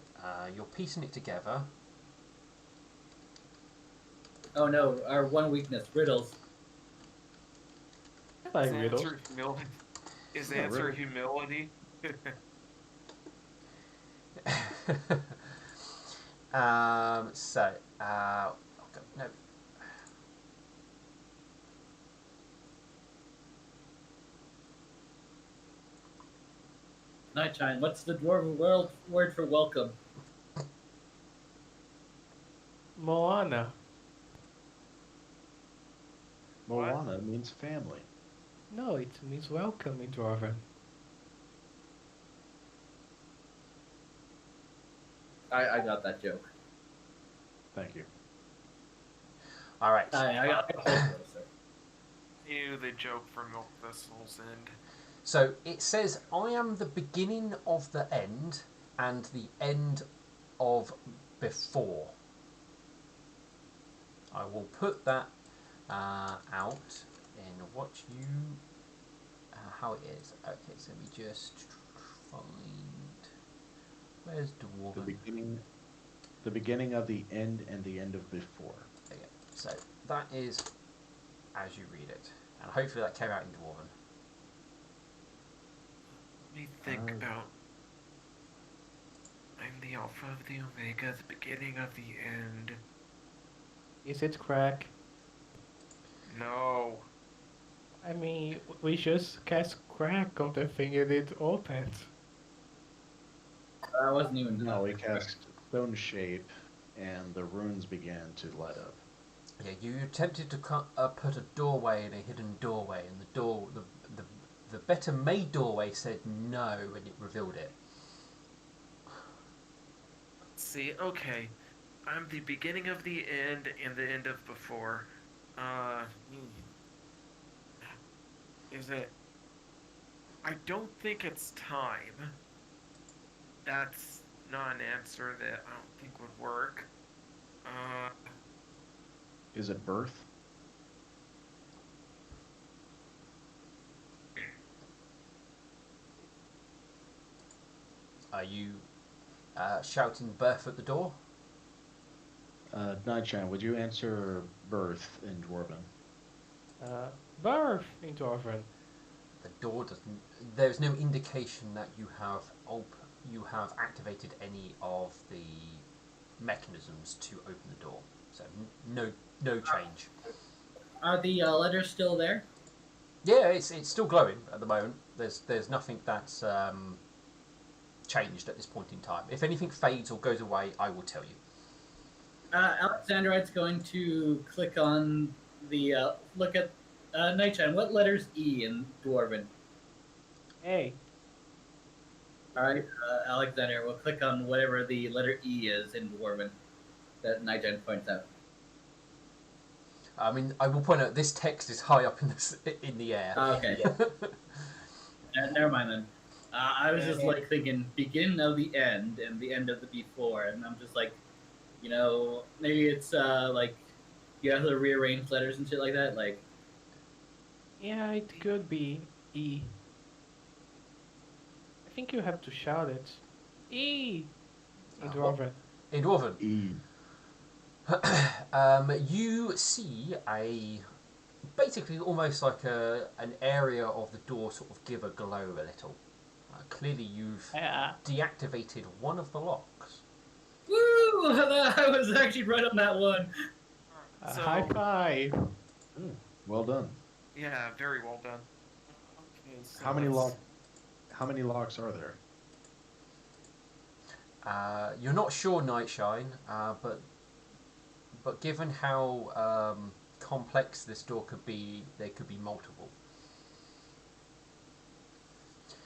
You're piecing it together. Oh no, our one weakness, riddles. I Is the riddle. answer humility? Is the Yeah, answer riddle. humility? No. Nightshine, what's the dwarven word for welcome? Moana. What? Moana means family. No, it means welcome in Dwarven. I got that joke. Thank you. All right. I got both of those, sir. Knew the joke from Milk Thistle's End. So it says, I am the beginning of the end and the end of before. I will put that out in what you... how it is. Okay, so let me just find... Where's Dwarven? The beginning of the end and the end of before. Okay, so that is as you read it. And hopefully that came out in Dwarven. Let me think about. I'm the Alpha of the Omega, the beginning of the end. Is it crack? No. I mean, we just cast crack on the thing and it opened. I wasn't even. No, we cast Stone Shape, and the runes began to light up. Yeah, you attempted to put a doorway in a hidden doorway, and the better made doorway said no, and it revealed it. Let's see, okay. I'm the beginning of the end and the end of before. Is it? I don't think it's time. That's not an answer that I don't think would work. Is it birth? Are you shouting birth at the door? Nightshine, would you answer birth in Dwarven? Birth in Dwarven. The door doesn't. There's no indication that you have activated any of the mechanisms to open the door. So no change. Are the letters still there? Yeah, it's still glowing at the moment. There's nothing that's changed at this point in time. If anything fades or goes away, I will tell you. Alexandrite's going to click on the look at Nightshine. What letter's E in Dwarven? Hey, All right, Alexander will click on whatever the letter E is in Dwarven that Nightshine points out. I mean, I will point out this text is high up in the air. Okay. Never mind then. I was just like thinking beginning of the end and the end of the before, and I'm just like, you know, maybe it's like you have to rearrange letters and shit like that. Like, yeah, it could be E. I think you have to shout it. E! In Dwarven. In Dwarven, E. you see basically almost like an area of the door sort of give a glow a little. Clearly, you've deactivated one of the locks. woo! I was actually right on that one. So, High five! Well done. Yeah, very well done. Okay, so How many locks are there? You're not sure, Nightshine, but given how complex this door could be, there could be multiple.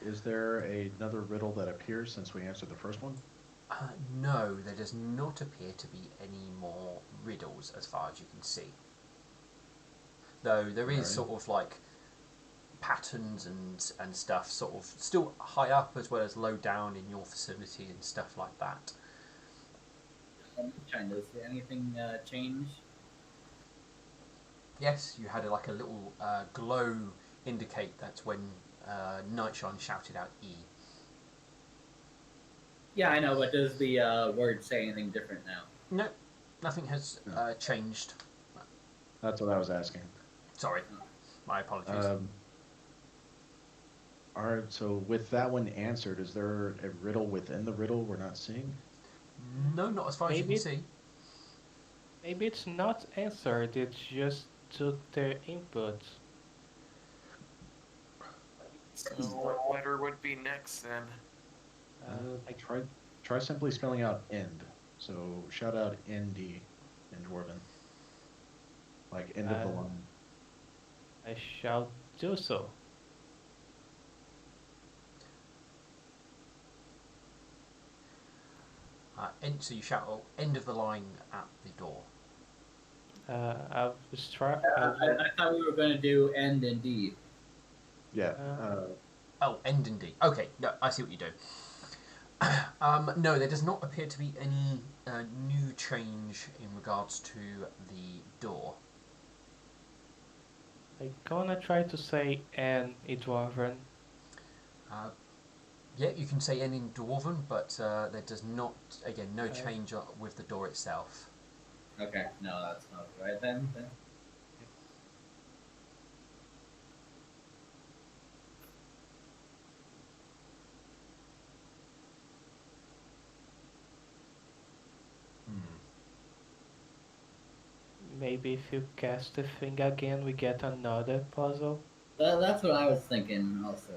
Is there another riddle that appears since we answered the first one? No, there does not appear to be any more riddles as far as you can see. Though there is sort of like patterns and stuff sort of still high up as well as low down in your facility and stuff like that. Nightshine, does anything change? Yes, you had like a little glow indicate that's when Nightshine shouted out E. Yeah, I know, but does the word say anything different now? No, nothing has changed. That's what I was asking. Sorry, my apologies. All right, so with that one answered, is there a riddle within the riddle we're not seeing? No, not as far as you can see. Maybe it's not answered, it's just took their input. So what letter would be next then? I Try simply spelling out end. So shout out ND in Dwarven, like end of the uh, line. I shall do so. So you shout end of the line at the door. I was try. I I, will. I thought we were going to do end indeed. Yeah. Uh, Oh, end and D. Okay, no, I see what you do. No, there does not appear to be any new change in regards to the door. I gonna try to say an Dwarven. Uh, yeah, you can say N in Dwarven, but there does not, again, no Uh, change with the door itself. Okay, no, that's not right then. Hmm. Maybe if you cast the thing again, we get another puzzle. That's what I was thinking also.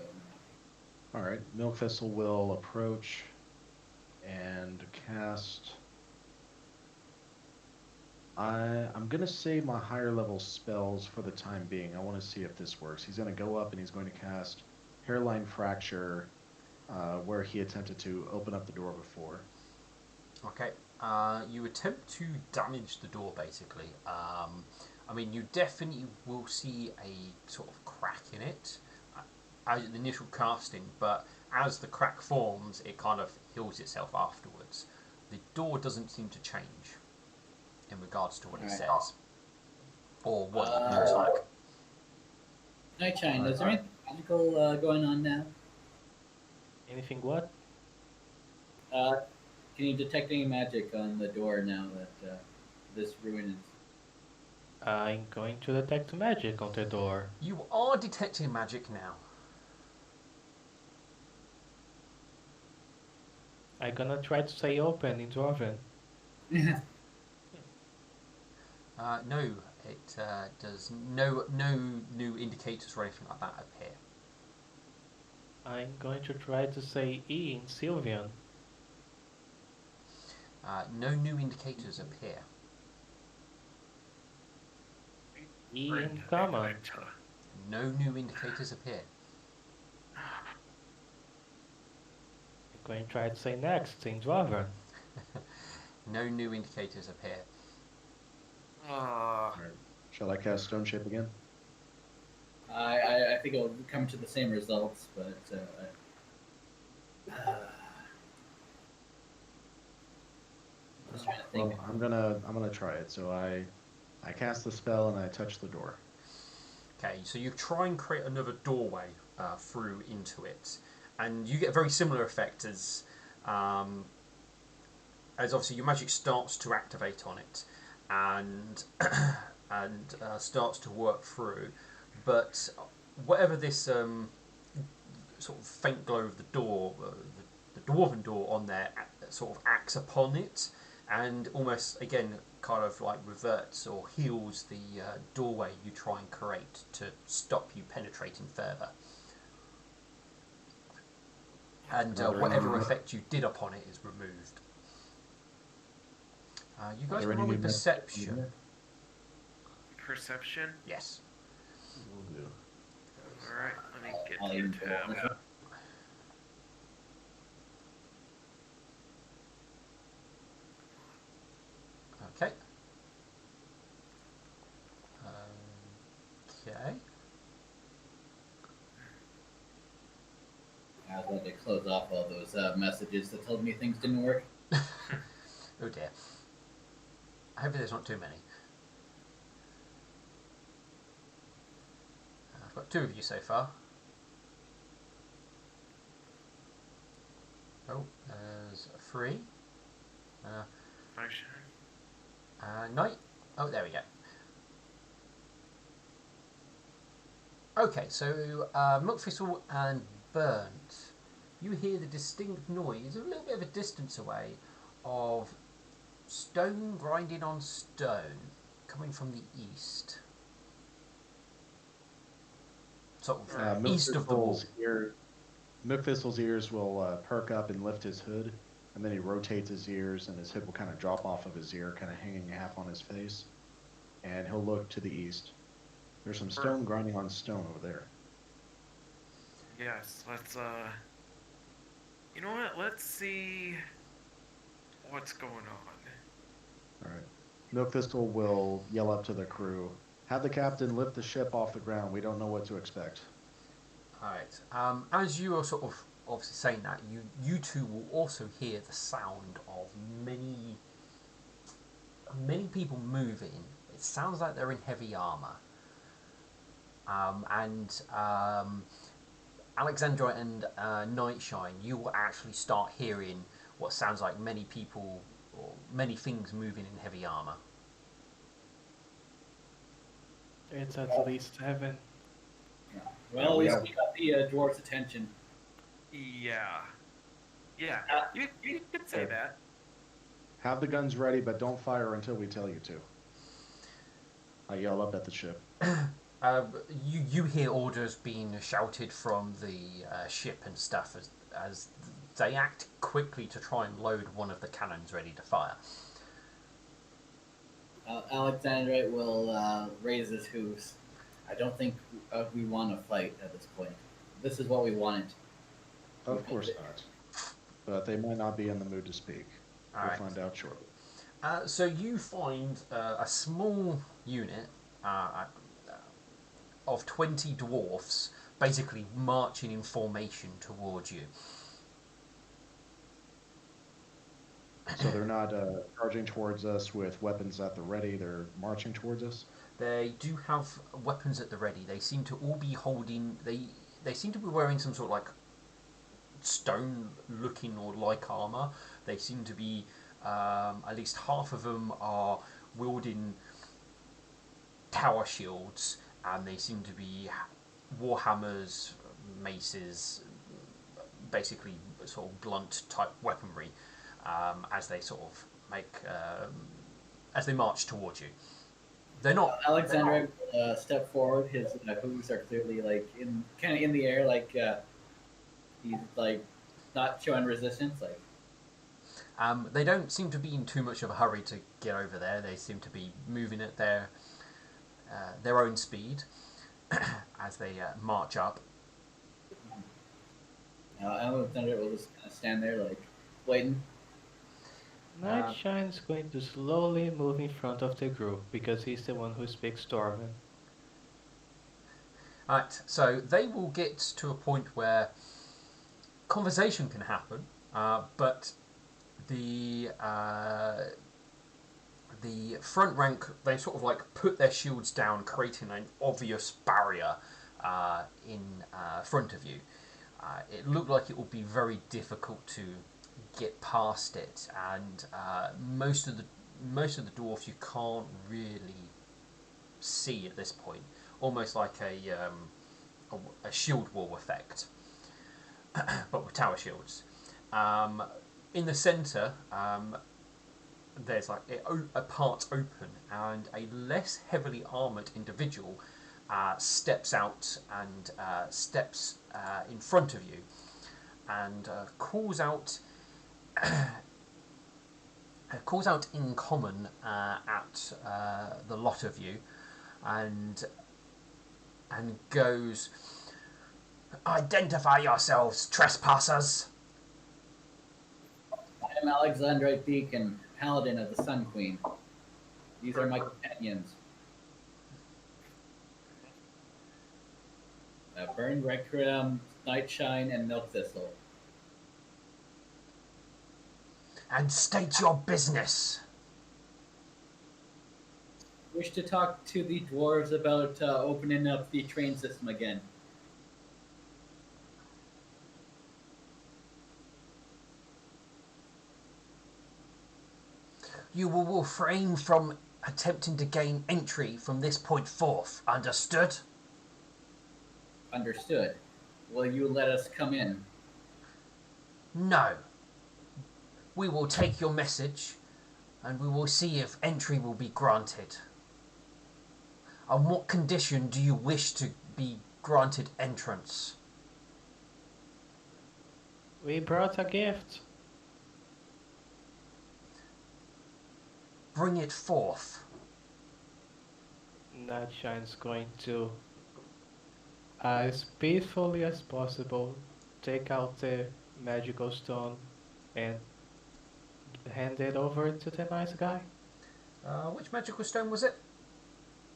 All right. Milk Thistle will approach and cast. I'm gonna save my higher level spells for the time being. I want to see if this works. He's gonna go up and he's going to cast Hairline Fracture, where he attempted to open up the door before. Okay, you attempt to damage the door, basically. I mean, you definitely will see a sort of crack in it as the initial casting, but as the crack forms, it kind of heals itself afterwards. The door doesn't seem to change in regards to what it Alright. says or what it looks like. Night Shine, is there anything magical going on now? Anything what? Uh, can you detect any magic on the door now that this ruin is? I'm going to detect magic on the door. You are detecting magic now. I'm gonna try to say open in Dwarven. No, it does no new indicators or anything like that appear. I'm going to try to say E in Sylvian. No new indicators appear. E in Common. No new indicators appear. I'm going to try to say next in Dwarven. No new indicators appear. All right. Shall I cast Stone Shape again? I think it'll come to the same results, but just trying to think. Well, I'm gonna try it. So I cast the spell and I touch the door. Okay, so you try and create another doorway through into it, and you get a very similar effect as obviously your magic starts to activate on it, and starts to work through. But whatever this sort of faint glow of the door, the dwarven door on there, sort of acts upon it, and almost again kind of like reverts or heals the doorway you try and create to stop you penetrating further. And whatever effect you did upon it is removed. You guys can roll with perception. Perception? Yes. Will do. Alright, let me get I'll to even your pull tab. this up. Okay. Okay. I was about to close off all those messages that told me things didn't work. Oh dear. I hope there's not too many. I've got 2 of you so far. Oh, there's 3. Function. Night. Oh, there we go. Okay, so Milkthistle and Burnt, you hear the distinct noise a little bit of a distance away of stone grinding on stone coming from the east. Sort of Milk east of the wall. Thistle's ear, Milkthistle's ears will perk up and lift his hood, and then he rotates his ears, and his hood will kind of drop off of his ear, kind of hanging half on his face, and he'll look to the east. There's some Or- stone grinding on stone over there. Yes, let's you know what? Let's see what's going on. All right. Milkthistle will yell up to the crew, "Have the captain lift the ship off the ground. We don't know what to expect." Alright. As you are sort of obviously saying that, you two will also hear the sound of many people moving. It sounds like they're in heavy armor. And Alexandra and Nightshine, you will actually start hearing what sounds like many people or many things moving in heavy armor. It's at least 7. Yeah. Well, at we least have- we got the dwarf's attention. Yeah. Yeah, you could say Okay. that. Have the guns ready, but don't fire until we tell you to. I yell up at the ship. You hear orders being shouted from the ship and stuff as they act quickly to try and load one of the cannons ready to fire. Alexandra will raise his hooves. I don't think we want to fight at this point. This is what we wanted. Of course not. But they might not be in the mood to speak. We'll Alright. find out shortly. So you find a small unit of 20 dwarfs basically marching in formation towards you. So they're not charging towards us with weapons at the ready. They're marching towards us. They do have weapons at the ready. They seem to all be holding. They seem to be wearing some sort of like stone-looking or like armor. They seem to be at least half of them are wielding tower shields, and they seem to be warhammers, maces, basically sort of blunt type weaponry, as they sort of make as they march towards you. They're not. Alexandra will step forward. His hooves are clearly like kind of in the air, like he's like not showing resistance. Like They don't seem to be in too much of a hurry to get over there. They seem to be moving at their own speed as they march up. Alexandra will just kind of stand there, like waiting. Nightshine's going to slowly move in front of the group because he's the one who speaks Dwarven. Right, so they will get to a point where conversation can happen, but the front rank, they sort of like put their shields down, creating an obvious barrier in front of you. It looked like it would be very difficult to get past it, and most of the dwarfs you can't really see at this point, almost like a shield wall effect, but with tower shields. In the centre, there's like a part open, and a less heavily armoured individual steps out and steps in front of you, and calls out in common at the lot of you, and goes, "Identify yourselves, trespassers." I am Alexandra Beacon, Paladin of the Sun Queen. These are my companions. Burn, Recrum, Nightshine, and Milkthistle. And state your business. Wish to talk to the dwarves about opening up the train system again. You will refrain from attempting to gain entry from this point forth. Understood? Understood. Will you let us come in? No. We will take your message, and we will see if entry will be granted. On what condition do you wish to be granted entrance? We brought a gift. Bring it forth. Nightshine's going to, as peacefully as possible, take out the magical stone and hand it over to the nice guy. Which magical stone was it?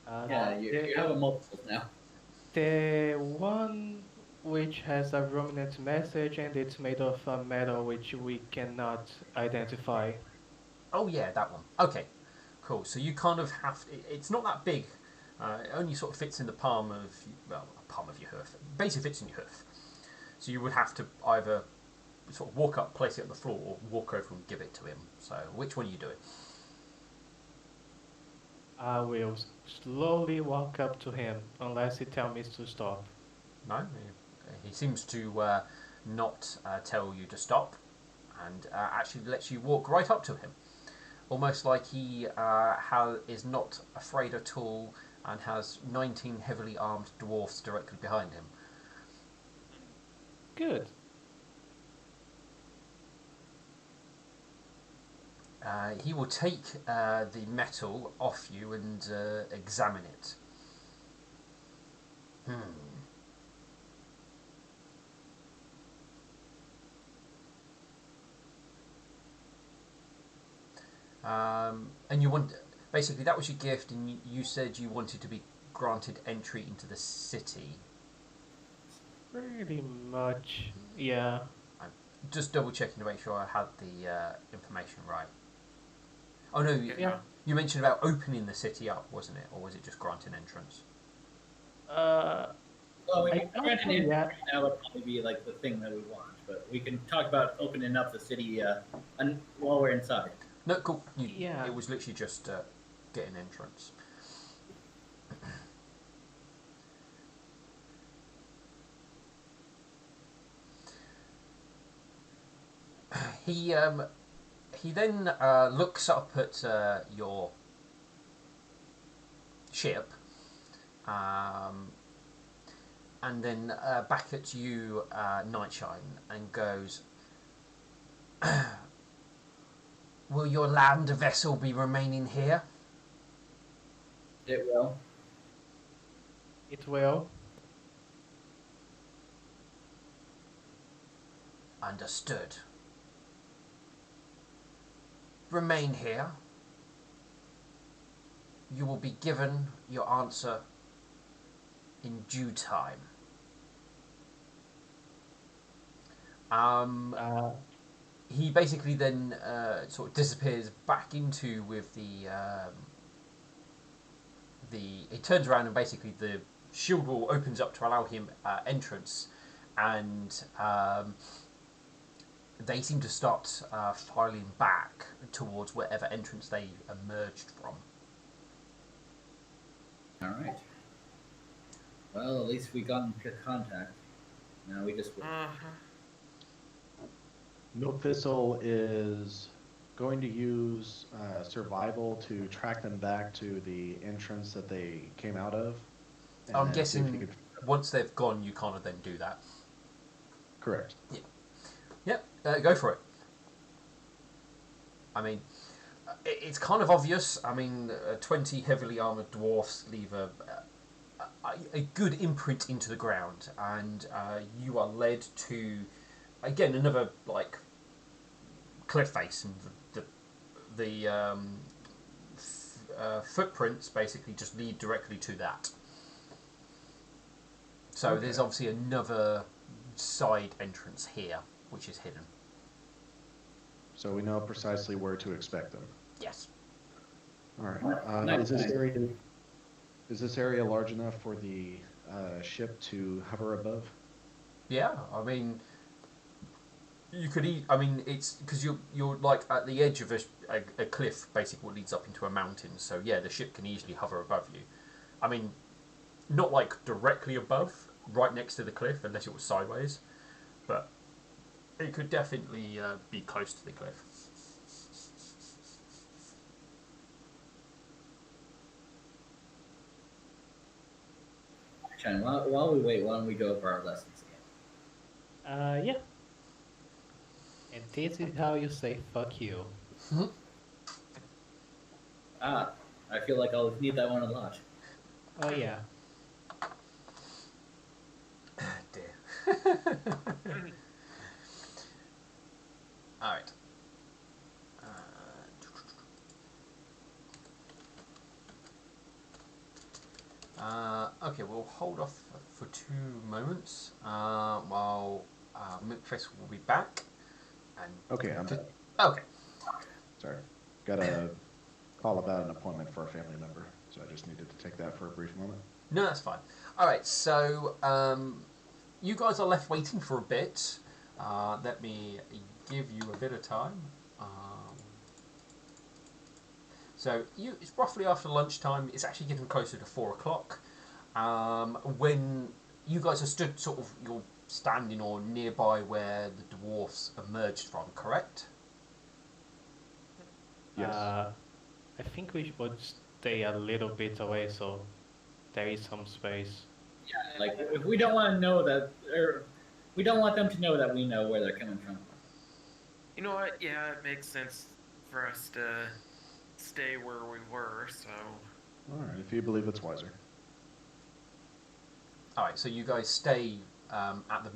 Yeah, you have a multiples now. The one which has a ruminant message and it's made of a metal which we cannot identify. Oh yeah, that one. Okay, cool. So you kind of have. It's not that big. It only sort of fits in the palm of palm of your hoof. Basically fits in your hoof. So you would have to either sort of walk up, place it on the floor, or walk over and give it to him. So which one are you doing? I will slowly walk up to him unless he tells me to stop. No, he seems to not tell you to stop, and actually lets you walk right up to him, almost like he is not afraid at all and has 19 heavily armed dwarfs directly behind him. Good. He will take the metal off you and examine it. And you want, basically, that was your gift, and you said you wanted to be granted entry into the city. Pretty much, yeah. I'm just double checking to make sure I had the information right. Oh no, Yeah. you mentioned about opening the city up, wasn't it? Or was it just granting entrance? Well, we I can don't grant an think entry that- right now would probably be like the thing that we want, but we can talk about opening up the city while we're inside. No, cool. Yeah. It was literally just getting entrance. He then looks up at your ship, and then back at you, Nightshine, and goes, "Will your land vessel be remaining here?" It will. It will. Understood. Remain here. You will be given your answer in due time. He basically then sort of disappears back into with he turns around and basically the shield wall opens up to allow him entrance, and they seem to start filing back towards whatever entrance they emerged from. All right. Well, at least we got into contact. Now we just wait. Milk Thistle is going to use survival to track them back to the entrance that they came out of. and I'm then see if he guessing could- once they've gone, you kind of then do that. Correct. Yep, go for it. I mean, it's kind of obvious. I mean, 20 heavily armoured dwarfs leave a good imprint into the ground, and you are led to, again, another, like, cliff face, and the footprints basically just lead directly to that. So Okay. there's obviously another side entrance here, which is hidden. So we know precisely where to expect them. Yes. All right. Nice. Is this area large enough for the ship to hover above? Yeah, I mean, you could. I mean, it's because you're like at the edge of a cliff, basically, what leads up into a mountain. So yeah, the ship can easily hover above you. I mean, not like directly above, right next to the cliff, unless it was sideways, but it could definitely be close to the cliff. Shine, while we wait, why don't we go over our lessons again? Yeah. And this is how you say fuck you. Ah, I feel like I'll need that one a lot. Oh yeah. Dear. All right. Okay, we'll hold off for 2 moments while Milkface will be back. And Okay, I'm back. okay. Sorry. Got a call about an appointment for a family member, so I just needed to take that for a brief moment. No, that's fine. All right, so you guys are left waiting for a bit. Let me give you a bit of time. So it's roughly after lunchtime. It's actually getting closer to 4 o'clock. When you guys are stood, you're standing or nearby where the dwarfs emerged from, correct? Yes. I think we should stay a little bit away so there is some space. Yeah, like if we don't want to know that, or we don't want them to know that we know where they're coming from. You know what? Yeah, it makes sense for us to stay where we were, so... Alright, if you believe it's wiser. All right, so you guys stay at the